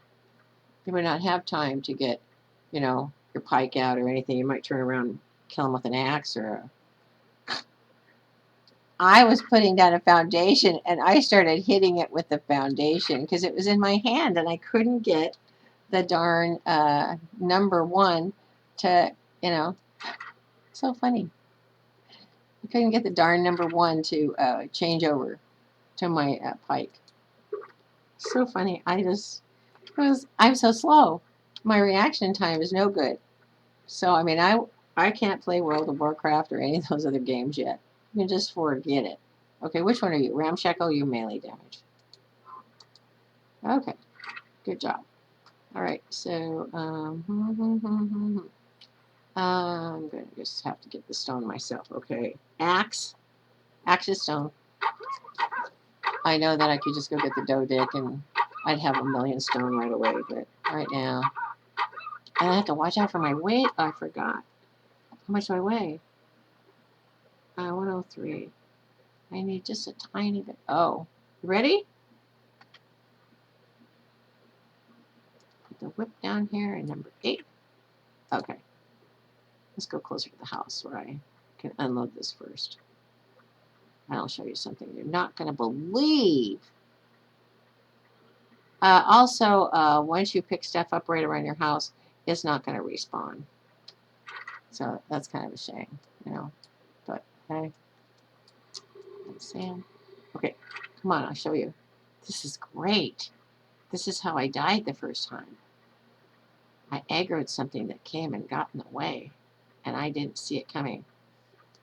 You would not have time to get, your pike out or anything. You might turn around and kill them with an axe or I was putting down a foundation and I started hitting it with the foundation because it was in my hand and I couldn't get the darn number 1 to, so funny. I couldn't get the darn number 1 to change over to my pike. So funny. I'm so slow. My reaction time is no good. So, I mean, I can't play World of Warcraft or any of those other games yet. You can just forget it. Okay, which one are you? Ramshackle, you melee damage. Okay, good job. All right, so I'm going to just have to get the stone myself. Okay, axe is stone. I know that I could just go get the dough dick and I'd have a million stone right away, but right now, and I have to watch out for my weight. Oh, I forgot. How much do I weigh? 103. I need just a tiny bit. Oh, you ready? Put the whip down here and number 8. Okay. Let's go closer to the house where I can unload this first. And I'll show you something you're not going to believe. Also, once you pick stuff up right around your house, it's not going to respawn. So that's kind of a shame, But, okay. Sand. Okay, come on, I'll show you. This is great. This is how I died the first time. I aggroed something that came and got in the way, and I didn't see it coming.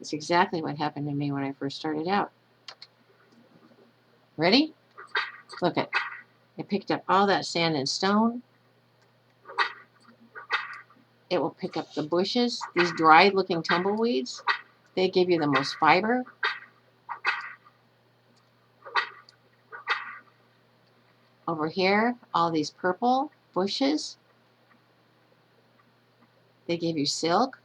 It's exactly what happened to me when I first started out. Ready? Look at. I picked up all that sand and stone. It will pick up the bushes, these dried looking tumbleweeds. They give you the most fiber. Over here, all these purple bushes. They give you silk.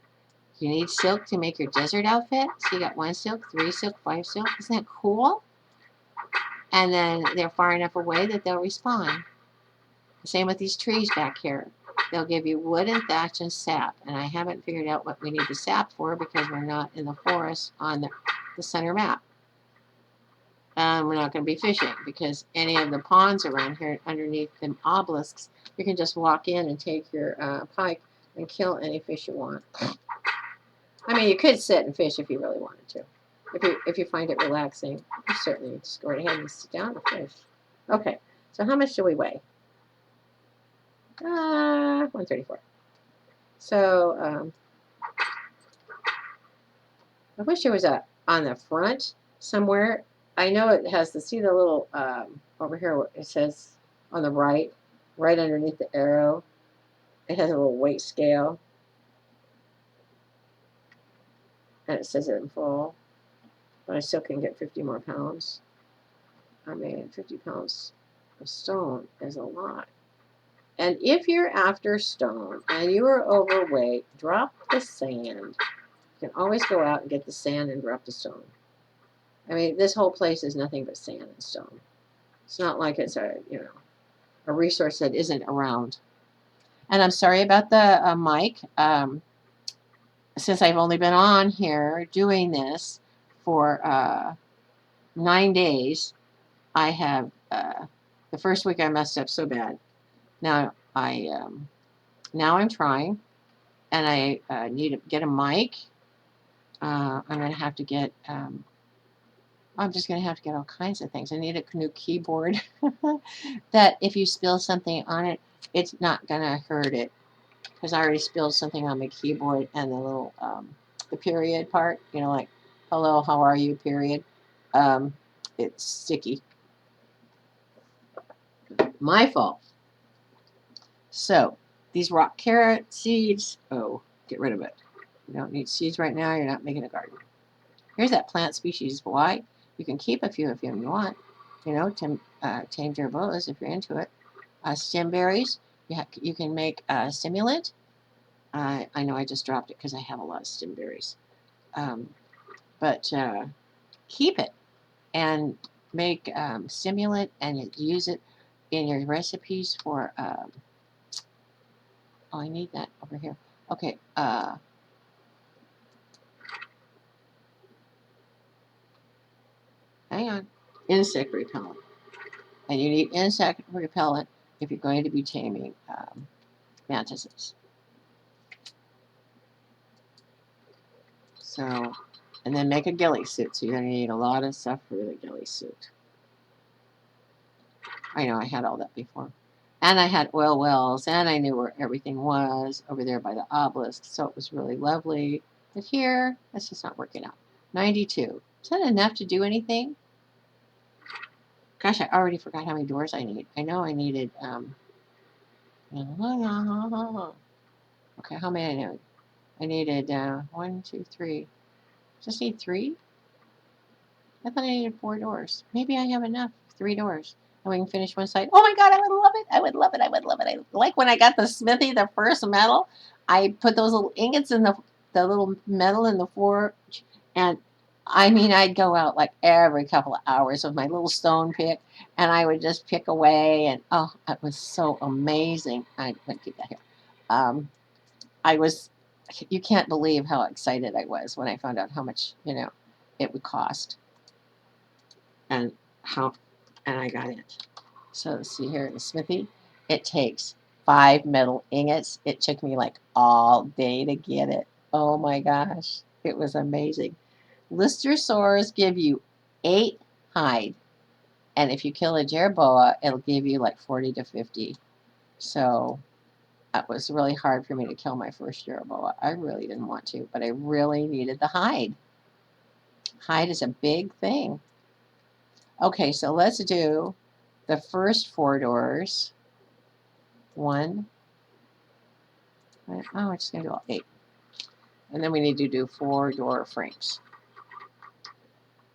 You need silk to make your desert outfit. So you got 1 silk, 3 silk, 5 silk. Isn't that cool? And then they're far enough away that they'll respawn. Same with these trees back here. They'll give you wood and thatch and sap. And I haven't figured out what we need the sap for because we're not in the forest on the center map. We're not going to be fishing because any of the ponds around here underneath the obelisks, you can just walk in and take your pike and kill any fish you want. I mean, you could sit and fish if you really wanted to. If you find it relaxing, you certainly just go right ahead and sit down and fish. Okay, so how much do we weigh? 134. So I wish there was a on the front somewhere. I know it has the see the little over here. It says on the right underneath the arrow. It has a little weight scale, and it says it in full. But I still can get 50 more pounds. I mean, 50 pounds of stone is a lot. And if you're after stone and you are overweight, drop the sand. You can always go out and get the sand and drop the stone. I mean, this whole place is nothing but sand and stone. It's not like it's a resource that isn't around. And I'm sorry about the mic. Since I've only been on here doing this for 9 days, I have, the first week I messed up so bad. Now now I'm trying, and I need to get a mic. I'm going to have to get, I'm just going to have to get all kinds of things. I need a new keyboard that if you spill something on it, it's not going to hurt it. Because I already spilled something on my keyboard and the little, the period part, like, hello, how are you, period. It's sticky. My fault. So, these rock carrot seeds, oh, get rid of it. You don't need seeds right now, you're not making a garden. Here's that plant species why. You can keep a few if you want, to tame your boas if you're into it. Stem berries, you can make a stimulant. I know I just dropped it because I have a lot of stem berries. But keep it and make stimulant and use it in your recipes for. Oh, I need that over here. Okay. Hang on. Insect repellent. And you need insect repellent if you're going to be taming mantises. So, and then make a ghillie suit. So you're going to need a lot of stuff for the ghillie suit. I know I had all that before. And I had oil wells, and I knew where everything was over there by the obelisk. So it was really lovely. But here, that's just not working out. 92. Is that enough to do anything? Gosh, I already forgot how many doors I need. I know I needed, okay, how many I need? I needed 1, 2, 3. Just need 3? I thought I needed 4 doors. Maybe I have enough. 3 doors. And we can finish one side. Oh my god, I would love it. I would love it. I would love it. I like when I got the smithy, the first metal, I put those little ingots in the little metal in the forge. And I mean, I'd go out like every couple of hours with my little stone pick, and I would just pick away. And oh, it was so amazing. I'm going to keep that here. I was, you can't believe how excited I was when I found out how much, it would cost. And how, and I got it. So let's see here in the smithy, it takes 5 metal ingots. It took me like all day to get it. Oh my gosh, it was amazing. Lister sores give you 8 hide, and if you kill a jerboa, it'll give you like 40 to 50. So it was really hard for me to kill my first jerboa. I really didn't want to, but I really needed the hide. Hide is a big thing. Okay, so let's do the first 4 doors. 1. Oh, I'm just going to do all 8. And then we need to do 4 door frames.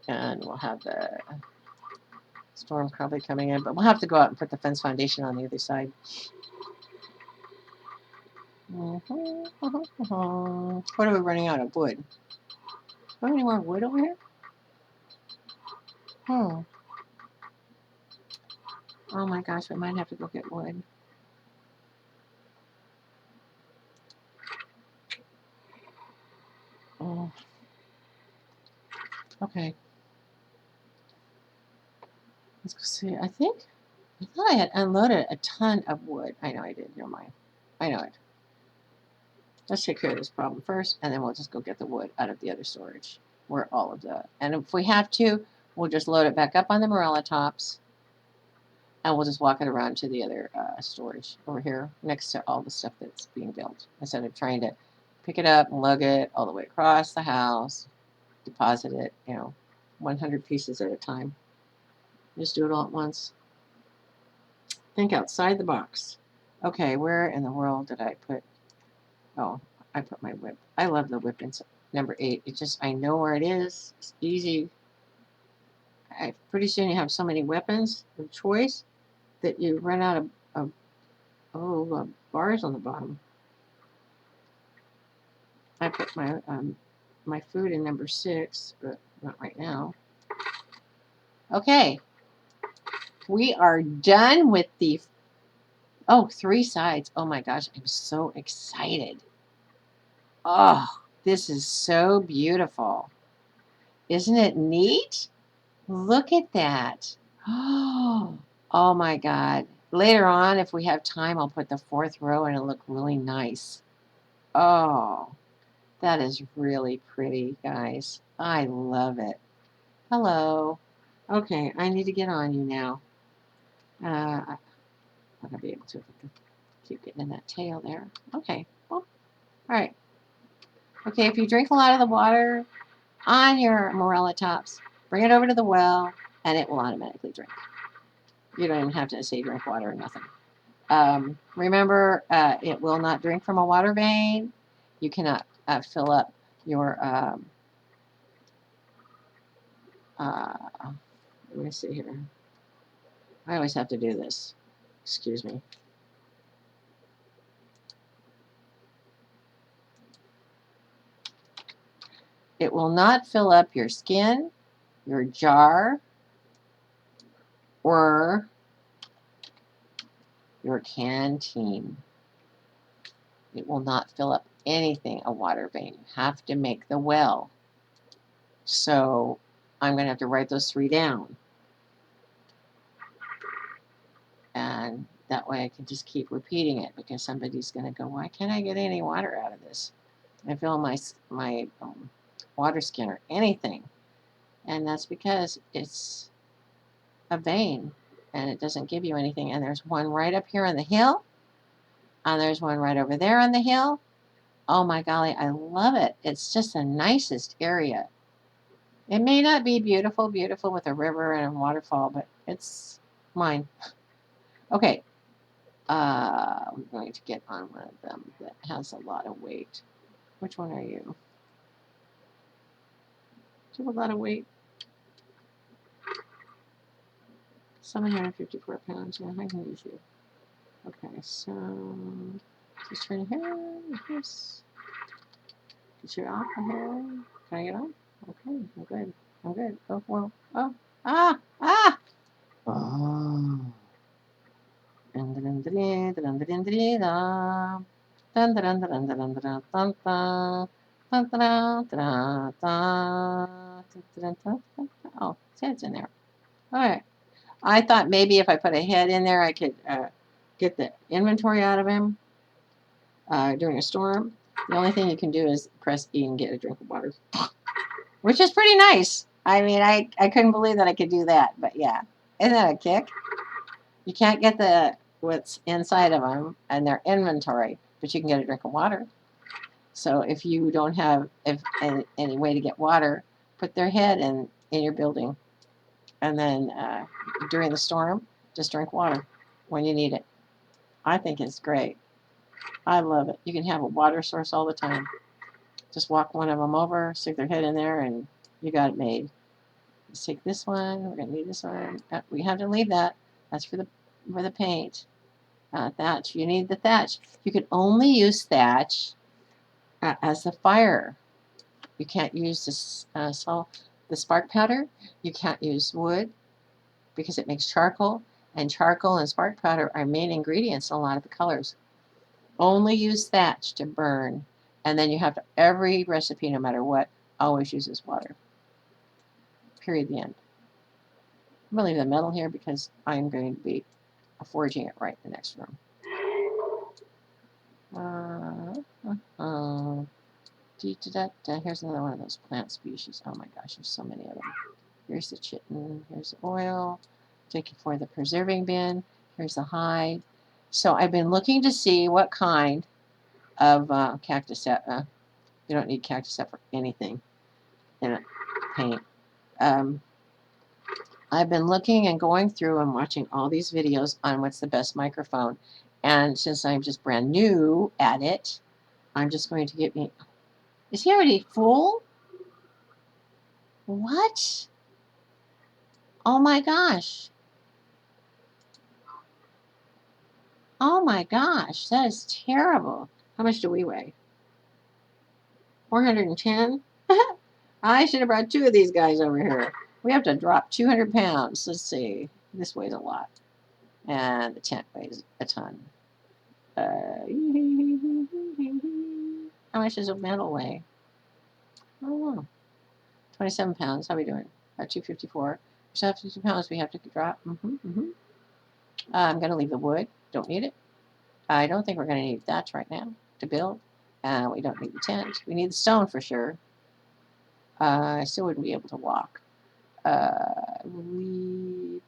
And we'll have the storm probably coming in, but we'll have to go out and put the fence foundation on the other side. What are we running out of wood? Do we have any more wood over here? Oh my gosh, we might have to go get wood. Oh. Okay. Let's go see. I thought I had unloaded a ton of wood. I know I did. Never mind. I know it. Let's take care of this problem first, and then we'll just go get the wood out of the other storage. Where all of the, and if we have to, we'll just load it back up on the Morella tops, and we'll just walk it around to the other storage over here next to all the stuff that's being built, instead of trying to pick it up and lug it all the way across the house, deposit it, 100 pieces at a time. Just do it all at once. Think outside the box. Okay, where in the world did I put? Oh, I put my whip. I love the whip in number 8. It just, I know where it is. It's easy. Pretty soon you have so many weapons of choice that you run out of bars on the bottom. I put my food in number 6, but not right now. Okay, we are done with the 3 sides. Oh my gosh, I'm so excited. Oh, this is so beautiful. Isn't it neat? Look at that. Oh my God. Later on, if we have time, I'll put the fourth row and it'll look really nice. Oh, that is really pretty, guys. I love it. Hello. Okay, I need to get on you now. I'm not going to be able to keep getting in that tail there. Okay, well, all right. Okay, if you drink a lot of the water on your morella tops, bring it over to the well, and it will automatically drink. You don't even have to say drink water or nothing. Remember, it will not drink from a water vein. You cannot fill up your, let me see here. I always have to do this. Excuse me. It will not fill up your skin, your jar, or your canteen. It will not fill up anything, a water vein. You have to make the well. So I'm going to have to write those 3 down. And that way I can just keep repeating it because somebody's going to go, why can't I get any water out of this? I fill my water skin or anything. And that's because it's a vein and it doesn't give you anything. And there's one right up here on the hill. And there's one right over there on the hill. Oh my golly, I love it. It's just the nicest area. It may not be beautiful with a river and a waterfall, but it's mine. Okay, I'm going to get on one of them that has a lot of weight. Which one are you? Do you have a lot of weight? 754 pounds. Yeah, I can use you. Okay, so just turn here. Yes. Get you off of here. Can I get on? Okay, I'm good. I'm good. Oh, well. Oh, ah, ah. Oh. Oh, head's in there. All right. I thought maybe if I put a head in there, I could get the inventory out of him during a storm. The only thing you can do is press E and get a drink of water, which is pretty nice. I mean, I couldn't believe that I could do that, but yeah. Isn't that a kick? You can't get what's inside of them and their inventory, but you can get a drink of water. So if you don't have any way to get water, put their head in your building, and then during the storm, just drink water when you need it. I think it's great. I love it. You can have a water source all the time. Just walk one of them over, stick their head in there, and you got it made. Let's take this one. We're going to need this one. We have to leave that. That's for the paint. Thatch. You need the thatch. You can only use thatch as the fire. You can't use the spark powder. You can't use wood because it makes charcoal. And charcoal and spark powder are main ingredients in a lot of the colors. Only use thatch to burn. And then you have to, every recipe, no matter what, always uses water. Period, the end. I'm going to leave the metal here because I'm going to be forging it right in the next room. Here's another one of those plant species. Oh my gosh, there's so many of them. Here's the chitin. Here's the oil. Take it for the preserving bin. Here's the hide. So I've been looking to see what kind of cactus. You don't need cactus for anything in a paint. I've been looking and going through and watching all these videos on what's the best microphone. And since I'm just brand new at it, I'm just going to get me. Is he already full? What? Oh my gosh. Oh my gosh. That is terrible. How much do we weigh? 410? I should have brought 2 of these guys over here. We have to drop 200 pounds. Let's see. This weighs a lot. And the tent weighs a ton. How much does a metal weigh? I don't know. 27 pounds. How are we doing? 254. So 52 pounds we have to drop. I'm going to leave the wood. Don't need it. I don't think we're going to need that right now to build. We don't need the tent. We need the stone for sure. I still wouldn't be able to walk. Leave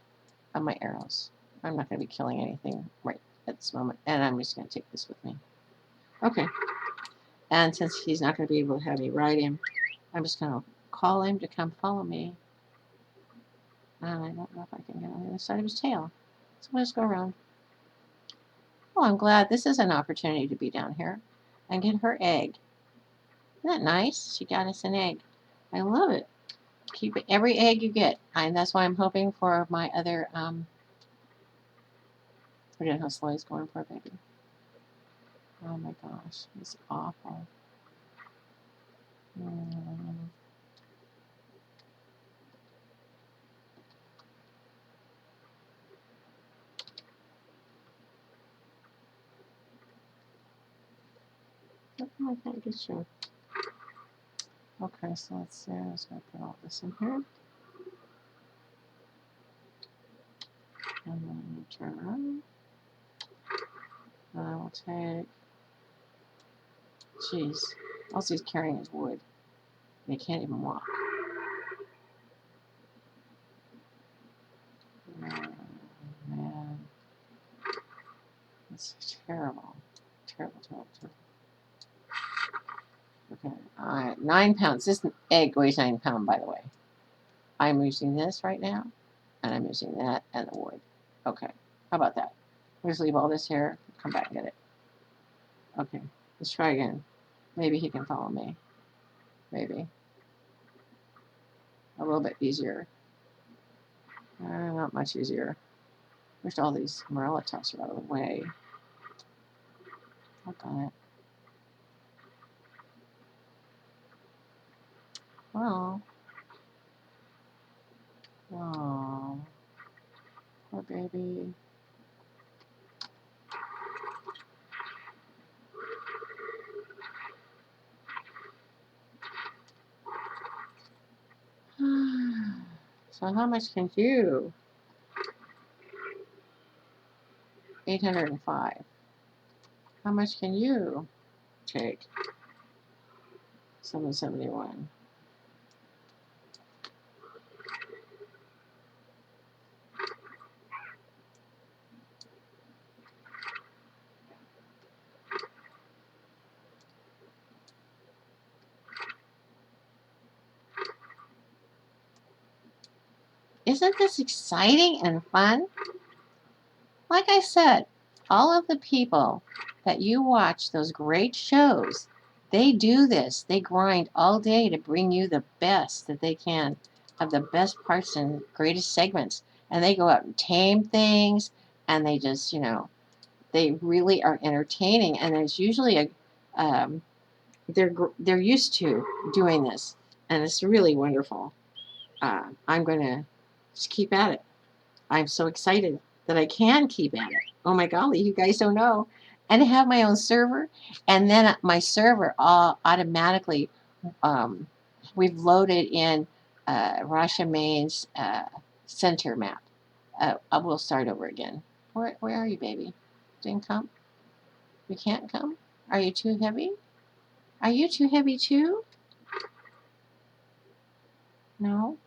my arrows. I'm not going to be killing anything right at this moment. And I'm just going to take this with me. Okay. And since he's not going to be able to have me ride him, I'm just going to call him to come follow me. And I don't know if I can get on the other side of his tail. So we'll just go around. Oh, I'm glad this is an opportunity to be down here and get her egg. Isn't that nice? She got us an egg. I love it. Keep it, every egg you get. And that's why I'm hoping for my other, forget how slow he's going for, baby. Oh my gosh, it's awful. I can't get you. Okay, so let's see. I'm just going to put all this in here. And then turn around. And I will take. Jeez. All he's carrying is wood. He can't even walk. Oh, man. That's terrible. Terrible, terrible, terrible. Okay. Alright, 9 pounds. This egg weighs 9 pounds, by the way. I'm using this right now. And I'm using that and the wood. Okay. How about that? We'll just leave all this here. Come back and get it. Okay. Let's try again. Maybe he can follow me. Maybe. A little bit easier. Not much easier. Wish all these morella tops are out of the way. Look on it. Well. Oh. Poor baby. So how much can you? 805. How much can you take? 771. Isn't this exciting and fun? Like I said, all of the people that you watch those great shows, they do this. They grind all day to bring you the best that they can of the best parts and greatest segments. And they go out and tame things, and they just, they really are entertaining. And there's usually they're used to doing this, and it's really wonderful. I'm going to just keep at it. I'm so excited that I can keep at it. Oh my golly, you guys don't know. And I have my own server, and then my server automatically, we've loaded in Rashamane's center map. I will start over again. Where are you, baby? Didn't come? You can't come? Are you too heavy? Are you too heavy too? No?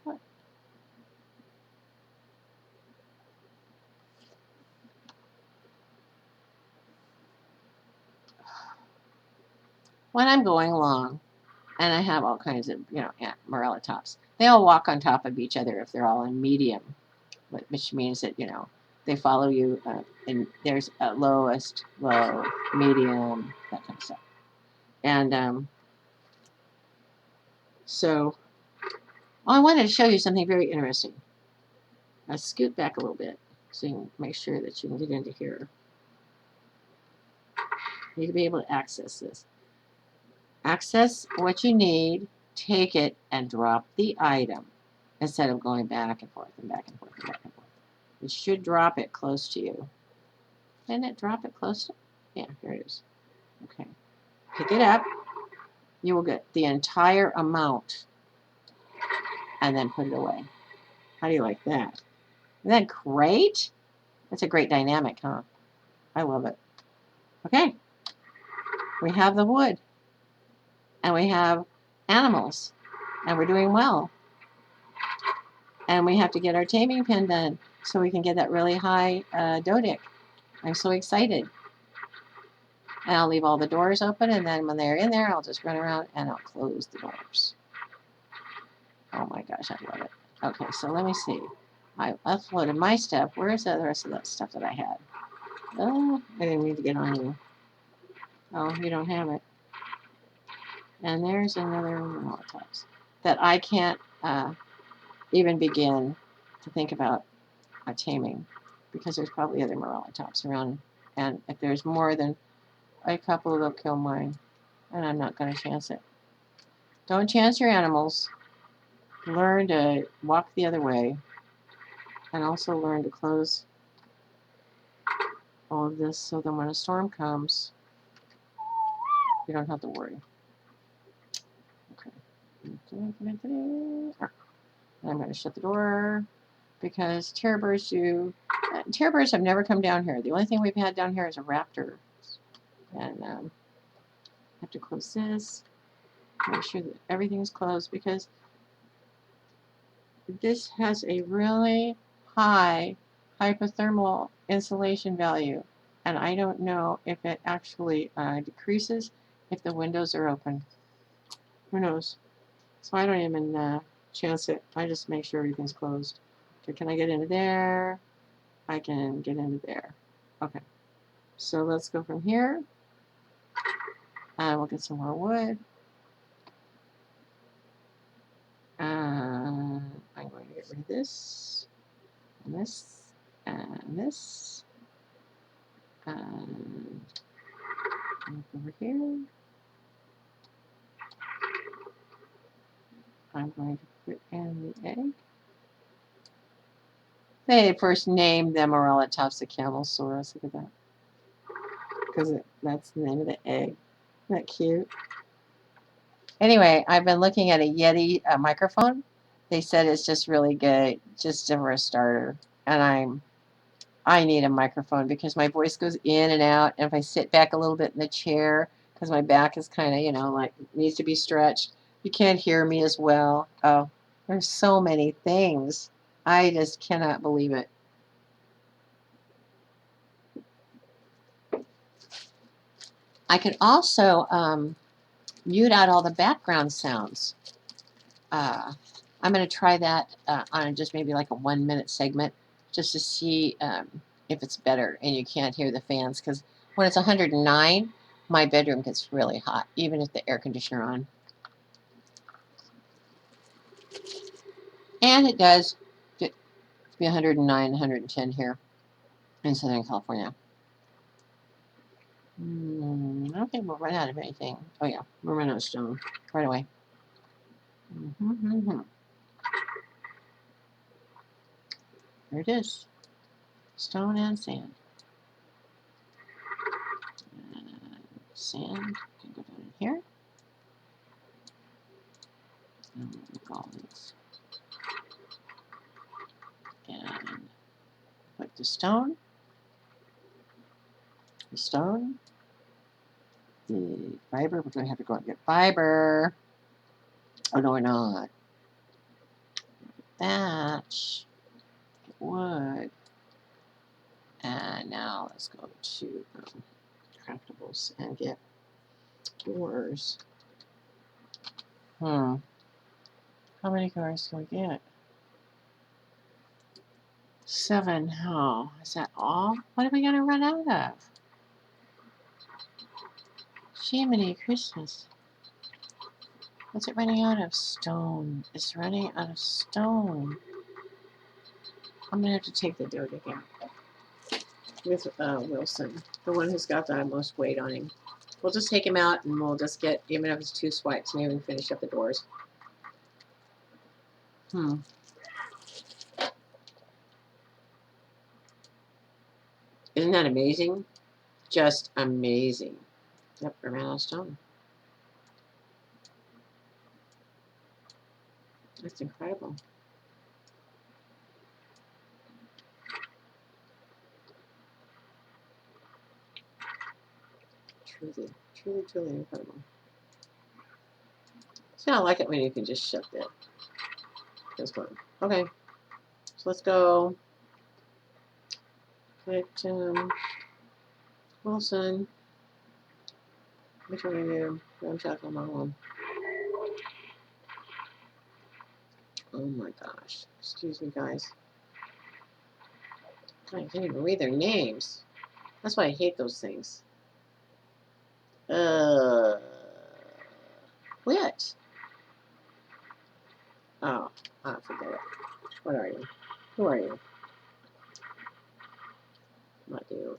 What? When I'm going along, and I have all kinds of, morella tops. They all walk on top of each other if they're all in medium, which means that, they follow you, and there's a lowest, low, medium, that kind of stuff. And so, I wanted to show you something very interesting. I scoot back a little bit so you can make sure that you can get into here. You need to be able to access this. Access what you need, take it, and drop the item instead of going back and forth and back and forth and back and forth. It should drop it close to you. Didn't it drop it close to? Yeah, here it is. Okay. Pick it up. you will get the entire amount and then put it away. How do you like that? Isn't that great? That's a great dynamic, huh? I love it. Okay. We have the wood. And we have animals. And we're doing well. And we have to get our taming pen done so we can get that really high dodic. I'm so excited. And I'll leave all the doors open, and then when they're in there, I'll just run around and I'll close the doors. Oh my gosh, I love it. Okay, so let me see. I uploaded my stuff. Where's the rest of that stuff that I had? Oh, I didn't need to get on you. Oh, you don't have it. And there's another Molotovs that I can't even begin to think about taming, because there's probably other Morellatops around, and if there's more than a couple, they'll kill mine, and I'm not going to chance it. Don't chance your animals. Learn to walk the other way, and also learn to close all of this so that when a storm comes, you don't have to worry. Okay. I'm going to shut the door because terror birds have never come down here. The only thing we've had down here is a raptor. And I have to close this. Make sure that everything's closed because this has a really high hypothermal insulation value. And I don't know if it actually decreases if the windows are open. Who knows? So I don't even chance it. I just make sure everything's closed. Okay, can I get into there? I can get into there. Okay. So let's go from here. We'll get some more wood. I'm going to get rid of this, and this, and this. And look over here. I'm going to put in the egg. They first named them Morellatops camelsaurus. Look at that. Because that's the name of the egg. Isn't that cute? Anyway, I've been looking at a Yeti microphone. They said it's just really good, just for a starter. And I need a microphone because my voice goes in and out. And if I sit back a little bit in the chair, because my back is kind of, like needs to be stretched, you can't hear me as well. Oh, there's so many things. I just cannot believe it. I could also mute out all the background sounds. I'm going to try that on just maybe like a 1-minute segment just to see if it's better and you can't hear the fans, because when it's 109, my bedroom gets really hot, even if the air conditioner on. And it does get to be 109, 110 here in Southern California. I don't think we'll run out of anything. Oh yeah, we'll run out of stone right away. There it is. Stone and sand. Sand can go down in here. And look all this. And put the stone. The stone. The fiber. We're going to have to go and get fiber. Oh no, we're not. Thatch. Get wood. And now let's go to craftables and get doors. How many doors can we get? 7. Oh, is that all? What are we going to run out of? Jiminy Christmas. What's it running out of? Stone. It's running out of stone. I'm going to have to take the Dodig out with Wilson, the one who's got the most weight on him. We'll just take him out and we'll just get, even if it's 2 swipes, and even finish up the doors. Isn't that amazing? Just amazing. Yep, we're out of stone. That's incredible. Truly, truly, truly incredible. See, I like it when you can just shut this one. Okay, so let's go. Pick Wilson. Which one are you? I'm checking my one. Oh my gosh. Excuse me, guys. I can't even read their names. That's why I hate those things. Quit. Oh, forget it. What are you? Who are you? Not you.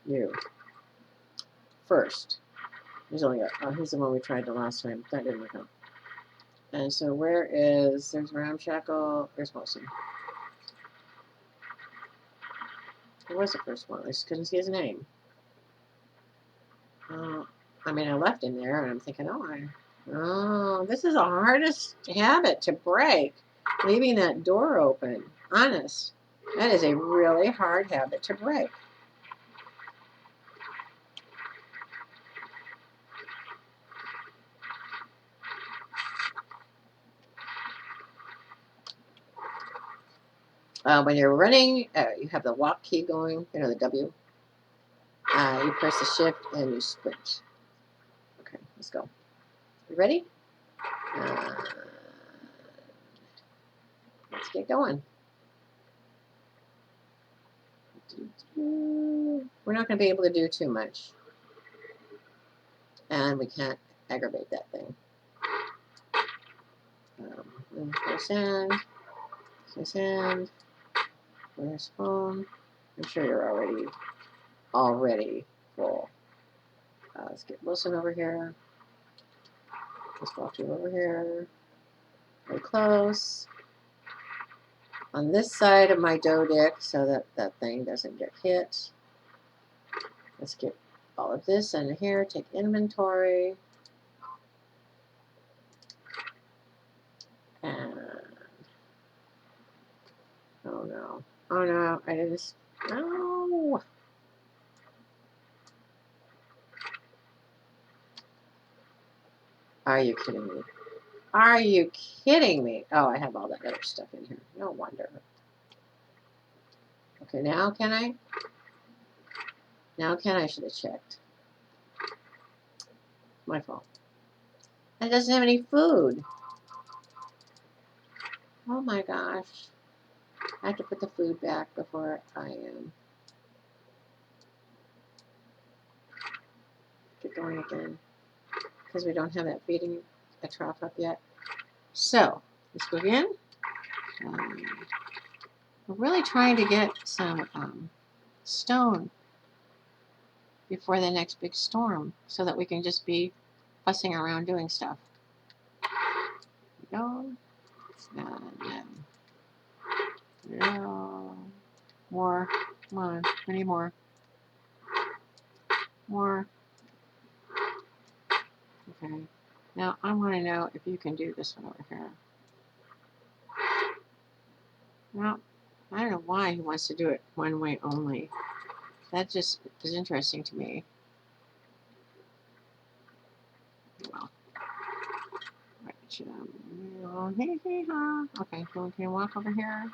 You. First. He's only got, he's the one we tried the last time. That didn't work out. And so there's Ramshackle, there's Wilson. Who was the first one? I just couldn't see his name. I mean, I left him there, and I'm thinking, oh, this is the hardest habit to break, leaving that door open. Honest, that is a really hard habit to break. When you're running, you have the walk key going, the W. You press the shift and you sprint. Okay, let's go. You ready? Let's get going. We're not going to be able to do too much. And we can't aggravate that thing. Sand. Where's phone? I'm sure you're already full. Let's get Wilson over here. Let's walk you over here. Very close. On this side of my doedic so that thing doesn't get hit. Let's get all of this under here. Take inventory. And oh no. Oh no, I didn't. No. Are you kidding me? Are you kidding me? Oh, I have all that other stuff in here. No wonder. Okay, now can I? Now can I? Should have checked. My fault. It doesn't have any food. Oh my gosh. I have to put the food back before I get going again. Because we don't have that feeding a trough up yet. So, let's go again. We're really trying to get some stone before the next big storm so that we can just be fussing around doing stuff. Go. No. More. Come on. We need more. More. Okay. Now I want to know if you can do this one over here. Well, I don't know why he wants to do it one way only. That just is interesting to me. Well, okay, so can you walk over here?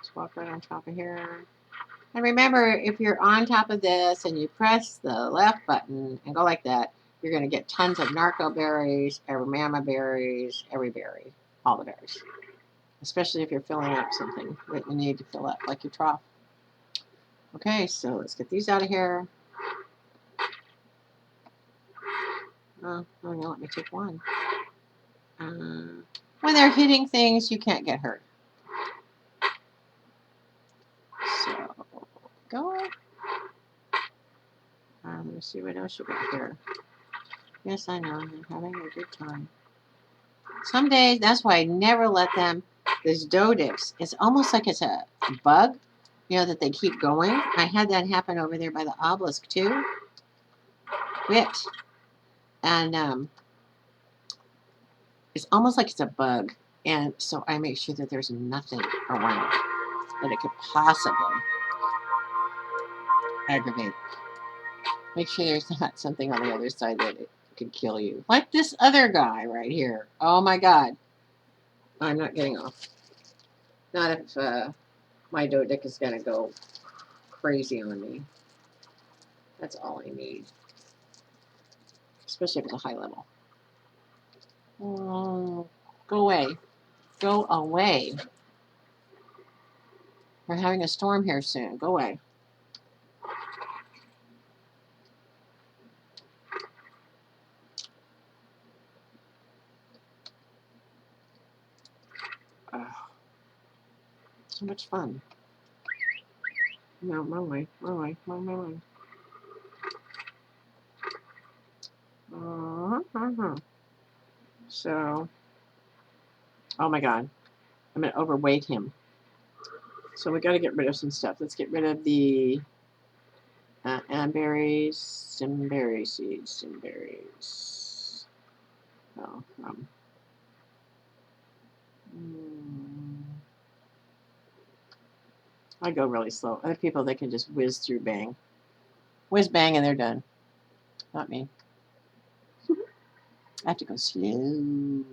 Just walk right on top of here. And remember, if you're on top of this and you press the left button and go like that, you're going to get tons of narco berries, mama berries, every berry, all the berries. Especially if you're filling up something that you need to fill up, like your trough. Okay, so let's get these out of here. Oh no, let me take one. When they're hitting things, you can't get hurt. So, go. Let me see what else you got here. Yes, I know. I'm having a good time. Some days, that's why I never let them, this doedics, it's almost like it's a bug, that they keep going. I had that happen over there by the obelisk, too. Quit. And it's almost like it's a bug. And so I make sure that there's nothing around that it could possibly aggravate. Make sure there's not something on the other side that it could kill you. Like this other guy right here. Oh my God. I'm not getting off. Not if my Dodic is going to go crazy on me. That's all I need. Especially if it's a high level. Oh, go away. Go away. We're having a storm here soon. Go away. Oh, so much fun. No, my way, my way, my way. So, oh my God, I'm gonna overweight him. So we got to get rid of some stuff. Let's get rid of the berries, simberry seeds, simberries. Oh, I go really slow. Other people, they can just whiz through bang. Whiz bang and they're done. Not me. I have to go slow.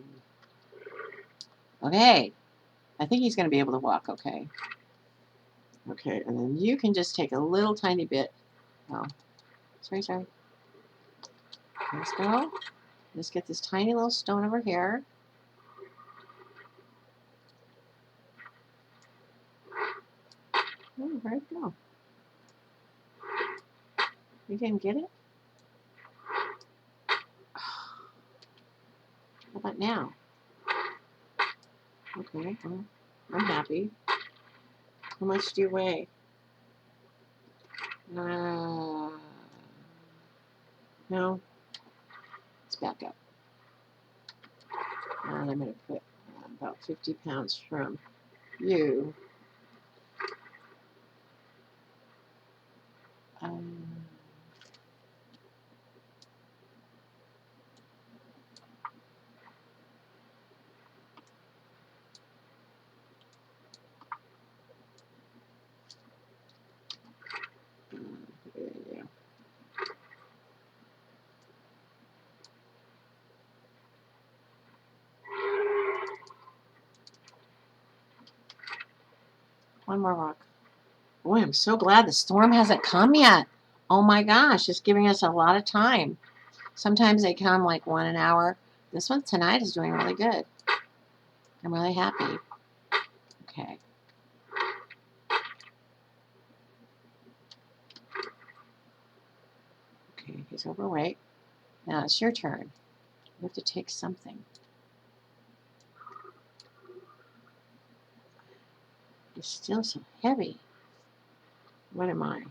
Okay. I think he's going to be able to walk okay. Okay, and then you can just take a little tiny bit. Oh, sorry. Let's go. Let's get this tiny little stone over here. Oh, where'd it go? You didn't get it? How about now? Okay, well, I'm happy. How much do you weigh? No. Let's back up. And I'm going to put about 50 pounds from you. Yeah. One more rock. Boy, I'm so glad the storm hasn't come yet. Oh my gosh, it's giving us a lot of time. Sometimes they come like 1 hour. This one tonight is doing really good. I'm really happy. Okay. Okay, he's overweight. Now it's your turn. You have to take something. It's still so heavy. What am I?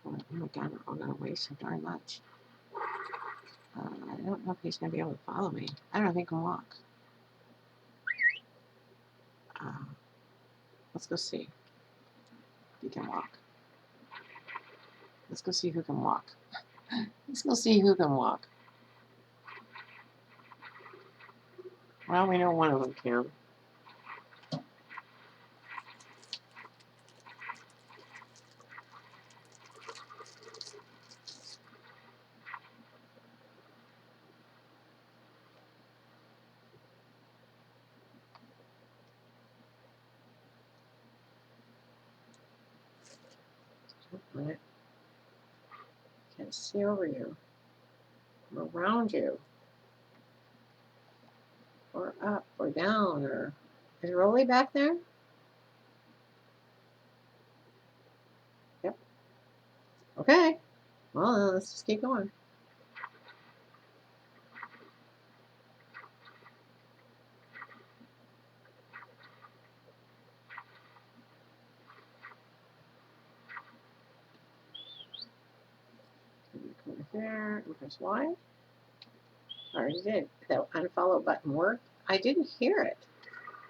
Oh my God, we're all going to weigh so darn much. I don't know if he's going to be able to follow me. I don't know if he can walk. Let's go see if he can walk. Let's go see who can walk. Let's go see who can walk. Well, we know one of them can. Right. Can't see over you, or around you, or up, or down, or is Rolly back there? Yep. Okay. Well, let's just keep going. Over here, and press Y. I already did. That unfollow button worked. I didn't hear it.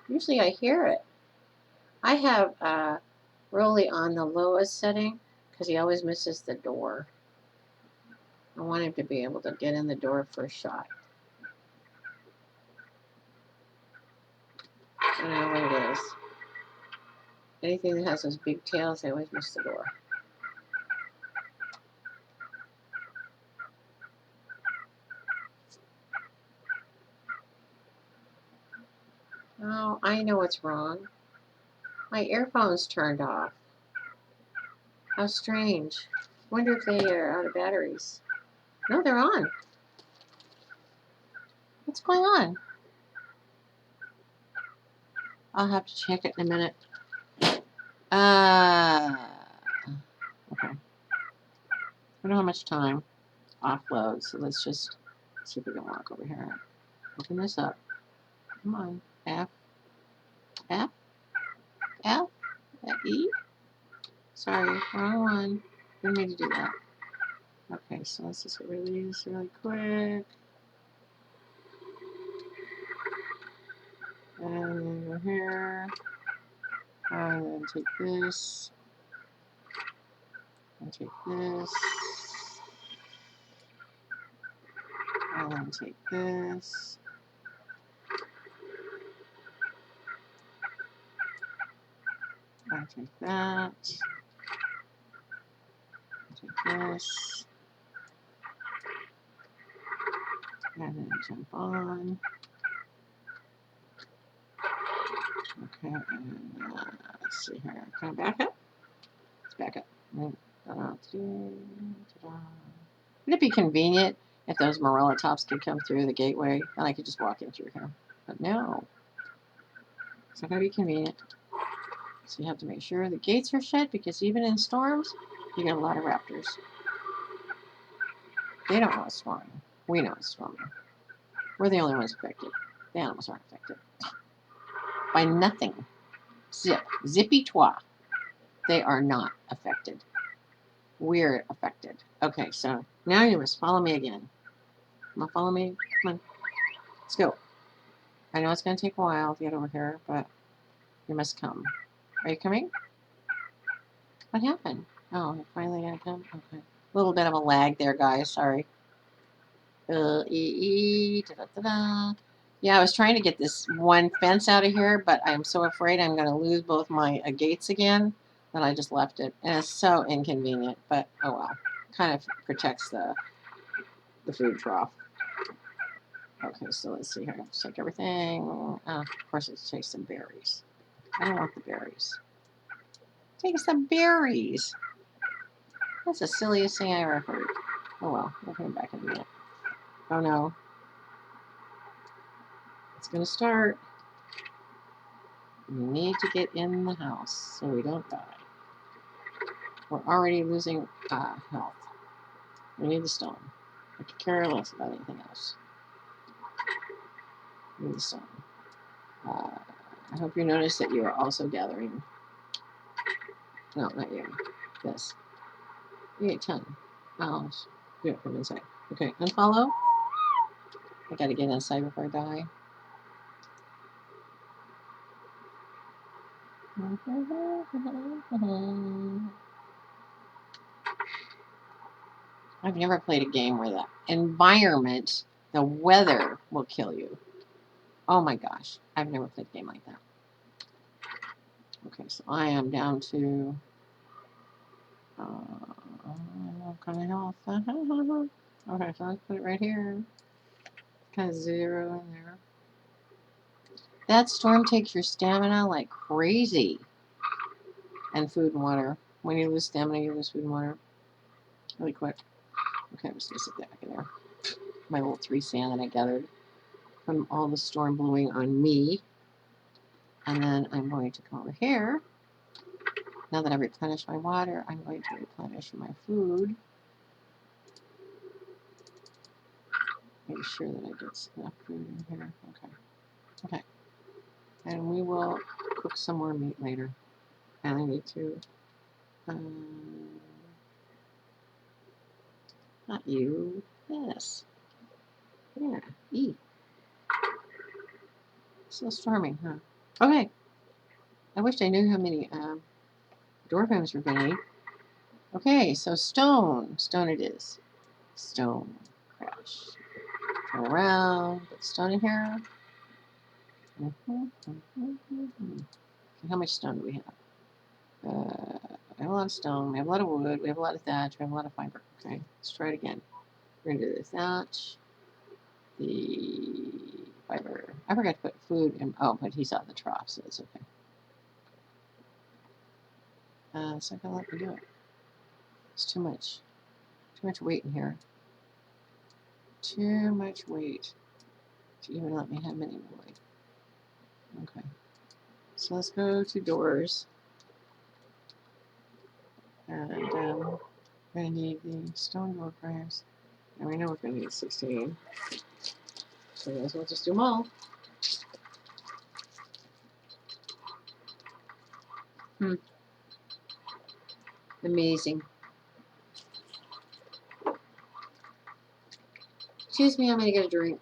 Usually I hear it. I have Rolly on the lowest setting because he always misses the door. I want him to be able to get in the door first shot. Anything that has those big tails, they always miss the door. Oh, I know what's wrong. My earphones turned off. How strange. Wonder if they are out of batteries. No, they're on. What's going on? I'll have to check it in a minute. Okay. I don't have much time. Offload. So let's just see if we can walk over here. Open this up. Come on. F. F. F. E. Sorry, wrong one. Didn't mean to do that. Okay, so let's just get rid of these really quick. And then go here. And then take this. And take this. And then take this. And take that. And take this. And then jump on. Okay, and let's see here. Can I back up? Let's back up. Wouldn't it be convenient if those Morella tops could come through the gateway and I could just walk in through here? But no. It's not going to be convenient. So you have to make sure the gates are shut because even in storms, you get a lot of raptors. They don't know it's storming. We know it's storming. We're the only ones affected. The animals aren't affected. By nothing. Zip. Zippy-toi. They are not affected. We're affected. Okay, so now you must follow me again. Come on, follow me. Come on. Let's go. I know it's going to take a while to get over here, but you must come. Are you coming? What happened? Oh, you're finally going to come? Okay. A little bit of a lag there, guys. Sorry. Yeah, I was trying to get this one fence out of here, but I'm so afraid I'm going to lose both my gates again that I just left it. And it's so inconvenient, but oh well. Kind of protects the food trough. Okay, so let's see here. Let's take everything. Of course, let's take some berries. I don't want the berries. Take some berries. That's the silliest thing I ever heard. Oh well, we'll come back in a minute. Oh no. It's going to start. We need to get in the house so we don't die. We're already losing health. We need the stone. I could care less about anything else. We need the stone. I hope you notice that you are also gathering. No, not you. This. You get 10. Oh, do it from inside. Okay, unfollow. I gotta get inside before I die. I've never played a game where the environment, the weather will kill you. Oh my gosh, I've never played a game like that. Okay, so I am down to kind of health. Okay, so let's put it right here. Kind of 0 in there. That storm takes your stamina like crazy. And food and water. When you lose stamina, you lose food and water. Really quick. Okay, I'm just going to sit back in there. My little 3 sand that I gathered from all the storm blowing on me. And then I'm going to come over here. Now that I've replenished my water, I'm going to replenish my food. Make sure that I get enough food in here. Okay. Okay. And we will cook some more meat later. And I need to... not you. Yes. Yeah. Eat. Still storming, huh? Okay. I wish I knew how many dwarf items we're going to need. Okay, so stone. Stone it is. Stone. Crash. Turn around. Put stone in here. Okay, how much stone do we have? We have a lot of stone. We have a lot of wood. We have a lot of thatch. We have a lot of fiber. Okay, let's try it again. We're going to do the thatch, the fiber. I forgot to put food in. Oh, but he's on the trough, so it's okay. It's not going to let me do it. It's too much. Too much weight in here. Too much weight to even let me have any wood. Okay. So let's go to doors. And we're going to need the stone door frames. And we know we're going to need 16. So we might as well just do them all. Amazing. Excuse me, I'm going to get a drink.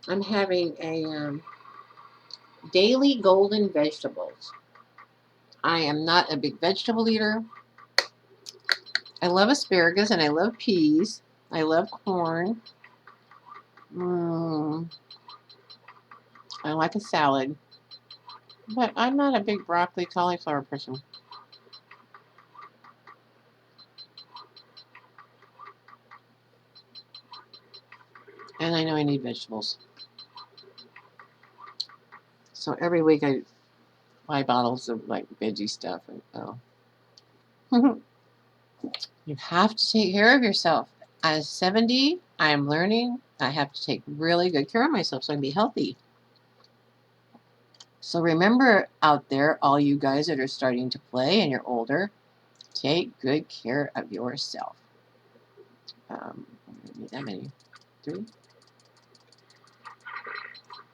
I'm having a daily golden vegetables. I am not a big vegetable eater. I love asparagus and I love peas. I love corn. I like a salad. But I'm not a big broccoli cauliflower person. And I know I need vegetables. So every week I buy bottles of like veggie stuff. And you have to take care of yourself. At 70, I am learning I have to take really good care of myself so I can be healthy. So remember out there, all you guys that are starting to play and you're older, take good care of yourself. I don't need that many. 3?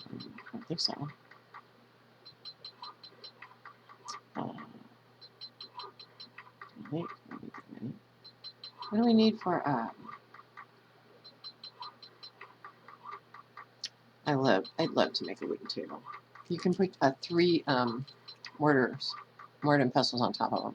I don't think so. Wait, what do we need for I'd love to make a wooden table. You can put 3 mortar and pestles on top of them.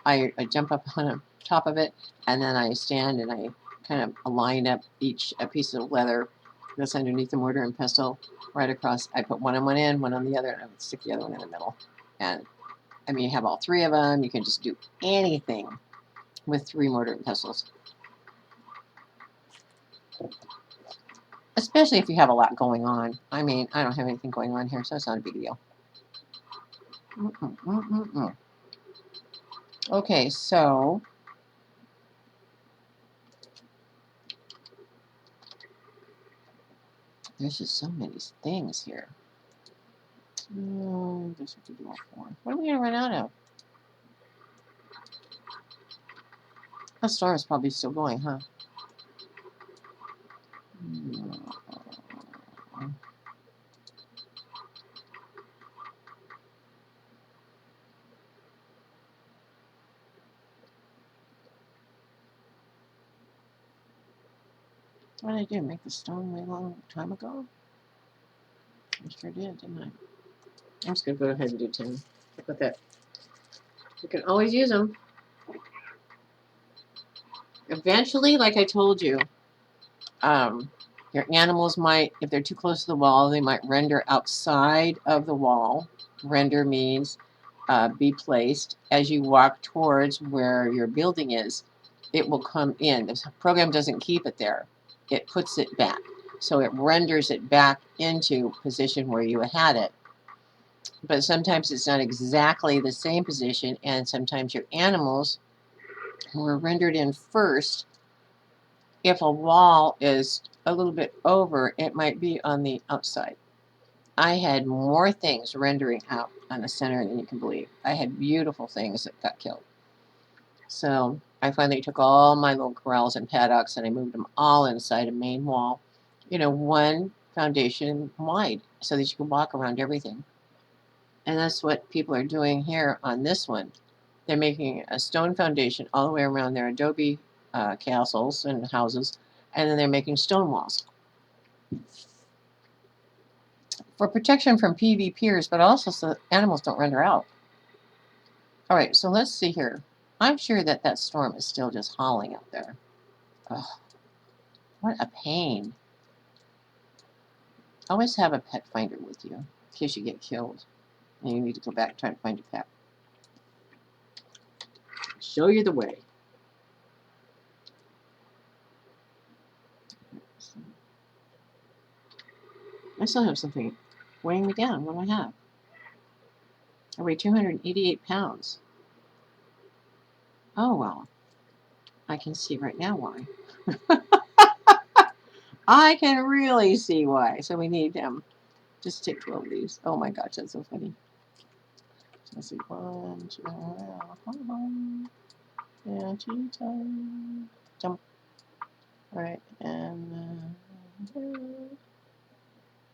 I jump up on the top of it, and then I stand and I kind of line up a piece of leather that's underneath the mortar and pestle right across. I put one on one end, one on the other, and I would stick the other one in the middle. And I mean, you have all 3 of them. You can just do anything with 3 mortar and pestles. Especially if you have a lot going on. I mean, I don't have anything going on here, so it's not a big deal. Okay, so there's just so many things here. I guess we could do all 4. What are we going to run out of? That storm is probably still going, huh? What did I do? Make the stone way long time ago? I sure did, didn't I? I'm just going to go ahead and do 10. Look at that. You can always use them. Eventually, like I told you, your animals might, if they're too close to the wall, they might render outside of the wall. Render means be placed. As you walk towards where your building is, it will come in. The program doesn't keep it there. It puts it back. So it renders it back into position where you had it. But sometimes it's not exactly the same position, and sometimes your animals who are rendered in first, if a wall is a little bit over, it might be on the outside. I had more things rendering out on the center than you can believe. I had beautiful things that got killed. So I finally took all my little corrals and paddocks and I moved them all inside a main wall, one foundation wide so that you can walk around everything. And that's what people are doing here on this one. They're making a stone foundation all the way around their adobe castles and houses, and then they're making stone walls for protection from PvPers, but also so that animals don't render out. All right, so let's see here. I'm sure that storm is still just howling out there. Ugh, what a pain. Always have a pet finder with you in case you get killed and you need to go back and try to find your pet. show you the way. I still have something weighing me down. What do I have? I weigh 288 pounds. Oh, well. I can see right now why. I can really see why. So we need just take 12 of these. Oh my gosh, that's so funny. So let's see. 1, 2, and 2 times. Jump. All right, and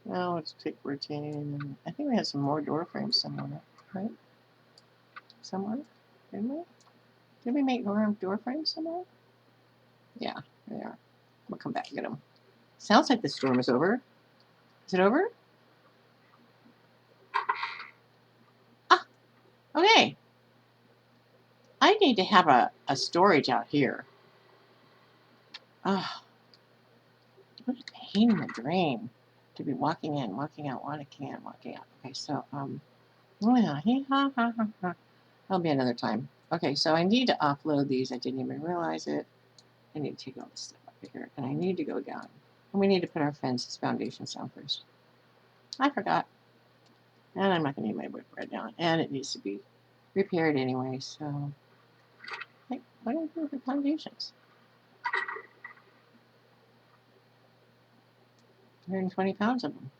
now let's take routine. I think we have some more door frames somewhere, right? Somewhere, didn't we? Did we make more door frames somewhere? Yeah, they are. We'll come back and get them. Sounds like the storm is over. Is it over? Ah, okay. I need to have a storage out here. Ah, what a pain in the drain to be walking in, walking out, walking in, walking out. Okay, so that'll be another time. Okay, so I need to offload these. I didn't even realize it. I need to take all this stuff up here, and I need to go down. And we need to put our fences foundations down first. I forgot. And I'm not going to need my wood right now. And it needs to be repaired anyway, so... Hey, what do I do with the foundations? 120 pounds of them.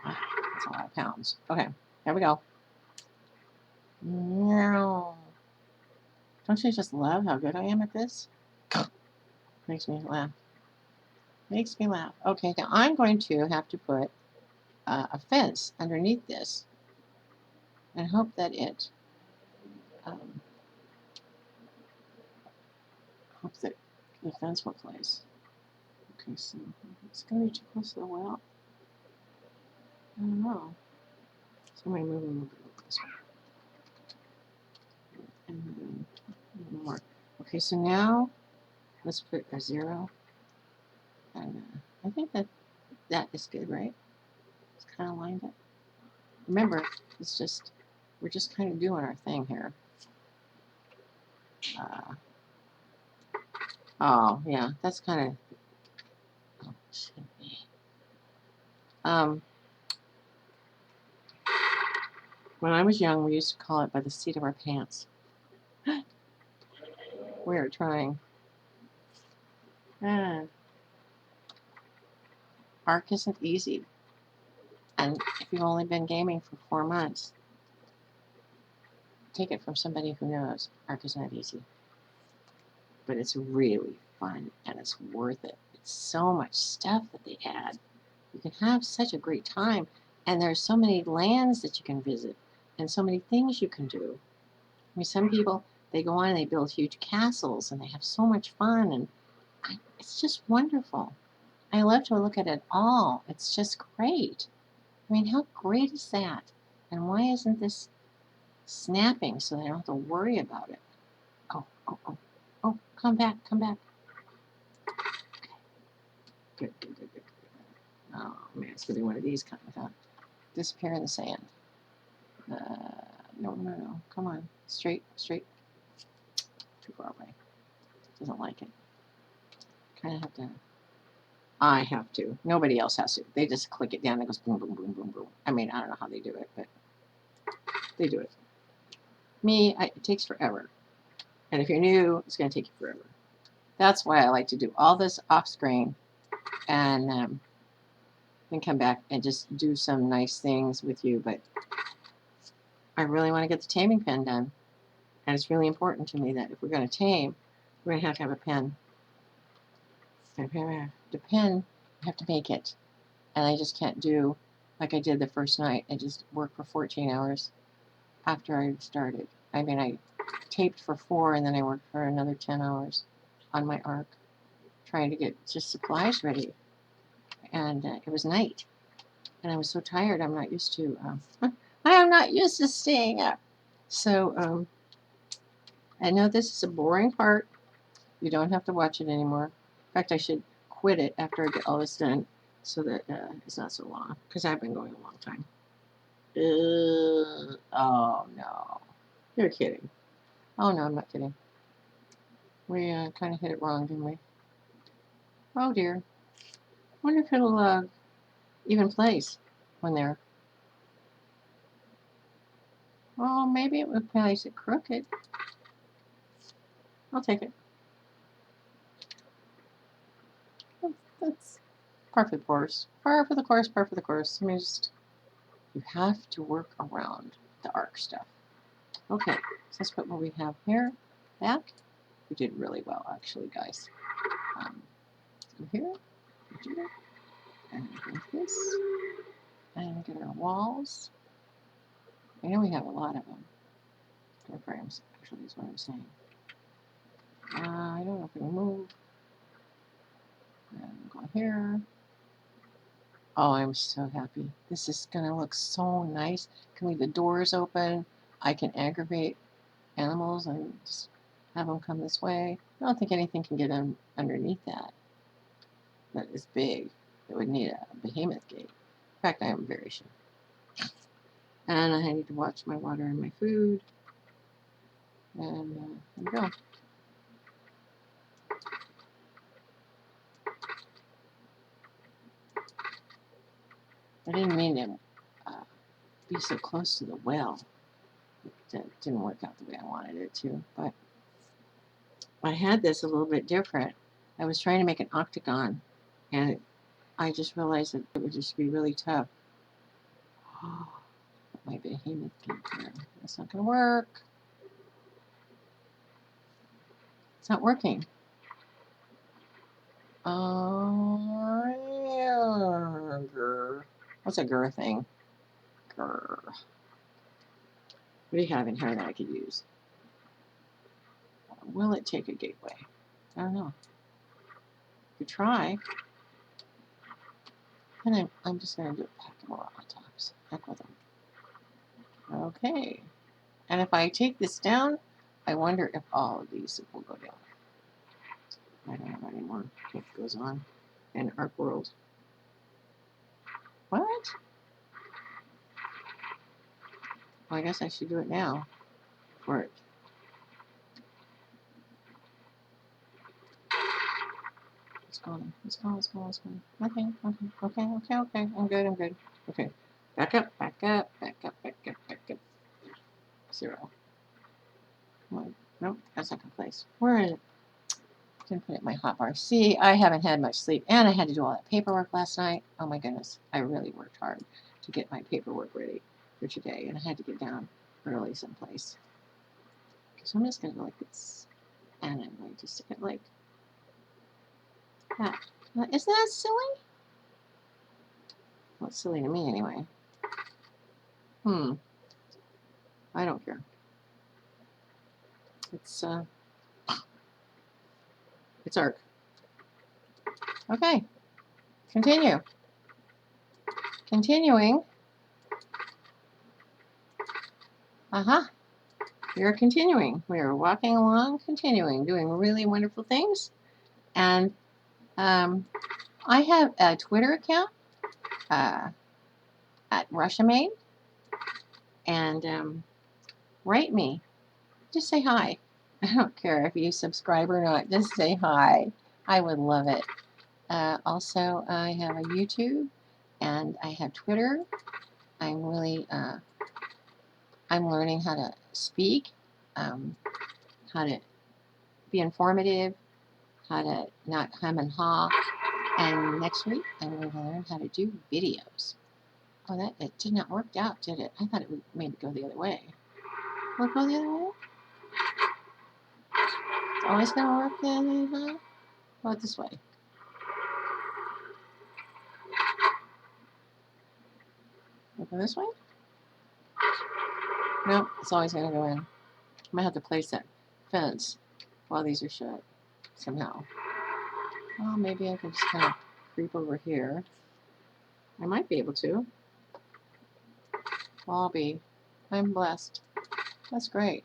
Wow, that's a lot of pounds. Okay, there we go. No. Don't you just love how good I am at this? Makes me laugh. Makes me laugh. Okay, now I'm going to have to put a fence underneath this and hope that it hope that the fence will place. Okay, so it's going to be too close to the well. I don't know. So I'm going to move a little bit this way. And then more. Okay, so now let's put a 0. And I think that is good, right? It's kind of lined up. Remember, it's just, we're just kind of doing our thing here. Oh, yeah, that's kind of, oh, should be. When I was young, we used to call it by the seat of our pants. We are trying. ARK isn't easy. And if you've only been gaming for 4 months, take it from somebody who knows. ARK is not easy. But it's really fun, and it's worth it. It's so much stuff that they add. You can have such a great time, and there's so many lands that you can visit, and so many things you can do. I mean, some people, they go on and they build huge castles, and they have so much fun, and it's just wonderful. I love to look at it all. It's just great. I mean, how great is that? And why isn't this snapping so they don't have to worry about it? Oh, oh, oh, oh, come back, come back. Okay. Good, good, good, good. Oh, man, it's going to be one of these kind of, disappear in the sand. No, no, no. Come on. Straight, straight. Too far away. Doesn't like it. Kind of have to. I have to. Nobody else has to. They just click it down and it goes boom, boom, boom, boom, boom. I mean, I don't know how they do it, but they do it. Me, it takes forever. And if you're new, it's going to take you forever. That's why I like to do all this off screen and then come back and just do some nice things with you. But I really want to get the taming pen done. And it's really important to me that if we're going to tame, we're going to have a pen. The pen, I have to make it. And I just can't do like I did the first night. I just worked for 14 hours after I started. I mean, I taped for 4 and then I worked for another 10 hours on my ARK trying to get just supplies ready. And it was night. And I was so tired. I'm not used to, I am not used to staying up. So I know this is a boring part. You don't have to watch it anymore. In fact, I should quit it after I get all this done so that it's not so long, because I've been going a long time. Oh, no. You're kidding. Oh no, I'm not kidding. We kind of hit it wrong, didn't we? Oh dear. Wonder if it'll even place when they're. Well, maybe it would place it crooked. I'll take it. That's par for the course. Par for the course. Par for the course. I mean, just you have to work around the ARK stuff. Okay, so let's put what we have here back. We did really well, actually, guys. Go here, and go this, and get our walls. I know we have a lot of them. Door frames, actually, is what I'm saying. I don't know if we can move. And go here. Oh, I'm so happy. This is going to look so nice. Can leave the doors open. I can aggravate animals and just have them come this way. I don't think anything can get underneath that. That is big. It would need a behemoth gate. In fact, I am very sure. And I need to watch my water and my food. And there we go. I didn't mean to be so close to the well. It didn't work out the way I wanted it to. But I had this a little bit different. I was trying to make an octagon. And I just realized that it would just be really tough. Oh, my behemoth gate here. That's not going to work. It's not working. What's a grr thing? Grr. What do you have in here that I could use? Will it take a gateway? I don't know. Could try. And I'm just going to do a pack more on tops. Heck with them. Okay. And if I take this down, I wonder if all of these will go down. I don't know anymore what goes on in ARK World. What? Well, I guess I should do it now. For it. What's going on? What's going on? What's going on? What's going on? Nothing. Nothing. Okay. Okay. Okay. I'm good. I'm good. Okay. Back up. Back up. Back up. Back up. Back up. 0. One. Nope. That's not gonna place. Where is it? Didn't put it in my hotbar. See, I haven't had much sleep, and I had to do all that paperwork last night. Oh my goodness. I really worked hard to get my paperwork ready for today, and I had to get down early someplace. So I'm just gonna go like this, and I'm going to stick it like that. Isn't that silly? Well, it's silly to me anyway. I don't care. It's ARK. Okay. Continue. Continuing. We are continuing. We are walking along, continuing, doing really wonderful things. And I have a Twitter account at Rashamane. And write me. Just say hi. I don't care if you subscribe or not. Just say hi. I would love it. Also, I have a YouTube and I have Twitter. I'm really, I'm learning how to speak, how to be informative, how to not hum and haw. And next week, I'm going to learn how to do videos. Oh, it did not work out, did it? I thought it would made it go the other way. Will it go the other way? It's always going to work the other way? Go this way. Will it go this way? Nope, it's always going to go in. I might have to place that fence while these are shut somehow. Well, maybe I could just kind of creep over here. I might be able to. Well, I'm blessed. That's great.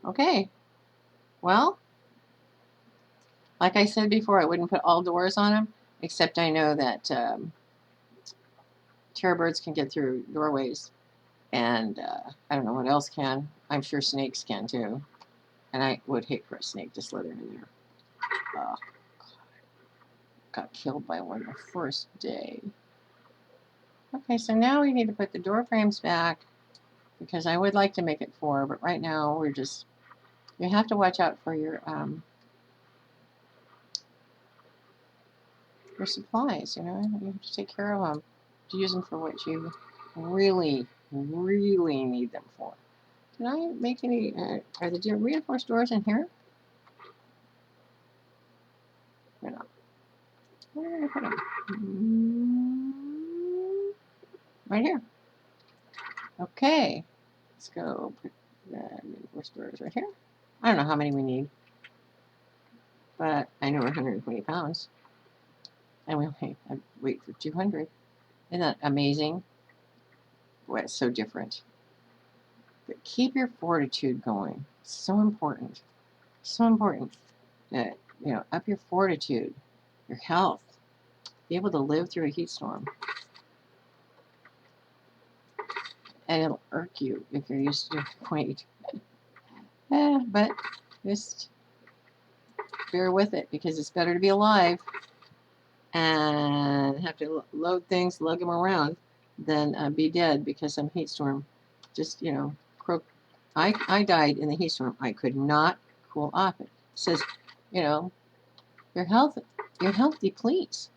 Okay. Well, like I said before, I wouldn't put all doors on them, except I know that terror birds can get through doorways, and I don't know what else can. I'm sure snakes can too, and I would hate for a snake to slither in there. Got killed by one the first day. Okay, so now we need to put the door frames back because I would like to make it 4, but right now we're just, you have to watch out for your supplies, you know, you have to take care of them, to use them for what you really, really need them for. Did I make any, are the reinforced doors in here? They're not. Where did I put them? Right here. Okay, let's go put the reinforced doors right here. I don't know how many we need, but I know we're 120 pounds, and we only have weight for 200. Isn't that amazing? Boy, it's so different. But keep your fortitude going. It's so important. So important. You know, up your fortitude, your health, be able to live through a heat storm. And it'll irk you if you're used to weight. But just bear with it, because it's better to be alive and have to load things, lug them around, than be dead because some heat storm just, you know, croak. I died in the heat storm. I could not cool off. It says, you know, your health depletes,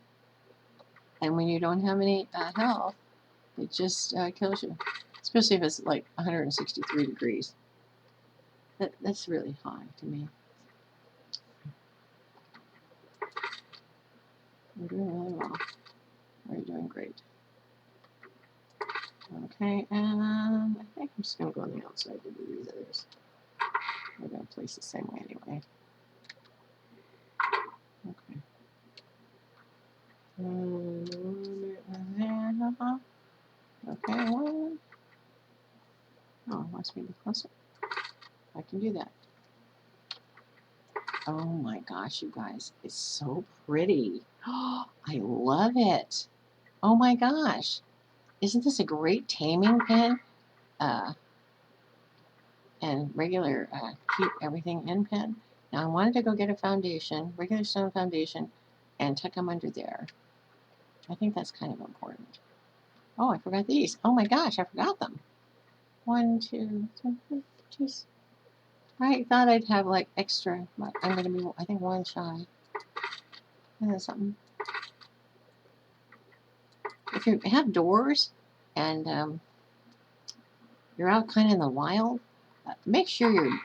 and when you don't have any health, it just kills you, especially if it's like 163 degrees. That's really high to me. You're doing really well. You're doing great. Okay, and I think I'm just going to go on the outside to do these others. We're going to place the same way anyway. Okay. Okay, one. Oh, it wants me to be closer. I can do that. Oh my gosh, you guys, it's so pretty. Oh, I love it. Oh my gosh. Isn't this a great taming pen? And regular keep everything in pen. Now I wanted to go get a foundation, regular stone foundation, and tuck them under there. I think that's kind of important. Oh, I forgot these. Oh my gosh, I forgot them. 1, 2, 3, just. I thought I'd have like extra, but I'm gonna be, I think, 1 shy. Something. If you have doors and you're out kind of in the wild, make sure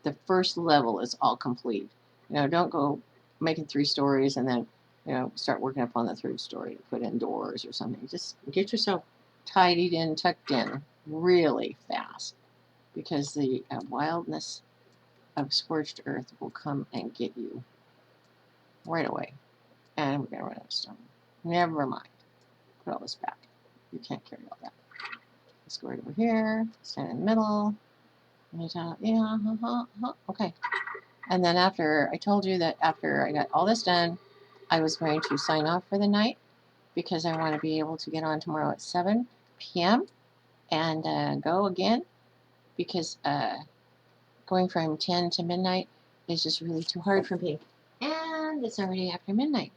the first level is all complete. You know, don't go making 3 stories and then, you know, start working up on the 3rd story to put in doors or something. Just get yourself tidied in, tucked in really fast, because the wildness of scorched earth will come and get you right away. And we're going to run out of stone. Never mind. Put all this back. You can't carry all that. Let's go right over here. Stand in the middle. Yeah, okay. And then after, I told you that after I got all this done, I was going to sign off for the night, because I want to be able to get on tomorrow at 7 p.m. and go again, because going from 10 to midnight is just really too hard for me. And it's already after midnight,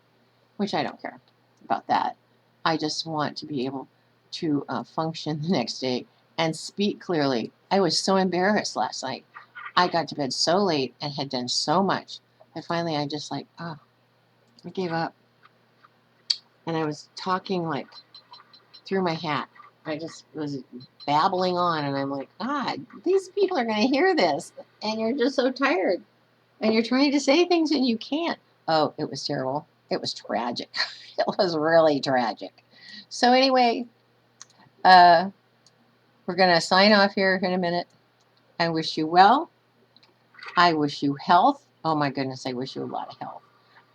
which I don't care about that. I just want to be able to function the next day and speak clearly. I was so embarrassed last night. I got to bed so late and had done so much that finally I just like, I gave up. And I was talking like through my hat. I just was babbling on, and I'm like, God, these people are going to hear this, and you're just so tired, and you're trying to say things and you can't. Oh, it was terrible. It was tragic. It was really tragic. So anyway, we're going to sign off here in a minute. I wish you well. I wish you health. Oh my goodness, I wish you a lot of health.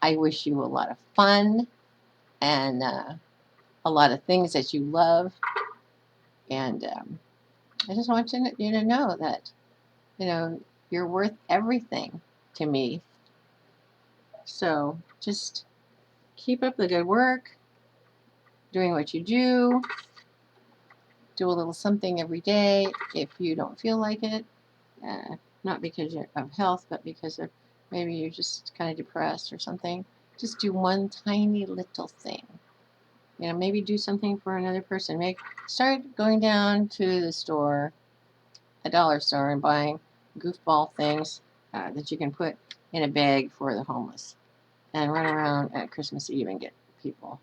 I wish you a lot of fun and a lot of things that you love. And I just want you to know that, you know, you're worth everything to me. So just keep up the good work, doing what you do, do a little something every day if you don't feel like it. Not because you're of health, but because of maybe you're just kind of depressed or something. Just do one tiny little thing. You know, maybe do something for another person. Start going down to the store, a dollar store, and buying goofball things that you can put in a bag for the homeless, and run around at Christmas Eve and get people,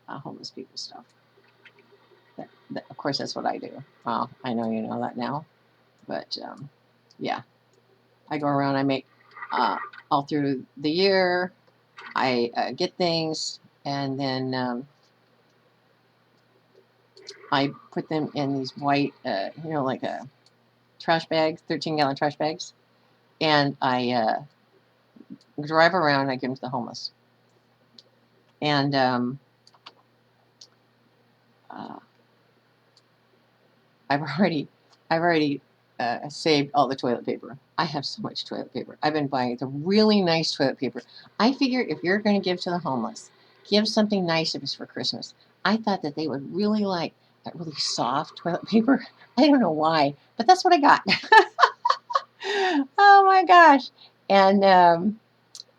homeless people stuff. Of course, that's what I do. Well, I know you know that now, but yeah, I go around. I make all through the year. I get things, and then I put them in these white, like a trash bags, 13-gallon trash bags, and I drive around. And I give them to the homeless, and uh, I've already saved all the toilet paper. I have so much toilet paper. I've been buying the really nice toilet paper. I figure if you're going to give to the homeless, give something nice if it's for Christmas. I thought that they would really like that really soft toilet paper. I don't know why, but that's what I got. Oh my gosh. And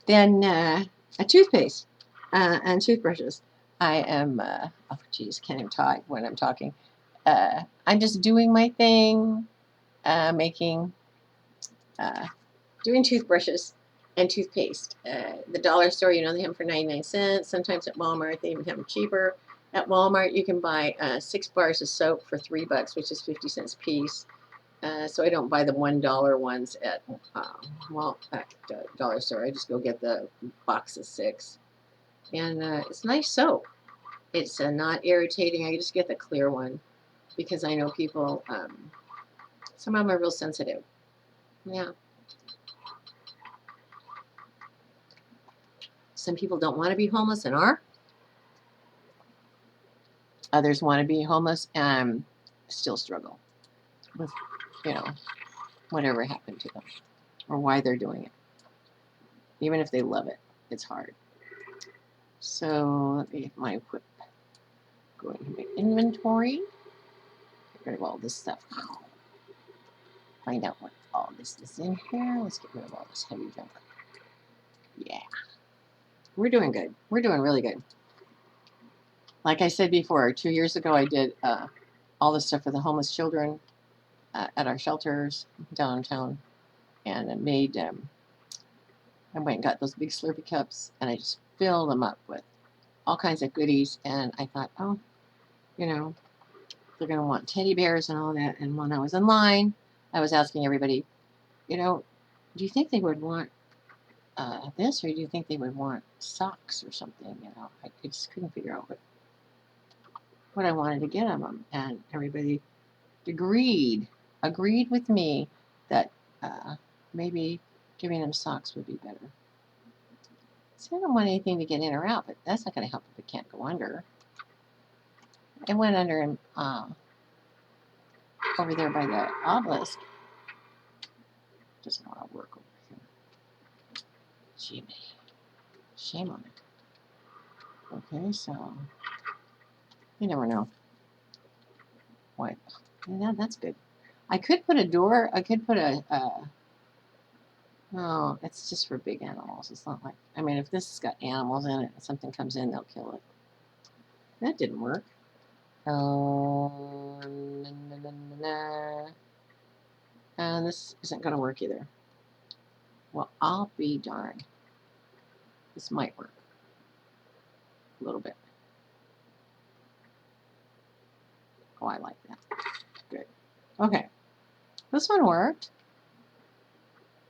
then a toothpaste and toothbrushes. I am, oh geez, can't even talk when I'm talking. I'm just doing my thing, making, doing toothbrushes and toothpaste. The dollar store, they have them for 99 cents. Sometimes at Walmart, they even have them cheaper. At Walmart, you can buy 6 bars of soap for $3, which is 50 cents a piece. So I don't buy the $1 ones at dollar store. I just go get the box of 6, and it's nice soap. It's not irritating. I just get the clear one because I know people. Some of them are real sensitive. Yeah. Some people don't want to be homeless and are. Others want to be homeless and still struggle with, whatever happened to them or why they're doing it. Even if they love it, it's hard. So let me get my whip. Go into my inventory. Get rid of all this stuff. Find out what all this is in here. Let's get rid of all this heavy junk. Yeah. We're doing good. We're doing really good. Like I said before, 2 years ago I did all this stuff for the homeless children at our shelters downtown, and I made. I went and got those big Slurpee cups, and I just filled them up with all kinds of goodies. And I thought, oh, they're going to want teddy bears and all that. And when I was in line, I was asking everybody, do you think they would want this, or do you think they would want socks or something? I just couldn't figure out what I wanted to get them. And everybody agreed with me that maybe giving them socks would be better. So I don't want anything to get in or out, but that's not going to help if it can't go under. It went under over there by the obelisk. Doesn't want to work over here. Jimmy. Shame on it. Okay, so you never know. What? Yeah, that's good. I could put a door. I could put no, it's just for big animals. It's not like, if this has got animals in it and something comes in, they'll kill it. That didn't work. And this isn't going to work either. Well, I'll be darned. This might work. A little bit. Oh, I like that. Good. Okay. This one worked.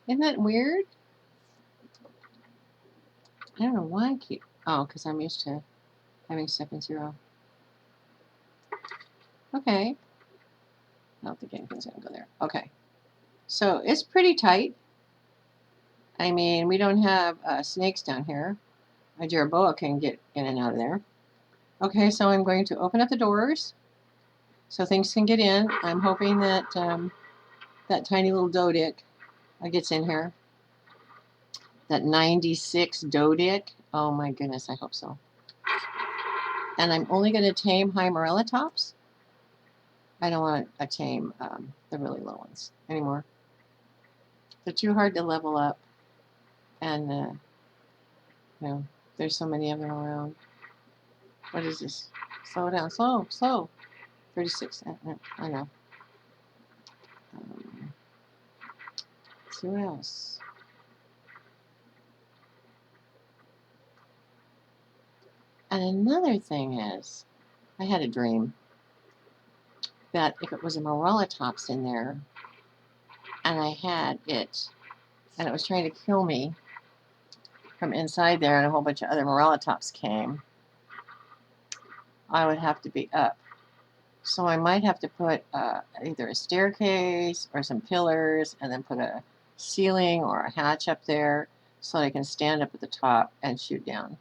Isn't that weird? I don't know why I keep... Oh, because I'm used to having stuff in 0. Okay. I don't think anything's going to go there. Okay. So it's pretty tight. We don't have snakes down here. My Jeroboa can get in and out of there. Okay, so I'm going to open up the doors so things can get in. I'm hoping that that tiny little doe dick gets in here. That 96 doe dick. Oh my goodness, I hope so. And I'm only going to tame high morella tops. I don't want to tame the really low ones anymore. They're too hard to level up, and you know, there's so many of them around. What is this? Slow down, slow, slow. 36. I know. Let's see what else. And another thing is, I had a dream that if it was a Morellatops in there, and I had it, and it was trying to kill me from inside there, and a whole bunch of other Morellatops came, I would have to be up. So I might have to put either a staircase or some pillars, and then put a ceiling or a hatch up there so that I can stand up at the top and shoot down.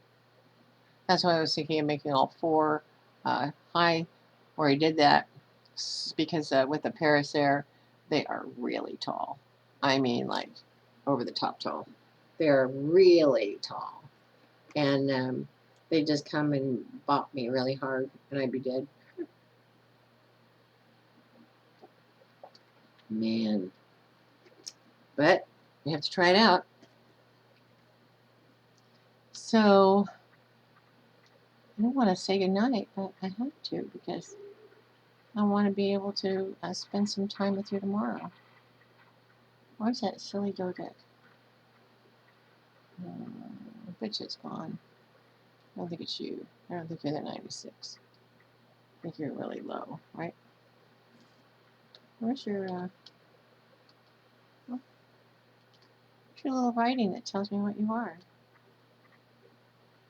That's why I was thinking of making all 4 high, where I did that, because with the Parasaur, they are really tall. I mean, like, over the top tall. They're really tall. And they just come and bop me really hard, and I'd be dead. Man. But you have to try it out. So, I don't want to say goodnight, but I have to, because I want to be able to spend some time with you tomorrow. Where's that silly Dodet? Which is gone. I don't think it's you. I don't think you're the 96. I think you're really low, right? Where's your little writing that tells me what you are?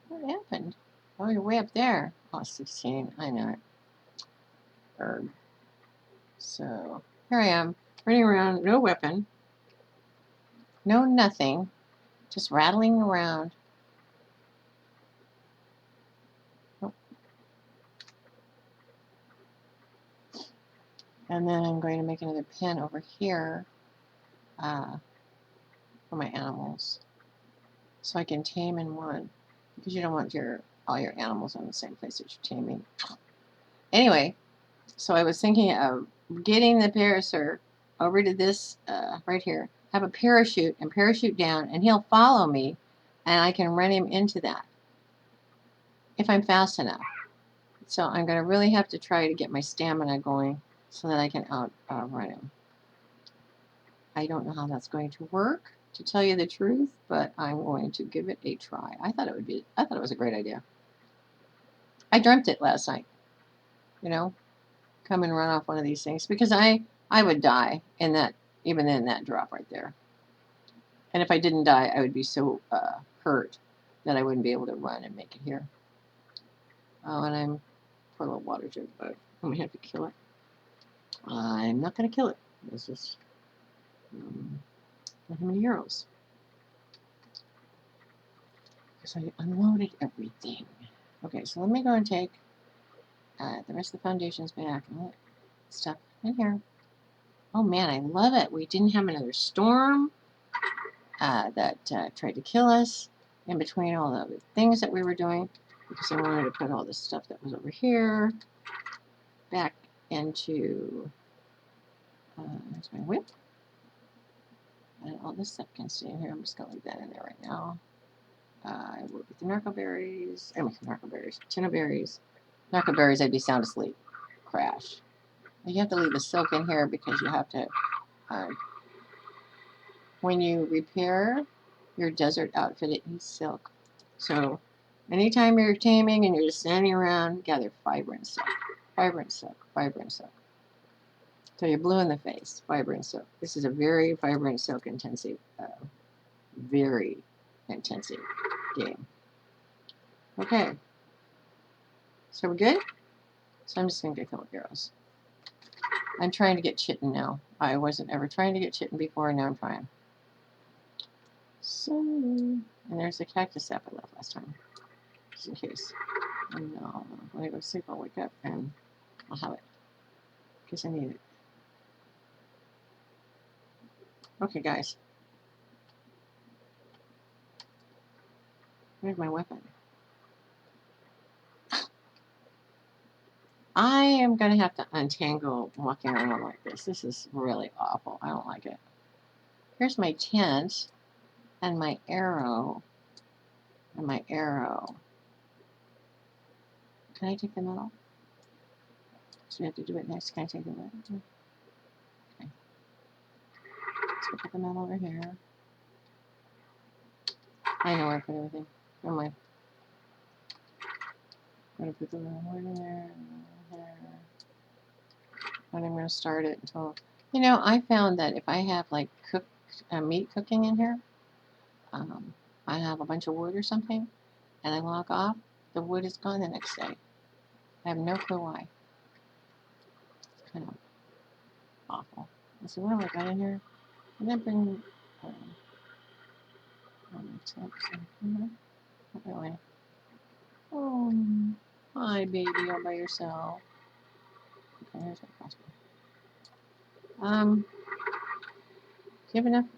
What happened? Oh, you're way up there. Oh, 16. I know it. Herb. So, here I am, running around, no weapon, no nothing, just rattling around. Oh. And then I'm going to make another pen over here for my animals, so I can tame in one, because you don't want all your animals in the same place that you're taming. Anyway, so I was thinking of getting the Parasaur over to this right here, have a parachute and parachute down, and he'll follow me, and I can run him into that if I'm fast enough. So I'm going to really have to try to get my stamina going so that I can outrun him. I don't know how that's going to work, to tell you the truth, but I'm going to give it a try. I thought it was a great idea. I dreamt it last night. You know, come and run off one of these things, because I would die in that, even in that drop right there. And if I didn't die, I would be so hurt that I wouldn't be able to run and make it here. Oh, and I'm poor little water jug bug. I'm gonna have to kill it. I'm not gonna kill it. This is how many euros? Because I unloaded everything. Okay, so let me go and take the rest of the foundations back and let stuff in here. Oh man, I love it. We didn't have another storm that tried to kill us in between all the other things that we were doing, because I wanted to put all this stuff that was over here back into there's my whip. And all this stuff can stay in here. I'm just going to leave that in there right now. I work with the narcoberries. Tinnaberries. Narcoberries, I'd be sound asleep. Crash. You have to leave the silk in here, because you have to, when you repair your desert outfit, it needs silk. So anytime you're taming and you're just standing around, gather vibrant silk. Vibrant silk. Vibrant silk. So you're blue in the face. Vibrant silk. This is a very vibrant silk intensive, very intensive game. Okay. So we're good? So I'm just going to get a couple arrows. I'm trying to get chitin now. I wasn't ever trying to get chitin before, and now I'm trying. So, and there's a cactus sap I left last time, just in case. And when I go to sleep, I'll wake up and I'll have it, because I need it. Okay, guys. Where's my weapon? I am going to have to untangle walking around like this. This is really awful. I don't like it. Here's my tent and my arrow. And my arrow. Can I take them out? So we have to do it next. Can I take them out? Okay. Let's put them out over here. I know where I put everything. Never mind. I'm going to put the little wood in there. And I'm going to start it until... You know, I found that if I have like cooked meat cooking in here, I have a bunch of wood or something, and I log off, the wood is gone the next day. I have no clue why. It's kind of awful. Let's see, what have I got in here? I'm going to bring... not really. Oh, hi, baby, all by yourself. Okay, here's my crossbow. Do you have enough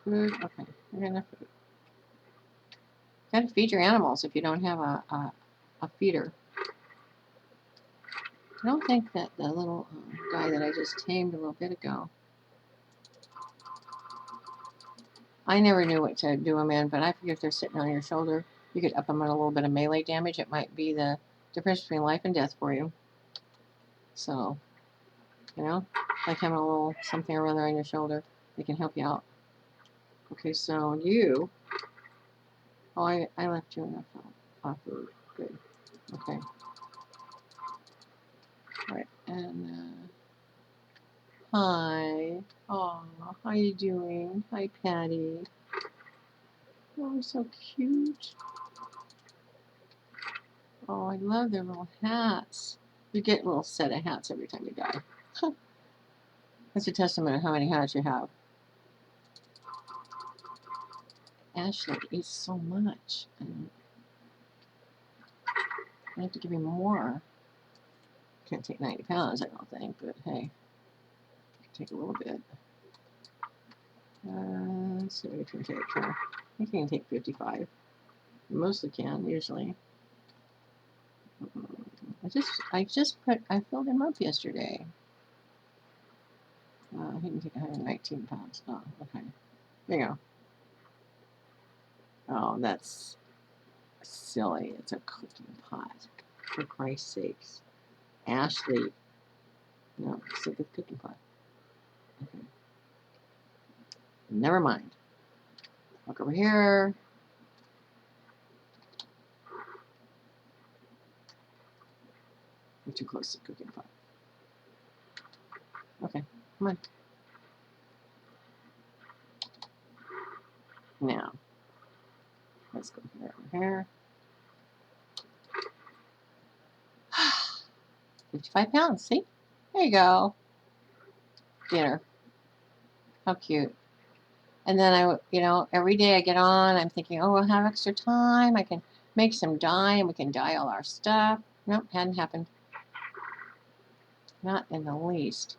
food? Okay, we got enough food. You gotta feed your animals if you don't have a feeder. I don't think that the little guy that I just tamed a little bit ago, I never knew what to do them in, but I figure if they're sitting on your shoulder, you could up them on a little bit of melee damage. It might be the difference between life and death for you. So, you know, like having a little something or other on your shoulder, they can help you out. Okay, so you, oh, I left you enough food. Good. Okay. All right, and hi. Oh, how you doing? Hi, Patty. Oh, so cute. Oh, I love their little hats. You get a little set of hats every time you die. That's a testament of how many hats you have. Ashley eats so much. And I have to give him more. Can't take 90 pounds, I don't think, but hey, take a little bit. Let's see what we can take here. I think we can take 55. You mostly can, usually. I filled him up yesterday. He can take 119 pounds. Oh, okay. There you go. Oh, that's silly. It's a cooking pot. For Christ's sakes. Ashley. No, stick with cooking pot. Okay. Never mind. Look over here. You're too close to the cooking pot. Okay, come on. Now, let's go here, over here. 55 pounds, see? There you go. Dinner. How cute. And then every day I get on, I'm thinking, oh, we'll have extra time. I can make some dye and we can dye all our stuff. Nope, hadn't happened. Not in the least.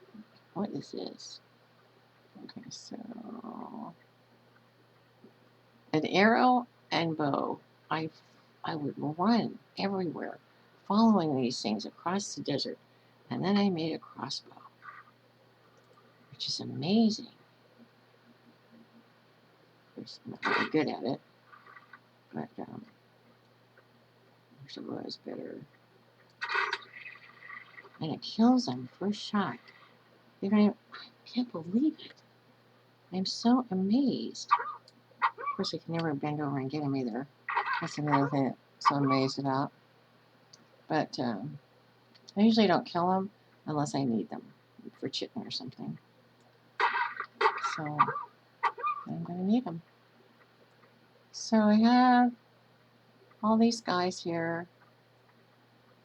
What is this? Okay, so an arrow and bow. I would run everywhere following these things across the desert. And then I made a crossbow, which is amazing. Of course, I'm not really good at it, but I wish it was better. And it kills them first shot. I can't believe it. I'm so amazed. Of course, I can never bend over and get them either. That's another thing I'm so amazed about. But I usually don't kill them unless I need them for chicken or something. So I'm going to need them. So I have all these guys here,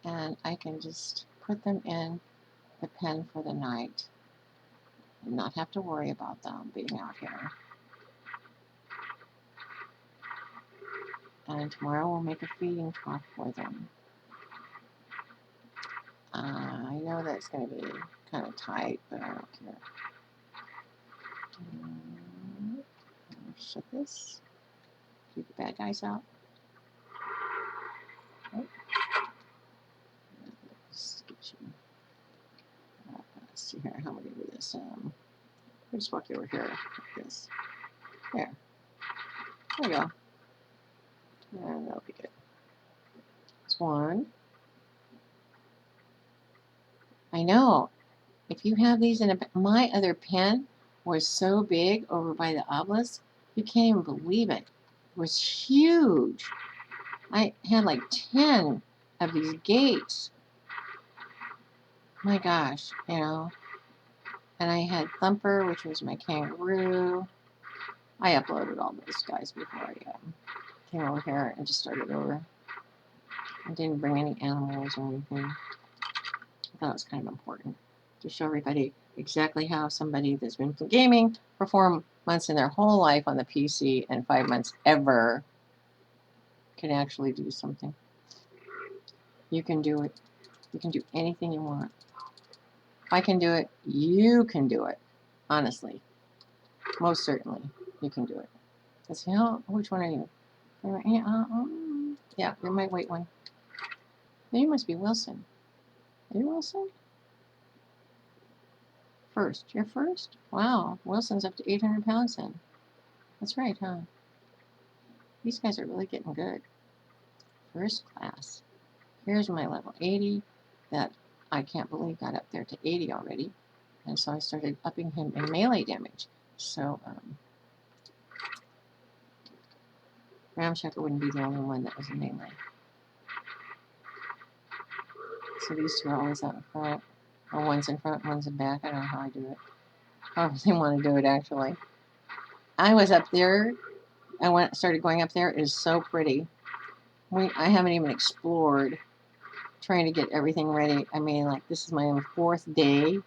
and I can just put them in the pen for the night and not have to worry about them being out here. And tomorrow we'll make a feeding trough for them. I know that's going to be kind of tight, but I don't care. Shut this. Keep the bad guys out. Okay. how am I going to do this? I'll just walk over here like this. There we go. And that'll be good. That's one. I know. If you have these in a... My other pen was so big over by the obelisk, you can't even believe it. It was huge. I had like 10 of these gates. My gosh, you know. And I had Thumper, which was my kangaroo. I uploaded all those guys before I came over here and just started over. I didn't bring any animals or anything. I thought it was kind of important to show everybody exactly how somebody that's been gaming for 4 months in their whole life on the PC and 5 months ever can actually do something. You can do it. You can do anything you want. If I can do it, you can do it. Honestly. Most certainly, you can do it. Let's see, which one are you? Yeah, you're my white one. You must be Wilson. Are you Wilson? First. You're first? Wow. Wilson's up to 800 pounds then. That's right, huh? These guys are really getting good. First class. Here's my level 80 that I can't believe got up there to 80 already. And so I started upping him in melee damage. So, Ramshackle wouldn't be the only one that was in melee. So these two are always out in front. Or one's in front, one's in back. I don't know how I do it. I really want to do it, actually. I was up there. I started going up there. It is so pretty. I haven't even explored, trying to get everything ready. I mean, like, this is my 4th day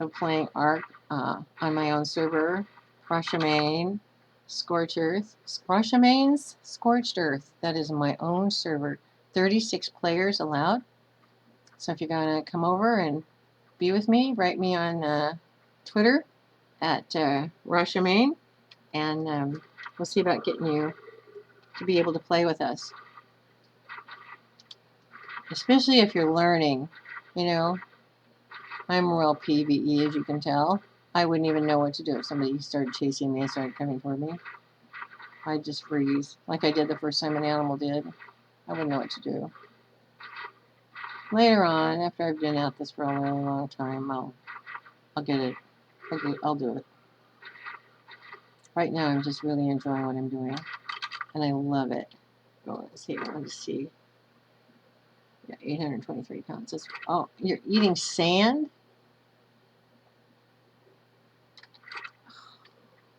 of playing ARK on my own server. Rashamane, Scorched Earth. Rashamane's Scorched Earth. That is my own server. 36 players allowed. So if you're going to come over and be with me, write me on Twitter at Rashamane, and we'll see about getting you to be able to play with us. Especially if you're learning, you know. I'm real PvE, as you can tell. I wouldn't even know what to do if somebody started chasing me and started coming toward me. I'd just freeze, like I did the first time an animal did. I wouldn't know what to do. Later on, after I've been at this for a really long time, I'll get it. I'll do it. Right now, I'm just really enjoying what I'm doing, and I love it. Oh, let's see. I want to see. Yeah, 823 pounds. Oh, you're eating sand?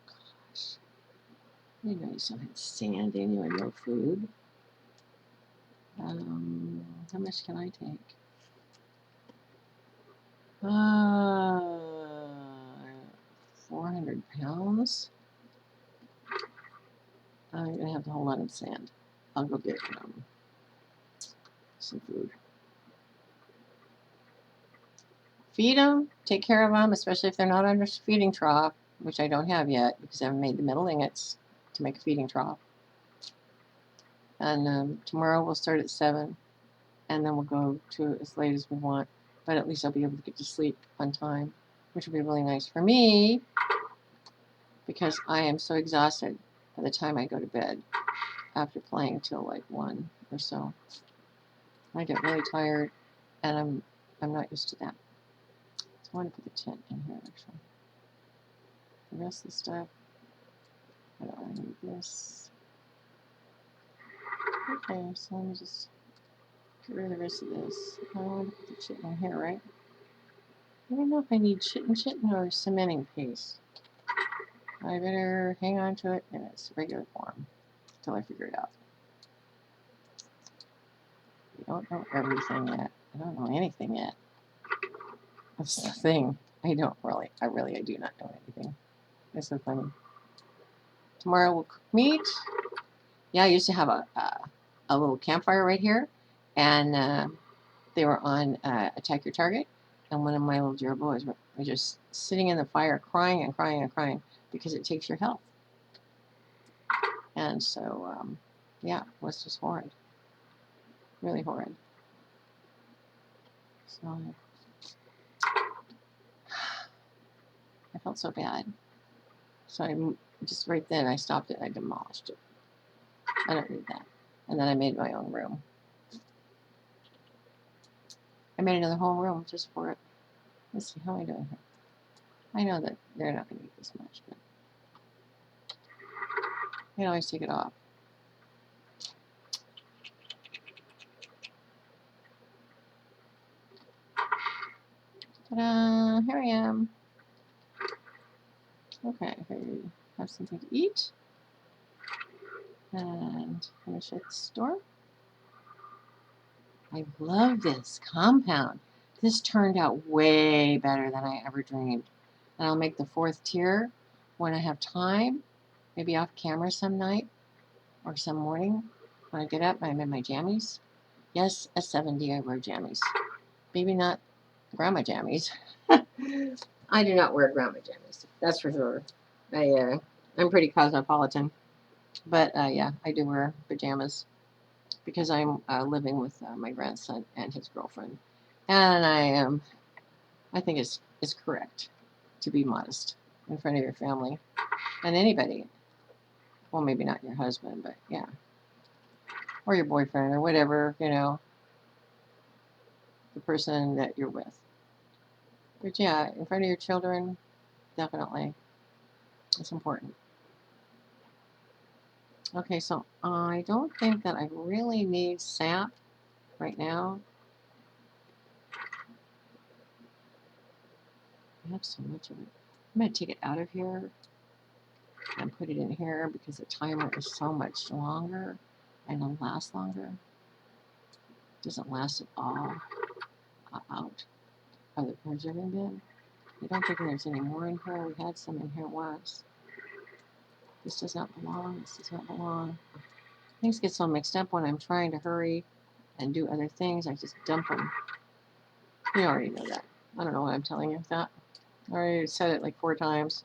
Gosh. I didn't know you still had sand in you and no food. How much can I take? 400 pounds. I'm gonna have a whole lot of sand. I'll go get some food. Feed them, take care of them, especially if they're not under feeding trough, which I don't have yet because I haven't made the middle ingots to make a feeding trough. And tomorrow we'll start at 7, and then we'll go to as late as we want. But at least I'll be able to get to sleep on time, which will be really nice for me because I am so exhausted by the time I go to bed after playing till like 1 or so. I get really tired, and I'm not used to that. So I want to put the tent in here, actually. The rest of the stuff, I don't really need this. Okay, so let me just get rid of the rest of this. I want to put the chitin in here, right? I don't know if I need chitin or cementing paste. I better hang on to it in its regular form until I figure it out. I don't know everything yet. I don't know anything yet. That's the thing. I do not know anything. It's so funny. Tomorrow we'll cook meat. Yeah, I used to have a little campfire right here, and they were on Attack Your Target, and one of my little dear boys were just sitting in the fire crying and crying and crying because it takes your health. And so, yeah, it was just horrid. Really horrid. So, felt so bad. So I just right then I stopped it. I demolished it. I don't need that. And then I made my own room. I made another whole room just for it. Let's see, how am I doing here? I know that they're not going to eat this much, but I can always take it off. Ta-da! Here I am. Okay, here you have something to eat. And finish at the store. I love this compound. This turned out way better than I ever dreamed. And I'll make the 4th tier when I have time, maybe off camera some night or some morning when I get up. I'm in my jammies. Yes, at 70 I wear jammies. Maybe not grandma jammies. I do not wear grandma jammies. That's for sure. I'm pretty cosmopolitan, but yeah, I do wear pajamas because I'm living with my grandson and his girlfriend, and I think it's correct to be modest in front of your family and anybody. Well, maybe not your husband, but yeah, or your boyfriend or whatever, the person that you're with. But yeah, in front of your children, definitely, it's important. Okay, so I don't think that I really need sap right now. I have so much of it. I'm going to take it out of here and put it in here because the timer is so much longer and it'll last longer. It doesn't last at all out of the preserving bin. I don't think there's any more in here. We had some in here once. This does not belong. This does not belong. Things get so mixed up when I'm trying to hurry and do other things. I just dump them. You already know that. I don't know what I'm telling you with that. I already said it like 4 times.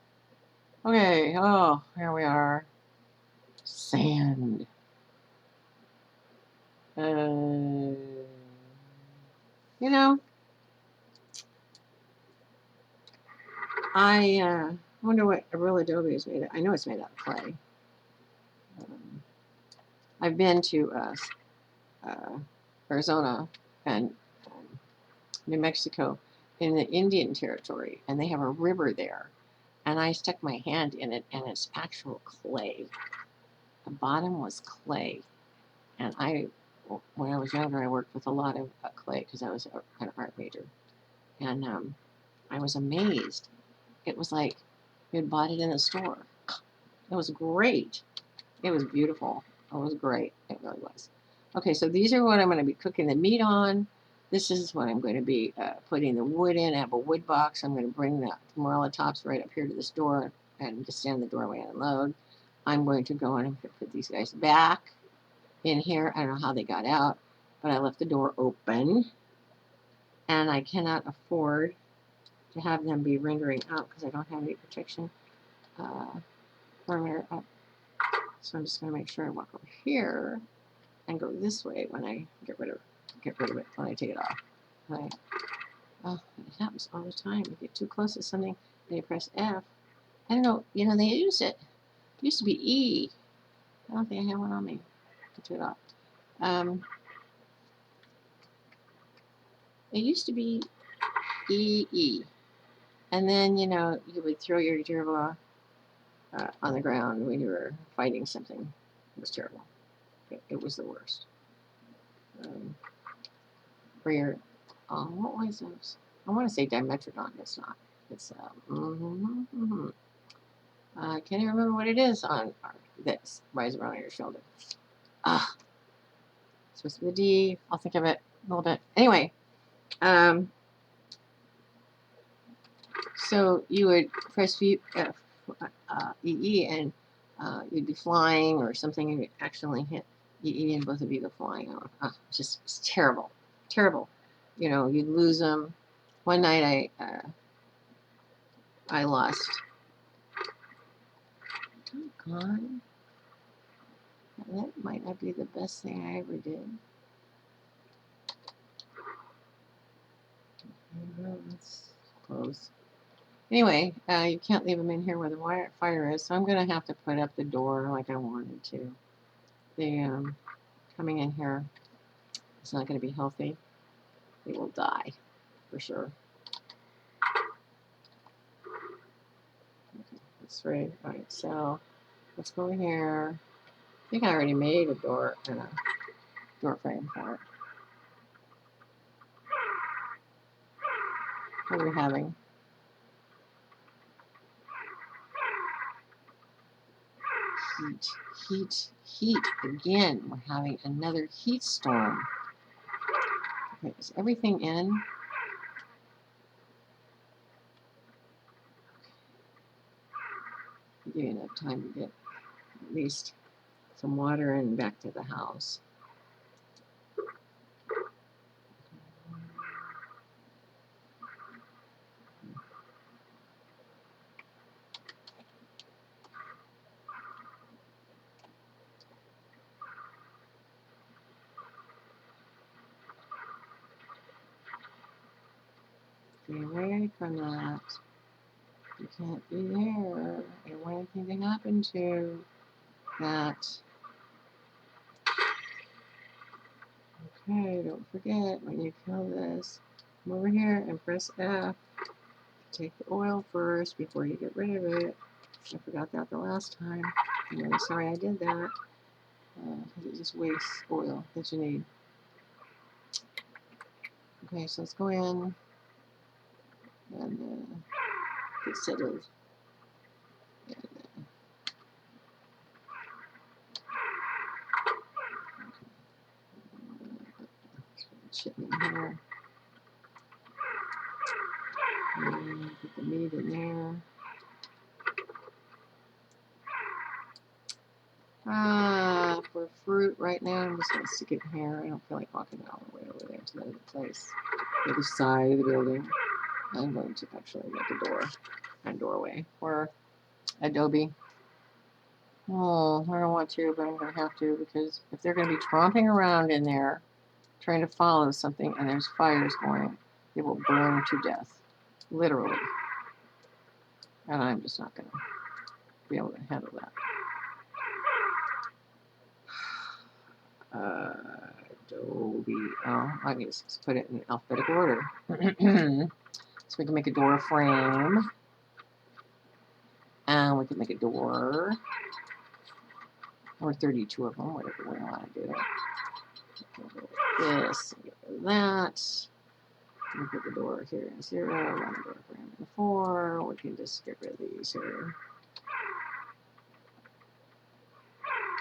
Okay, oh, here we are. Sand. You know, I wonder what a real adobe is made of. I know it's made out of clay. I've been to Arizona and New Mexico in the Indian Territory, and they have a river there. And I stuck my hand in it, and it's actual clay. The bottom was clay. And when I was younger, I worked with a lot of clay because I was an art major. And I was amazed. It was like you had bought it in the store. It was great. It was beautiful. It was great. It really was. Okay, so these are what I'm going to be cooking the meat on. This is what I'm going to be putting the wood in. I have a wood box. I'm going to bring the morella tops right up here to this door and just stand in the doorway and unload. I'm going to go in and put these guys back in here. I don't know how they got out, but I left the door open. And I cannot afford to have them be rendering out because I don't have any protection perimeter up. So I'm just going to make sure I walk over here and go this way when I get rid of it when I take it off. Right. Oh, it happens all the time. You get too close to something and you press F. I don't know. They use it. It used to be E. I don't think I have one on me to take it off. It used to be EE. And then, you would throw your gerbil on the ground when you were fighting something. It was terrible. It was the worst. For your, what was those? I want to say dimetrodon. It's not. It's I can't even remember what it is on this rides around your shoulder. Ah, supposed to be the D. I'll think of it a little bit. Anyway, so you would press EE and you'd be flying or something and you'd accidentally hit EE and both of you go flying out. It's terrible. Terrible. You'd lose them. One night I lost. Doggone. That might not be the best thing I ever did. Let's close. Anyway, you can't leave them in here where the fire is, so I'm going to have to put up the door like I wanted to. The coming in here, it's not going to be healthy. They will die, for sure. Okay, that's right. All right, so let's go in here. I think I already made a door and a door frame for it. What are we having? Heat, heat, heat. Again, we're having another heat storm. Okay, is everything in? Give you enough time to get at least some water and back to the house. Stay away from that. You can't be there. I don't want anything to happen to that. Okay, don't forget when you kill this, come over here and press F. Take the oil first before you get rid of it. I forgot that the last time. I'm really sorry I did that. Because it just wastes oil that you need. Okay, so let's go in and get settled. Shit in here. And put the meat in there. For fruit right now, I'm just going to stick it in here. I don't feel like walking all the way over there to the other place. The other side of the building. I'm going to actually make a door and doorway or adobe. Oh, I don't want to, but I'm going to have to because if they're going to be tromping around in there trying to follow something and there's fires going, they will burn to death. Literally. And I'm just not going to be able to handle that. Adobe. Oh, I need to put it in alphabetical order. So we can make a door frame. And we can make a door. Or 32 of them, whatever we want to do. This, get rid of that. We put the door here in 0, run the door frame in 4. We can just get rid of these here.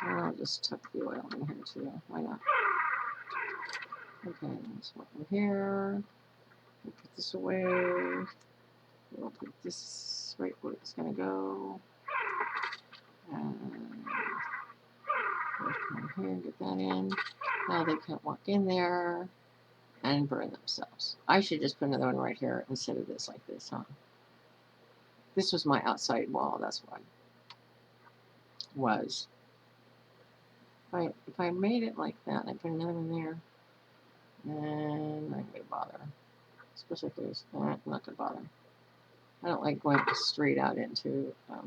And I'll just tuck the oil in here too. Why not? Okay, let's walk in here. We'll put this away. We'll put this right where it's going to go. And come here and get that in. Now they can't walk in there and burn themselves. I should just put another one right here instead of this like this, huh? This was my outside wall, that's why. Was. If I made it like that, I put another one there, and I'm not going to bother. Especially if there's, I'm not going to bother. I don't like going straight out into, what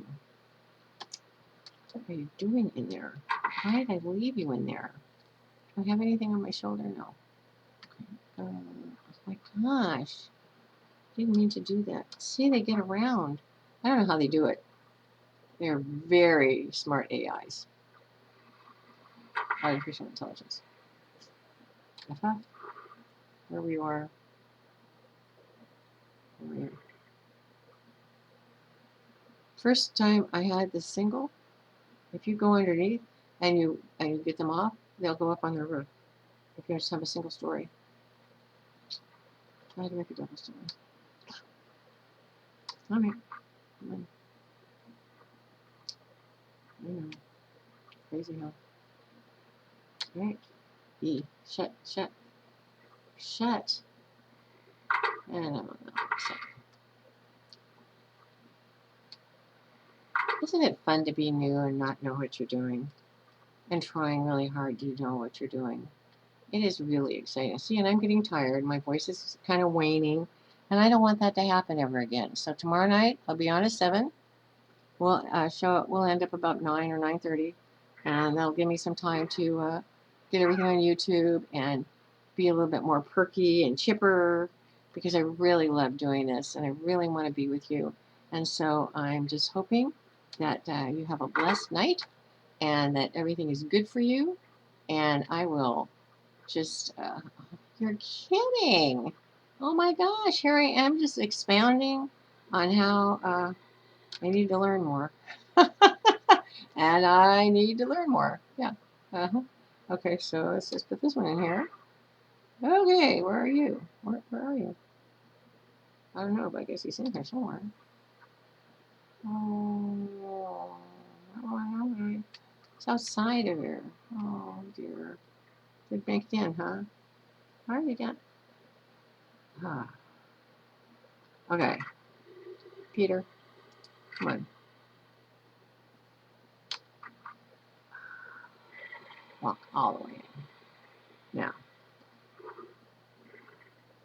are you doing in there? Why did I leave you in there? Do I have anything on my shoulder? No. Okay. Oh my gosh. Didn't mean to do that. See, they get around. I don't know how they do it. They're very smart AIs. Artificial intelligence. Where we are. First time I had the single, if you go underneath and you get them off, they'll go up on their roof. If you just have a single story. Try to make a double story. Alright. Come on. I know. Crazy how. Alright. E. Shut. Shut. Shut. And I don't know. So. Isn't it fun to be new and not know what you're doing? And trying really hard to know what you're doing. It is really exciting. See, and I'm getting tired. My voice is kind of waning. And I don't want that to happen ever again. So tomorrow night, I'll be on at 7. We'll we'll end up about 9 or 9:30, and that'll give me some time to get everything on YouTube and be a little bit more perky and chipper because I really love doing this and I really want to be with you. And so I'm just hoping that you have a blessed night and that everything is good for you. And I will just, you're kidding. Oh my gosh, here I am just expounding on how I need to learn more. And I need to learn more. Yeah. Uh-huh. Okay, so let's just put this one in here. Okay, where are you? Where are you? I don't know, but I guess he's in here somewhere. Oh, it's outside of here. Oh dear. Did make it in, huh? Why are you down? Ah. Okay. Peter, come on. Walk all the way in. Now.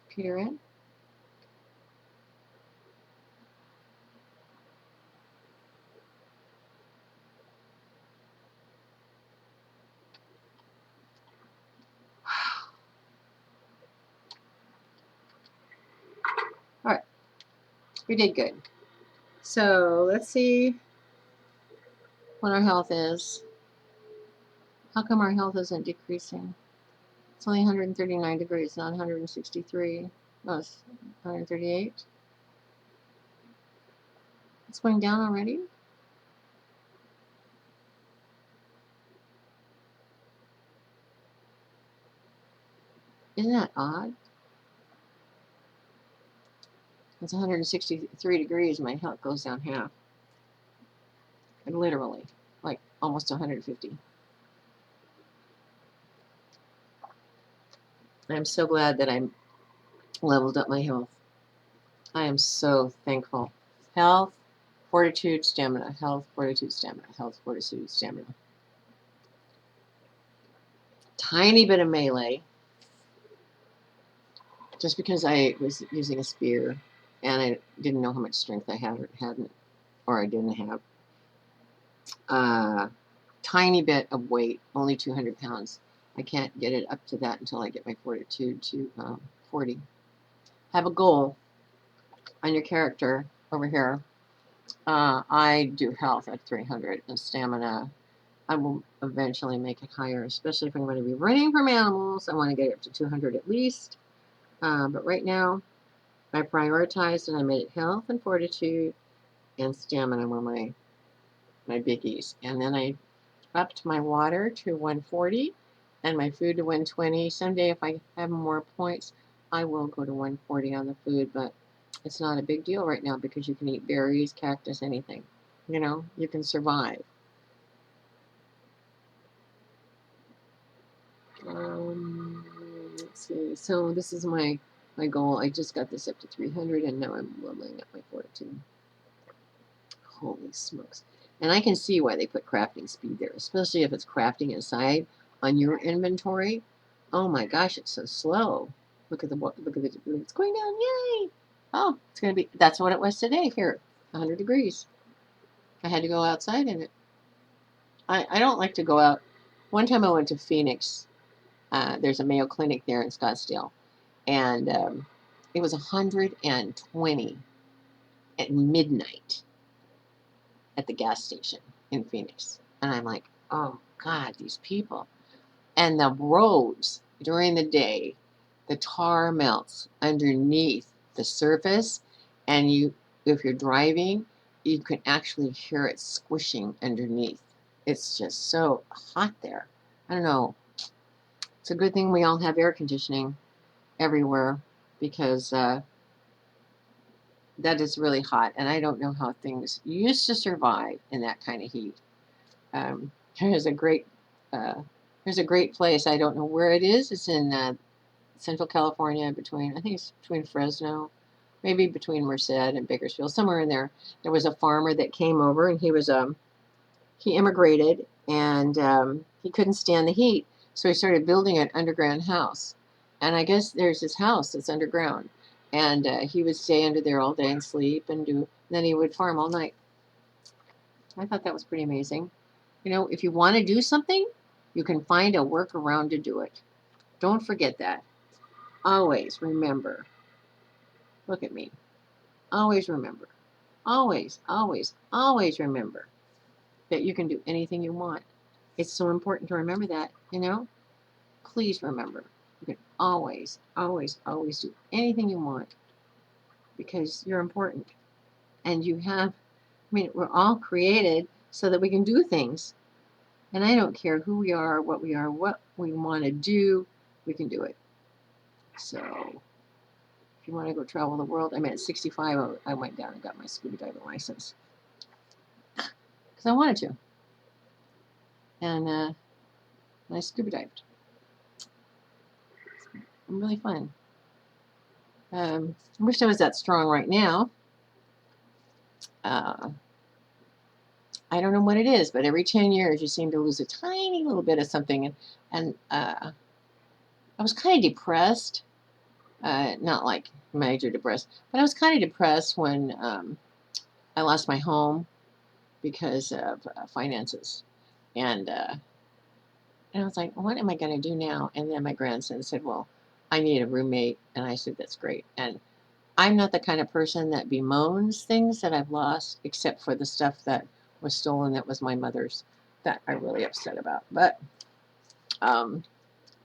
Peter in. All right. We did good. So let's see what our health is. How come our health isn't decreasing? It's only 139 degrees, not 163. No, it's 138. It's going down already? Isn't that odd? It's 163 degrees, my health goes down half. And literally, like almost 150. I'm so glad that I leveled up my health. I am so thankful. Health, fortitude, stamina. Health, fortitude, stamina. Health, fortitude, stamina. Tiny bit of melee. Just because I was using a spear and I didn't know how much strength I had or hadn't, or I didn't have. Tiny bit of weight, only 200 pounds. I can't get it up to that until I get my fortitude to 40. Have a goal on your character over here. I do health at 300 and stamina. I will eventually make it higher, especially if I'm going to be running from animals. I want to get it up to 200 at least. But right now, I prioritized and I made it health and fortitude and stamina were my biggies. And then I upped my water to 140 and my food to 120. Someday, if I have more points, I will go to 140 on the food, but it's not a big deal right now because you can eat berries, cactus, anything. You know, you can survive. Let's see. So this is my goal. I just got this up to 300, and now I'm leveling up my fortitude. Holy smokes. And I can see why they put crafting speed there, especially if it's crafting inside on your inventory. Oh my gosh, it's so slow. Look at it's going down. Yay! Oh, it's going to be, that's what it was today here, 100 degrees. I had to go outside in it. I don't like to go out. One time I went to Phoenix. There's a Mayo Clinic there in Scottsdale. And it was 120 at midnight at the gas station in Phoenix. And I'm like, oh God, these people. And the roads during the day, the tar melts underneath the surface. And if you're driving, you can actually hear it squishing underneath. It's just so hot there. I don't know. It's a good thing we all have air conditioning everywhere because that is really hot, and I don't know how things used to survive in that kind of heat. Um, there's a great place. I don't know where it is. It's in Central California, I think it's between Fresno, maybe between Merced and Bakersfield, somewhere in there. There was a farmer that came over, and he immigrated, and he couldn't stand the heat, so he started building an underground house. And I guess there's this house that's underground, And he would stay under there all day and sleep and do. Then he would farm all night. I thought that was pretty amazing. You know, if you want to do something, you can find a workaround to do it. Don't forget that. Always remember. Look at me. Always remember. Always, always, always remember that you can do anything you want. It's so important to remember that, you know? Please remember. You can always, always, always do anything you want because you're important. And you have, I mean, we're all created so that we can do things. And I don't care who we are, what we want to do, we can do it. So if you want to go travel the world, I mean, at 65, I went down and got my scuba diving license because I wanted to. And I scuba dived. Really fun. I wish I was that strong right now. I don't know what it is, but every 10 years you seem to lose a tiny little bit of something. And I was kind of depressed. Not like major depressed, but I was kind of depressed when I lost my home because of finances. And I was like, what am I going to do now? And then my grandson said, well, I need a roommate. And I said, that's great. And I'm not the kind of person that bemoans things that I've lost, except for the stuff that was stolen that was my mother's that I'm really upset about. But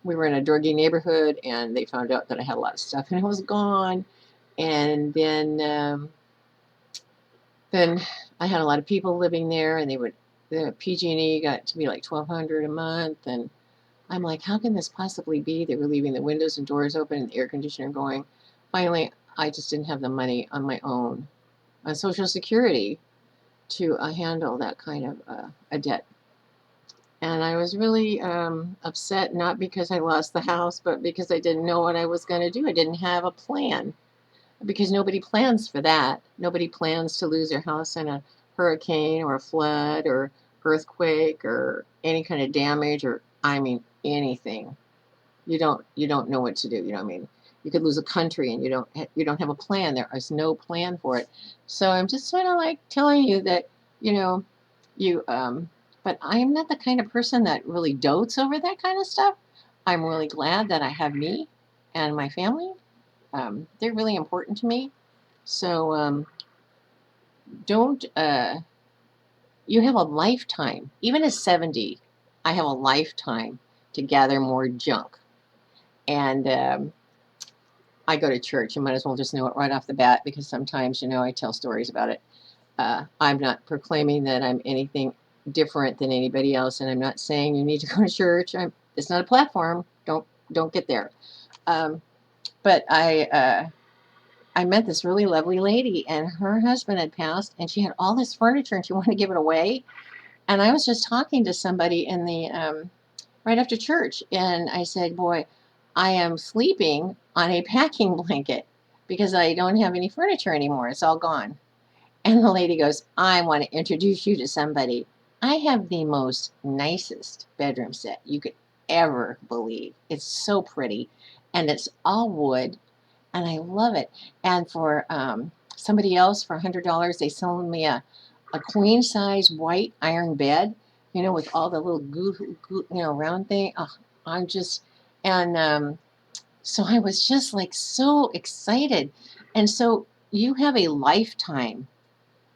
we were in a druggy neighborhood, and they found out that I had a lot of stuff, and it was gone. And then I had a lot of people living there, and the PG&E got to be like $1,200 a month, and I'm like, how can this possibly be? They were leaving the windows and doors open and the air conditioner going. Finally, I just didn't have the money on my own on Social Security to handle that kind of a debt. And I was really upset, not because I lost the house, but because I didn't know what I was going to do. I didn't have a plan because nobody plans for that. Nobody plans to lose their house in a hurricane or a flood or earthquake or any kind of damage or, I mean, anything. You don't know what to do. You know what I mean? You could lose a country and you don't have a plan. There is no plan for it. So I'm just sort of like telling you that, you know, you but I'm not the kind of person that really dotes over that kind of stuff. I'm really glad that I have me and my family. They're really important to me. So don't you have a lifetime. Even at 70, I have a lifetime to gather more junk. And I go to church. You might as well just know it right off the bat because sometimes, you know, I tell stories about it. I'm not proclaiming that I'm anything different than anybody else, and I'm not saying you need to go to church. It's not a platform. Don't get there. But I met this really lovely lady, and her husband had passed, and she had all this furniture, and she wanted to give it away. And I was just talking to somebody in the right after church, and I said, "Boy, I am sleeping on a packing blanket because I don't have any furniture anymore. It's all gone." And the lady goes, "I want to introduce you to somebody. I have the most nicest bedroom set you could ever believe. It's so pretty, and it's all wood, and I love it. And for somebody else, for $100, they sold me a queen size white iron bed, you know, with all the little round thing. Oh, I'm just, and so I was just like so excited. And so you have a lifetime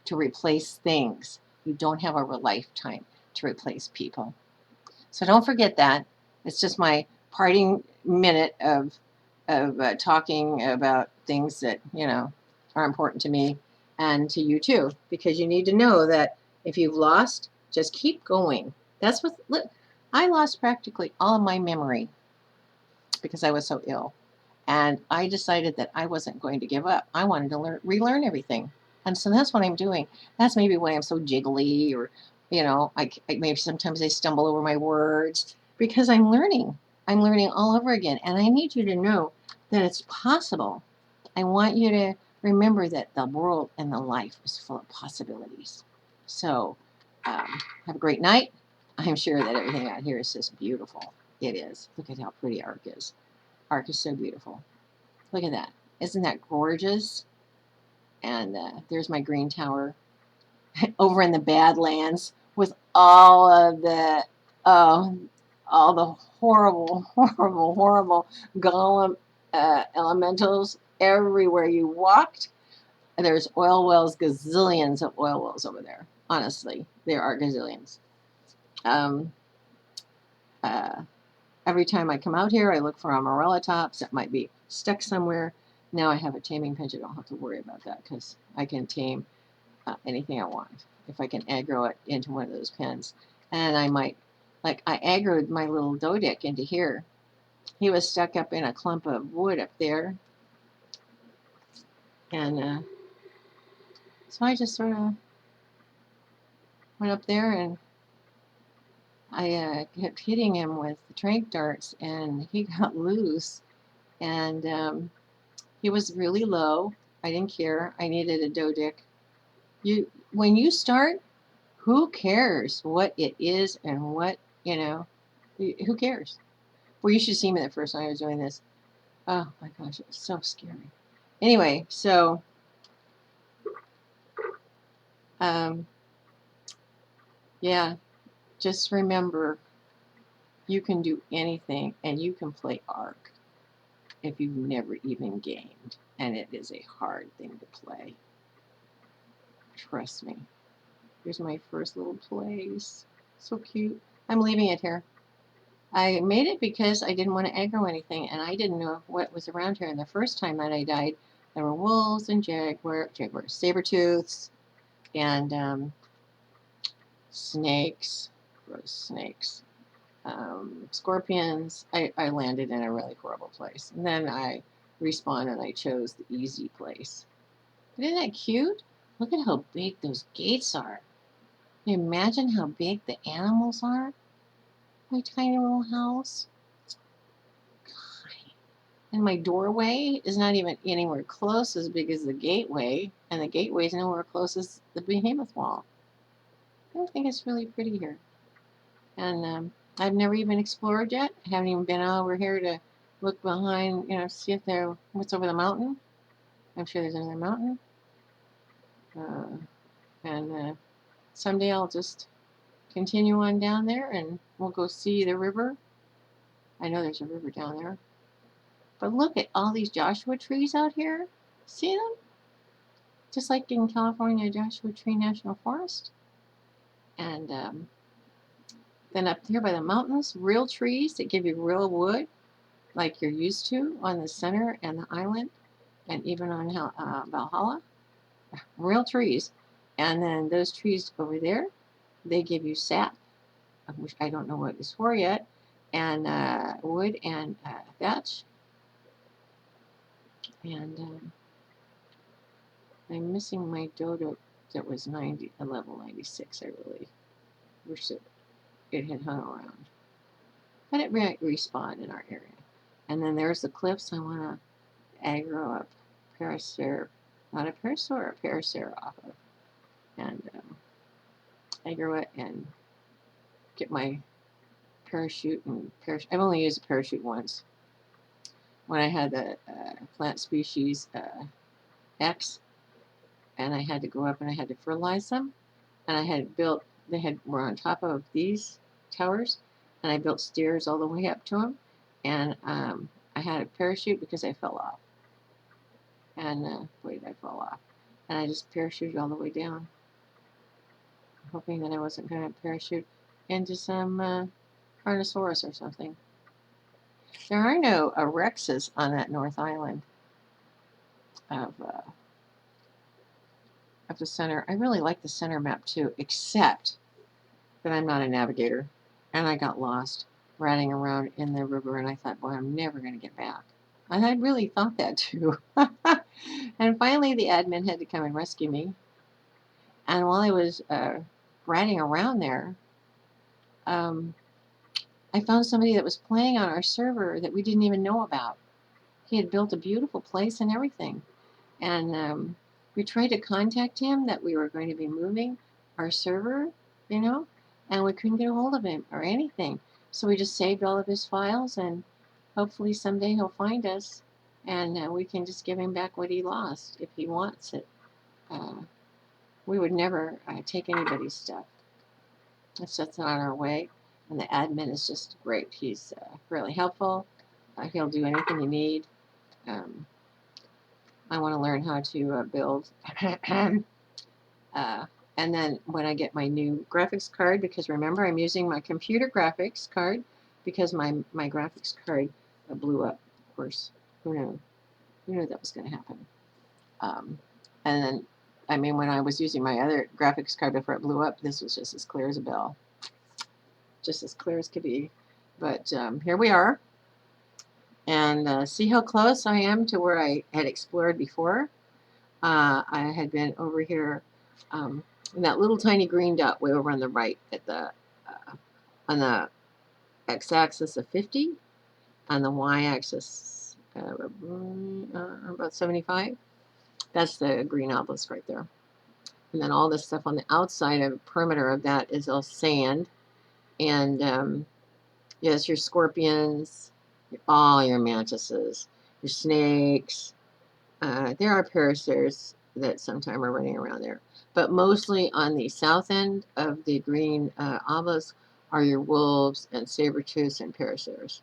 to replace things. You don't have a lifetime to replace people. So don't forget that. It's just my parting minute of talking about things that, you know, are important to me and to you too, because you need to know that if you've lost, just keep going. That's what I lost practically all of my memory because I was so ill. And I decided that I wasn't going to give up. I wanted to relearn everything. And so that's what I'm doing. That's maybe why I'm so jiggly, or, you know, maybe sometimes I stumble over my words because I'm learning. I'm learning all over again. And I need you to know that it's possible. I want you to remember that the world and the life is full of possibilities. So have a great night. I'm sure that everything out here is just beautiful. It is. Look at how pretty ARK is. ARK is so beautiful. Look at that. Isn't that gorgeous? And there's my green tower over in the Badlands with all of the uh, all the horrible, horrible, horrible golem elementals everywhere you walked. There's oil wells, gazillions of oil wells over there. Honestly, there are gazillions. Um, uh, every time I come out here, I look for amarella tops that might be stuck somewhere. Now I have a taming pinch. I don't have to worry about that because I can tame anything I want if I can aggro it into one of those pens. And I might, like, I aggroed my little dodic into here. He was stuck up in a clump of wood up there. And so I just sort of went up there and I kept hitting him with the trank darts, and he got loose. And he was really low. I didn't care. I needed a dodic. When you start, who cares what it is and what, you know, who cares? Well, you should see me the first time I was doing this. Oh my gosh, it was so scary. Anyway, so um, yeah, just remember you can do anything and you can play ARK if you've never even gamed, and it is a hard thing to play. Trust me. Here's my first little place. So cute. I'm leaving it here. I made it because I didn't want to aggro anything, and I didn't know what was around here. And the first time that I died, there were wolves and jaguars, saber-tooths, and snakes, gross snakes, scorpions. I landed in a really horrible place. And then I respawned and I chose the easy place. But isn't that cute? Look at how big those gates are. Can you imagine how big the animals are? My tiny little house. And my doorway is not even anywhere close as big as the gateway, and the gateway is nowhere close as the behemoth wall. I think it's really pretty here. And I've never even explored yet. I haven't even been over here to look behind, see if there what's over the mountain. I'm sure there's another mountain. And someday I'll just continue on down there and we'll go see the river. I know there's a river down there. But look at all these Joshua trees out here. See them? Just like in California, Joshua Tree National Forest. And then up here by the mountains, real trees that give you real wood, like you're used to on the center and the island, and even on Valhalla. Real trees. And then those trees over there, they give you sap, which I don't know what it's for yet, and wood and thatch. And I'm missing my dodo that was level 96. I really wish that it had hung around. But it respawned in our area. And then there's the cliffs. I want to aggro up Parasaur, not a Parasaur, a Parasaur off of. And aggro it and get my parachute and parachute. I've only used a parachute once. When I had the plant species X, and I had to go up and I had to fertilize them, and I had built. Were on top of these towers, and I built stairs all the way up to them, and I had a parachute because I fell off. And boy, did I fall off. And I just parachuted all the way down, hoping that I wasn't going to parachute into some Carnosaurus or something. There are no Rexes on that North Island of the center. I really like the center map too, except that I'm not a navigator, and I got lost riding around in the river, and I thought, boy, I'm never going to get back. And I really thought that too. And finally, the admin had to come and rescue me. And while I was riding around there, I found somebody that was playing on our server that we didn't even know about. He had built a beautiful place and everything. And we tried to contact him that we were going to be moving our server, and we couldn't get a hold of him or anything. So we just saved all of his files, and hopefully someday he'll find us. and we can just give him back what he lost if he wants it. We would never take anybody's stuff. It's just not our way. And the admin is just great. He's really helpful. He'll do anything you need. I want to learn how to build. And then when I get my new graphics card, because remember I'm using my computer graphics card because my graphics card blew up. Of course, who knew? Who knew that was going to happen? And then, I mean, when I was using my other graphics card before it blew up, this was just as clear as a bell. Just as clear as could be. But here we are. And see how close I am to where I had explored before? I had been over here in that little tiny green dot way over on the right at the on the x-axis of 50, on the y-axis about 75. That's the green obelisk right there. And then all this stuff on the outside of perimeter of that is all sand. And yes, your scorpions, all your mantises, your snakes. There are parasairs that sometimes are running around there. But mostly on the south end of the green obelisk are your wolves and saber-tooths and parasairs.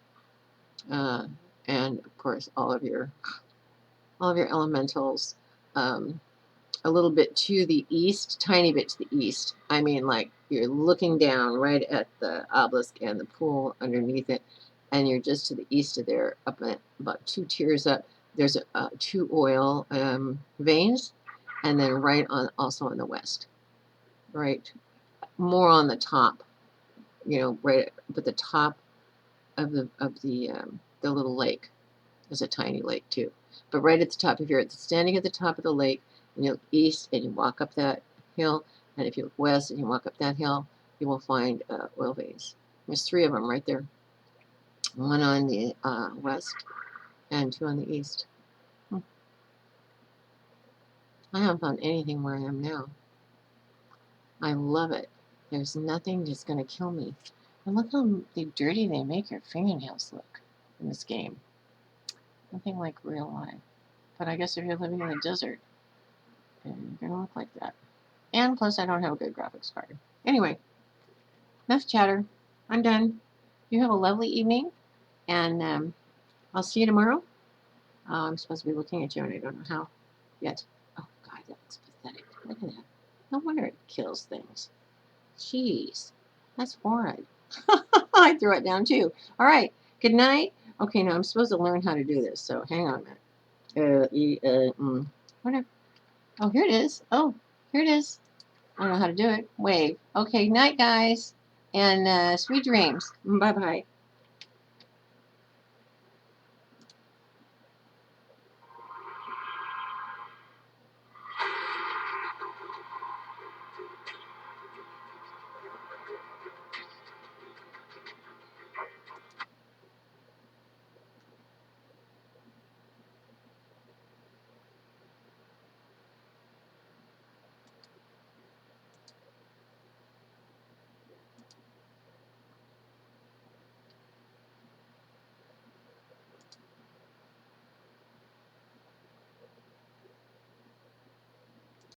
And of course all of your elementals. A little bit to the east, tiny bit to the east. I mean, like you're looking down right at the obelisk and the pool underneath it, and you're just to the east of there, up at about 2 tiers up. There's 2 oil veins, and then right on, also on the west, right, more on the top. Right up at the top of the little lake. There's a tiny lake too, but right at the top. If you're standing at the top of the lake, and you look east and you walk up that hill, and if you look west and you walk up that hill, you will find oil veins. There's 3 of them right there. 1 on the west and 2 on the east. I haven't found anything where I am now. I love it. There's nothing that's going to kill me. And look how dirty they make your fingernails look in this game. Nothing like real life. But I guess if you're living in the desert, you're going to look like that. And plus, I don't have a good graphics card. Anyway, enough chatter. I'm done. You have a lovely evening, and I'll see you tomorrow. I'm supposed to be looking at you, and I don't know how yet. Oh, God, that looks pathetic. Look at that. No wonder it kills things. Jeez, that's horrid. I threw it down, too. All right, good night. Okay, now I'm supposed to learn how to do this, so hang on a minute. Whatever. Oh, here it is. Oh, here it is. I don't know how to do it. Wave. Okay, night, guys. And sweet dreams. Bye-bye.